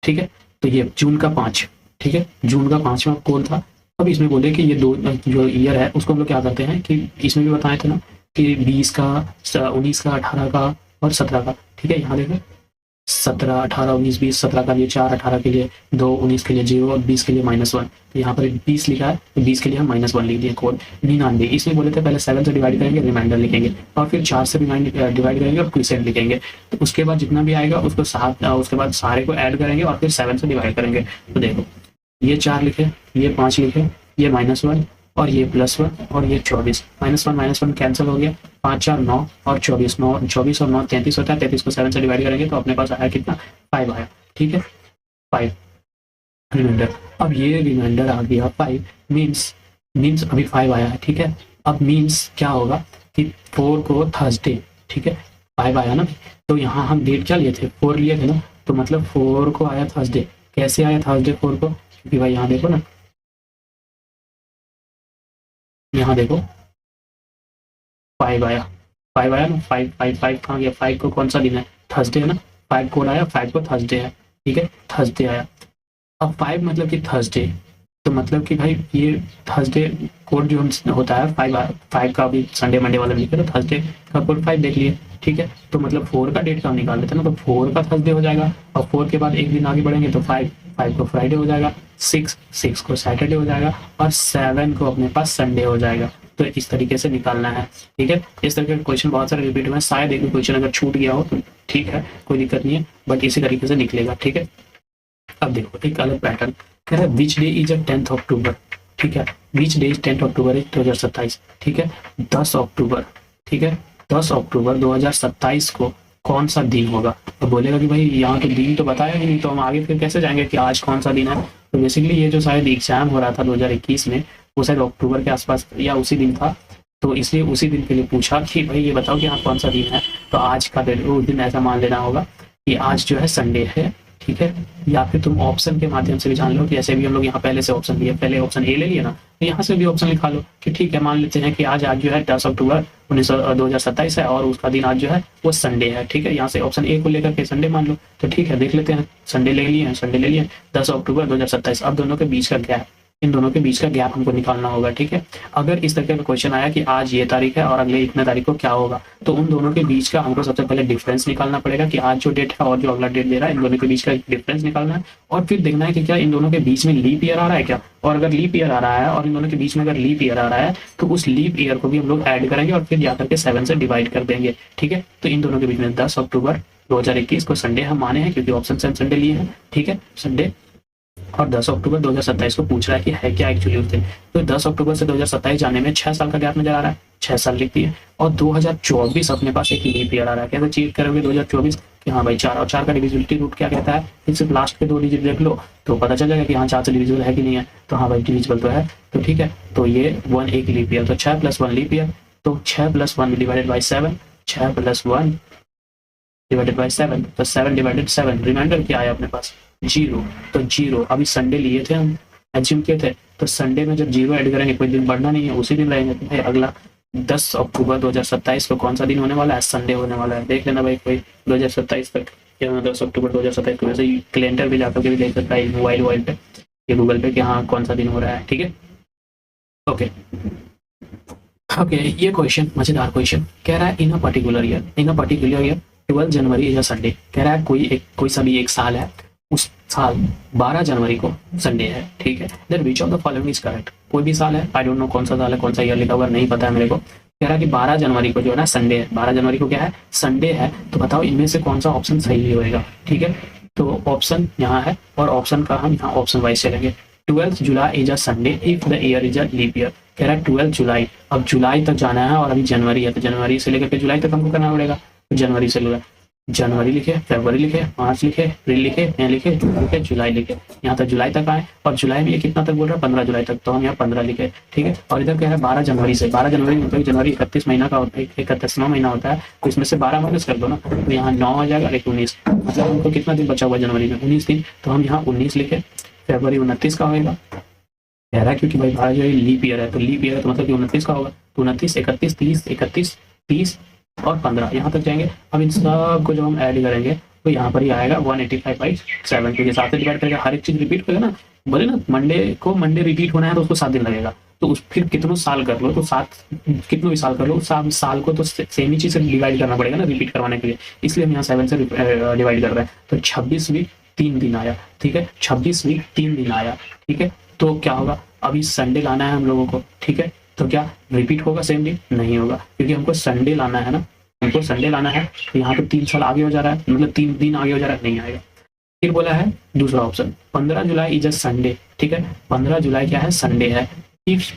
ठीक है। तो ये जून का 5, ठीक है, जून का 5वां कोड था। अब इसमें बोले कि ये दो जो ईयर है उसको हम लोग क्या करते हैं कि इसमें भी बताए थे ना कि 20 का, 19 का, 18 का और 17 का, ठीक है। यहाँ देखो 17, 18, 19, 20, 17 का लिए 4, 18 के लिए 2, 19 के लिए 0 और 20 के लिए -1। तो यहाँ पर 20 लिखा है तो 20 के लिए हम -1 लिख दिए कोड। 99 इसमें बोले थे पहले 7 से डिवाइड करेंगे, रिमाइंडर लिखेंगे, और फिर 4 से डिवाइड करेंगे और क्विसेंट लिखेंगे। तो उसके बाद जितना भी आएगा उसको उसके बाद सारे को ऐड करेंगे और फिर 7 से डिवाइड करेंगे। तो देखो ये 4 लिखे, ये 5 लिखे, ये -1 और ये +1 और ये 24, -1 कैंसिल हो गया, 5 4 9 और 24, 9 24 और 9 33 होता है, 33 को 7 से डिवाइड करेंगे तो अपने पास आया कितना, 5 आया, ठीक है, 5 रिमाइंडर। अब ये रिमाइंडर आ गया 5, मीन्स अभी 5 आया है, ठीक है। अब मीन्स क्या होगा कि 4 को थर्सडे, ठीक है, 5 आया ना, तो यहाँ हम डेट क्या लिए थे, 4 लिए थे ना, तो मतलब 4 को आया थर्सडे। कैसे आया थर्सडे 4 को, क्योंकि भाई यहाँ देखो ना, यहाँ देखो 5 आया, 5 आया ना, 5 कहाँ गया, 5 को कौन सा दिन है, थर्सडे है ना, 5 कोड आया, 5 को थर्सडे है, ठीक है, थर्सडे आया। अब 5 मतलब कि थर्सडे, तो मतलब कि भाई ये थर्सडे कोड जो होता है 5 का, अभी संडे मंडे वाला लिखे तो थर्सडे का कोड 5 देख लिए, ठीक है। तो मतलब 4 का डेट का हम निकाल लेते हैं ना, तो 4 का थर्सडे हो जाएगा, और 4 के बाद एक दिन आगे बढ़ेंगे तो 5 को फ्राइडे हो जाएगा, 6 को सैटरडे हो जाएगा, और 7 को अपने पास संडे हो जाएगा। तो इस तरीके से निकालना है, ठीक है। इस तरीके के क्वेश्चन बहुत सारे रिपीट हुए हैं, शायद एक भी क्वेश्चन अगर छूट गया हो तो ठीक है, कोई दिक्कत नहीं है, बट इसी तरीके से निकलेगा, ठीक है। अब देखो एक अलग पैटर्न कह रहा है, विच डे इज 10 अक्टूबर, ठीक है, which day is 10 October is 2027, ठीक है, 10 अक्टूबर, ठीक है, 10 अक्टूबर 2027 को कौन सा दिन होगा। तो बोलेगा कि भाई यहाँ तो दिन तो बताया ही नहीं, तो हम आगे फिर कैसे जाएंगे कि आज कौन सा दिन है। तो बेसिकली ये जो शायद एग्जाम हो रहा था 2021 में, वो शायद अक्टूबर के आसपास या उसी दिन था, तो इसलिए उसी दिन के लिए पूछा कि भाई ये बताओ कि हाँ कौन सा दिन है। तो आज का दिन ऐसा मान लेना होगा कि आज जो है संडे है, ठीक है, या फिर तुम ऑप्शन के माध्यम से भी जान लो कि जैसे भी हम लोग यहाँ पहले से ऑप्शन लिए, पहले ऑप्शन ए ले लिया ना, तो यहाँ से भी ऑप्शन लिखा लो कि ठीक है, मान लेते हैं कि आज जो है 10 अक्टूबर 2027 है और उसका दिन आज जो है वो संडे है, ठीक है। यहाँ से ऑप्शन ए को लेकर के संडे मान लो, तो ठीक है, देख लेते हैं, संडे ले लिए 10 अक्टूबर 2027। अब दोनों के बीच का गैप, इन दोनों के बीच का गैप हमको निकालना होगा, ठीक है। अगर इस तरह का क्वेश्चन आया कि आज ये तारीख है और अगले इतने तारीख को क्या होगा, तो उन दोनों के बीच का हमको सबसे पहले डिफरेंस निकालना पड़ेगा कि आज जो डेट है और जो अगला डेट दे रहा है, इन दोनों के बीच का डिफरेंस निकालना है, और फिर देखना है कि क्या इन दोनों के बीच में लीप ईयर आ रहा है क्या, और अगर लीप ईयर आ रहा है और इन दोनों के बीच में अगर लीप ईयर आ रहा है तो उस लीप ईयर को भी हम लोग ऐड करेंगे और फिर जाकर के 7 से डिवाइड कर देंगे, ठीक है। तो इन दोनों के बीच में 10 अक्टूबर 2021 को संडे हम माने हैं क्योंकि ऑप्शन से संडे लिए हैं, ठीक है, संडे, और 10 अक्टूबर 2027 को पूछ रहा है कि है क्या एक्चुअली उस दिन। तो 10 अक्टूबर से 2027 जाने में 6 साल का गैप नजर आ रहा है, 6 साल लिख दिए, और 2024 अपने पास एक लीप ईयर आ रहा है। कैसे चेक करोगे 2024 कि हाँ भाई 4 और 4 का डिविजिबिलिटी रूट क्या कहता है, फिर सिर्फ लास्ट के 2 डिजिट देख लो तो पता चल जाएगा कि हाँ 4 से डिविजिबल है कि नहीं है, तो हाँ भाई डिविजिबल तो है, तो ठीक है। तो ये 1 एक लीप ईयर, तो 6 + 1 लीप ईयर, तो 6 + 1 डिवाइडेड बाई 7, 6 + 1 डिवाइडेड बाई 7, तो 7 डिवाइडेड 7, रिमाइंडर क्या आया अपने पास 0, तो 0 अभी संडे लिए थे हम, एज्यूम किए थे, तो संडे में जब 0 ऐड करेंगे कोई दिन बढ़ना नहीं है, उसी दिन रहेंगे। तो भाई अगला 10 अक्टूबर 2027 को कौन सा दिन होने वाला है, संडे होने वाला है। देख लेना भाई कोई 2027 तक, या 10 अक्टूबर 2027 को वैसे ही कैलेंडर भी जाकर के भी देख सकता है मोबाइल पे या गूगल पे कि हाँ कौन सा दिन हो रहा है, ठीक है। ओके, ये क्वेश्चन मजेदार क्वेश्चन कह रहा है, in a particular year 12 January is a Sunday. कह रहा है कोई सा भी एक साल है उस साल 12 जनवरी को संडे है, ठीक है। Then which of the following is correct, कोई भी साल है, आई डोंट नो कौन सा साल है, कौन सा ईयर लिखा हुआ नहीं पता है मेरे को। कह रहा है कि 12 जनवरी को जो है ना संडे है, 12 जनवरी को क्या है, संडे है। तो बताओ इनमें से कौन सा ऑप्शन सही होएगा, ठीक है। तो ऑप्शन यहाँ है और ऑप्शन का हम यहाँ ऑप्शन वाइज चलेंगे। 12 July is a Sunday if the year is a leap year. कह रहा है 12 जुलाई, अब जुलाई तक जाना है और अभी जनवरी है, तो जनवरी से लेकर के जुलाई तक हमको करना पड़ेगा। तो जनवरी से लेकर जनवरी लिखे, फरवरी लिखे, मार्च लिखे, अप्रैल लिखे, मई लिखे, जून लिखे, जुलाई लिखे, यहाँ तक जुलाई तक आए। और जुलाई में ये कितना तक बोल रहा है, 15 जुलाई तक, तो हम यहाँ 15 लिखे, ठीक है। और इधर क्या है 12 जनवरी से, 12 जनवरी मतलब जनवरी 31 महीना का होता है, 31वां महीना होता है, तो इसमें से 12 माइनस कर दो ना, तो यहाँ 9 आ जाएगा, 19, मतलब हमको कितना दिन बचा हुआ जनवरी में, 19 दिन, तो हम यहाँ 19 लिखे। फरवरी 29 का होगा, कह रहा है क्योंकि भाई 12 जो है लीप ईयर है, तो लीप ईयर है तो मतलब कि 29 का होगा, तो 29, 31, 30, 31, 30 और 15 यहाँ तक जाएंगे। अब इन सब को जब हम ऐड करेंगे तो यहाँ पर ही आएगा 185/7 के साथ डिवाइड करेगा, हर एक चीज रिपीट करेगा ना। बोले ना मंडे को मंडे रिपीट होना है तो उसको 7 दिन लगेगा, तो उस फिर कितनों साल कर लो, तो 7 कितनों भी साल कर लो, साल को तो सेम ही चीज से डिवाइड करना पड़ेगा ना रिपीट करवाने के लिए, इसलिए हम यहाँ 7 से डिवाइड कर रहे हैं। तो 26 वीक 3 दिन आया, ठीक है, 26 वीक 3 दिन आया, ठीक है। तो क्या होगा, अभी संडे लाना है हम लोगों को, ठीक है। तो क्या रिपीट होगा सेम दिन, नहीं होगा, क्योंकि हमको संडे लाना है ना, हमको संडे लाना है। तो यहाँ तो 3 साल आगे हो जा रहा है, मतलब 3 दिन आगे हो जा रहा है, नहीं आएगा। फिर बोला है दूसरा option 15 July is a Sunday, ठीक है। 15 जुलाई क्या है, संडे है। If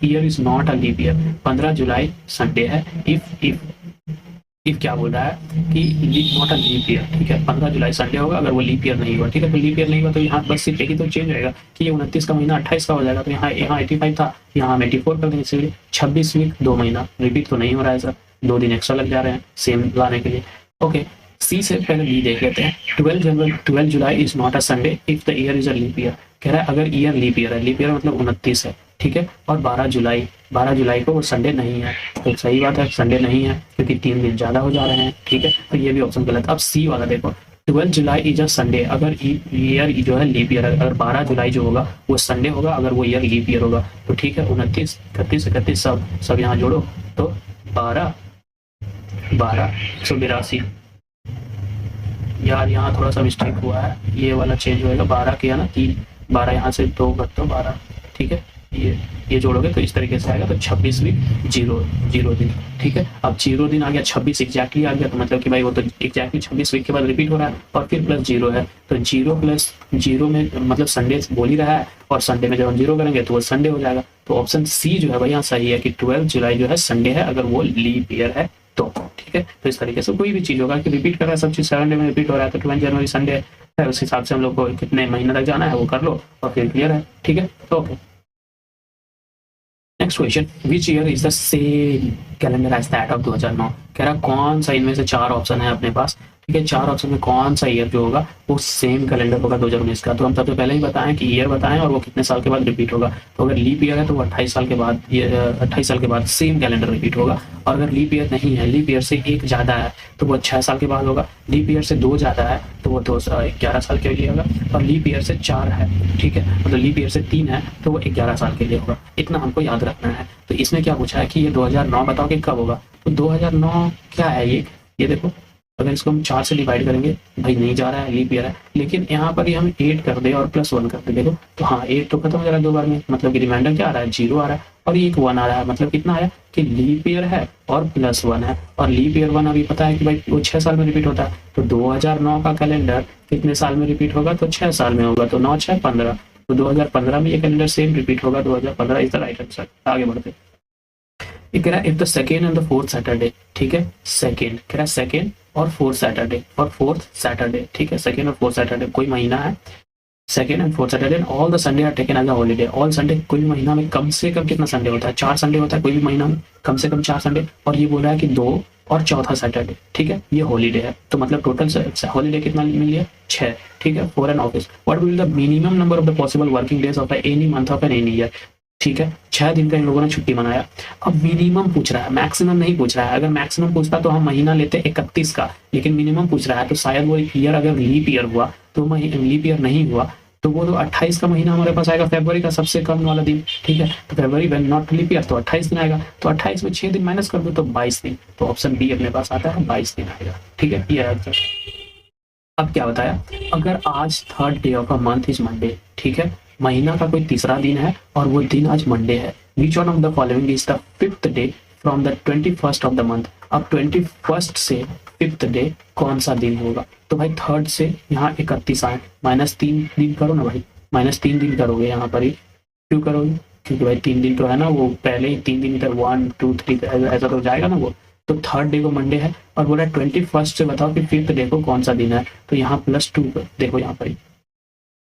year is not a leap year, 15 जुलाई संडे है। इफ क्या बोल रहा है कि leap not a leap year, ठीक है। 15 जुलाई संडे होगा अगर वो लीप ईयर नहीं हुआ, ठीक है। तो लीप ईयर नहीं हुआ तो यहाँ बस सिर्फ एक ही तो चेंज होगा कि ये 29 का महीना 28 का हो जाएगा, तो यहाँ 85 था, यहाँ हम 84 कर देंगे, इसलिए 26 वीक 2 महीना, रिपीट तो नहीं हो रहा है सर, 2 दिन एक्स्ट्रा लग जा रहे हैं सेम लाने के लिए। ओके, सी से पहले बी देख लेते हैं। 12 July is not a Sunday if the year is a leap year. कह रहा है अगर ईयर लीप ईयर है, लीप ईयर मतलब 29 है, ठीक है। और 12 जुलाई को वो संडे नहीं है, तो सही बात है संडे नहीं है क्योंकि 3 दिन ज्यादा हो जा रहे हैं, ठीक है। तो ये भी ऑप्शन गलत। अब सी वाला देखो, 12 जुलाई इज अ संडे, अगर ईयर जो है लीप ईयर है, अगर 12 जुलाई जो होगा वो संडे होगा, अगर वो ईयर लीप ईयर होगा तो ठीक है। 29, 31, 31 सब यहाँ जोड़ो तो 182 यार यहाँ थोड़ा सा मिस्टेक हुआ है, ये वाला चेंज होएगा, 12 किया ना 3, 12 यहाँ से 2 घट तो 12, ठीक है। ये जोड़ोगे तो इस तरीके से आएगा, तो 26 वीक 0 दिन, ठीक है। अब 0 दिन आ गया, 26 एग्जैक्टली आ गया, तो मतलब कि भाई वो तो एग्जैक्टली 26 वीक के बाद रिपीट हो रहा है, और फिर प्लस 0 है, तो 0 प्लस 0 में मतलब संडे बोल ही रहा है, और संडे में जब हम 0 करेंगे तो वो संडे हो जाएगा। तो ऑप्शन सी जो है भाई यहाँ सही है कि 12 जुलाई जो है संडे है अगर वो लीप ईयर है तो, ठीक है। तो इस तरीके से कोई भी चीज होगा कि रिपीट कर रहा है, सब चीज 7 डे में रिपीट हो रहा है, तो 20 जनवरी संडे है, उस हिसाब से हम लोग को कितने महीने तक जाना है वो कर लो और फिर क्लियर है, ठीक है। Okay, next question, which year is the same calendar as that of 2009। कह रहा कौन सा इनमें से 4 ऑप्शन है अपने पास, ठीक है। 4 ऑप्शन में कौन सा ईयर जो होगा वो सेम कैलेंडर होगा 2019 का। तो हम सबसे पहले ही बताएं कि ईयर बताएं और वो कितने साल के बाद रिपीट होगा। तो अगर लीप ईयर है तो वो 28 साल के बाद, ये 28 साल के बाद सेम कैलेंडर रिपीट होगा। और अगर लीप ईयर नहीं है, लीप ईयर से 1 ज्यादा है तो वो 6 साल के बाद होगा। लीप ईयर से 2 ज्यादा है तो वो 11 साल के लिए होगा। और लीप ईयर से 4 है, ठीक है, मतलब लीप ईयर से 3 है तो वो 11 साल के लिए होगा। इतना हमको याद रखना है। तो इसमें क्या पूछा है कि ये 2009 बताओ कि कब होगा। तो 2009 क्या है ये देखो, अगर इसको हम 4 से डिवाइड करेंगे, भाई नहीं जा रहा है, लीप ईयर है, लेकिन यहाँ पर ही हम 8 कर दे और +1 कर दे, देखो तो हाँ 8 तो खत्म हो जा रहा है 2 बार में, मतलब कि रिमाइंडर क्या आ रहा है, 0 आ रहा है, और ये 1 आ रहा है, मतलब कितना आया कि लीप ईयर है और +1 है। और लीप ईयर 1 अभी पता है कि भाई वो 6 साल में रिपीट होता है। तो 2009 का कैलेंडर कितने साल में रिपीट होगा, तो 6 साल में होगा, तो 9 6 15, तो 2015 में ये कैलेंडर सेम रिपीट होगा, 2015 इज द राइट आंसर। आगे बढ़ते, ये कह रहा है if the second and the fourth Saturday, ठीक है, सेकेंड कह रहा है सेकेंड और फोर्थ सैटरडे और फोर्थ सैटरडे, ठीक है, सेकेंड और फोर्थ सैटरडे कोई महीना है, second and fourth Saturday, all the Sunday are taken as a holiday. All Sunday, कोई भी महीना में कम से कम कितना संडे होता है, 4 संडे होता है कोई भी महीना में, कम से कम 4 संडे। और ये बोल रहा है कि 2 और चौथा सैटरडे, ठीक है, ये हॉलीडे है, तो मतलब टोटल हॉलीडे कितना मिल लिया, 6, ठीक है। For an office what will the minimum number of the possible working days of any month of an any year, ठीक है। 6 दिन का इन लोगों ने छुट्टी मनाया। अब मिनिमम पूछ रहा है, मैक्सिमम नहीं पूछ रहा है। अगर मैक्सिमम पूछता तो हम महीना लेते 31 का, लेकिन मिनिमम पूछ रहा है, तो शायद वो ईयर अगर लीप ईयर हुआ तो लीप ईयर नहीं हुआ तो वो तो 28 का महीना हमारे पास आएगा, फरवरी का सबसे कम वाला दिन, ठीक है। तो फरवरी व्हेन नॉट लीप ईयर तो 28 दिन आएगा, तो 28 में 6 दिन माइनस कर दो तो 22 दिन, तो ऑप्शन बी अपने पास आता है, 22 दिन आएगा, ठीक है, ये आंसर। अब क्या बताया, अगर आज third day of a month is Monday, ठीक है, महीना का कोई तीसरा दिन है और वो दिन आज मंडे है, which one of the following is the fifth day from the 21st of the month. अब 21st से फिफ्थ डे कौन सा दिन होगा? तो भाई थर्ड से यहाँ 31 आए, -3 दिन करो ना भाई, -3 दिन करोगे यहाँ पर ही। क्यों करोगे? क्योंकि भाई 3 दिन तो है ना, वो पहले ही 3 दिन इधर 1 2 3 ऐसा तो जाएगा ना वो। तो थर्ड डे को मंडे है और बोला 21st से बताओ कि फिफ्थ डे को कौन सा दिन है। तो यहाँ +2 देखो यहाँ पर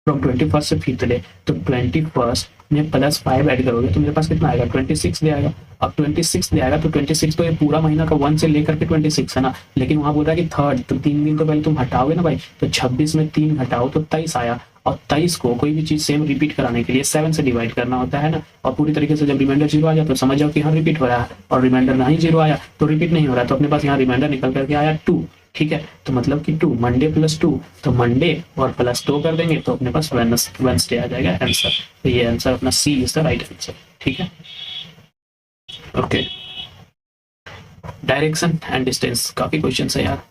फ्रॉम 21st से फिफ्थ डे, तो 21st में +5 ऐड करोगे तो मेरे पास कितना आएगा? 26 डे आएगा। अब 26 डे आएगा तो 26 तो ये पूरा महीना का 1 से लेकर के 26 है ना, लेकिन वहां बोल रहा है कि थर्ड, तो 3 दिन तो पहले तुम हटाओगे ना भाई, तो 26 में 3 घटाओ तो 23 आया। और 23 को कोई भी चीज सेम रिपीट कराने के लिए 7 से डिवाइड करना होता है ना, और पूरी तरीके से जब रिमाइंडर 0 आ जाए तो समझ जाओ कि हाँ रिपीट हो रहा है, और रिमाइंडर नहीं 0 आया तो रिपीट नहीं हो रहा है, तो अपने पास यहाँ रिमाइंडर निकल करके आया 2। ठीक है, तो मतलब कि 2 मंडे +2, तो मंडे और +2 कर देंगे तो अपने पास वेडनेसडे आ जाएगा आंसर। तो ये आंसर अपना सी इज द राइट आंसर। ठीक है, ओके। डायरेक्शन एंड डिस्टेंस, काफी क्वेश्चन है यार।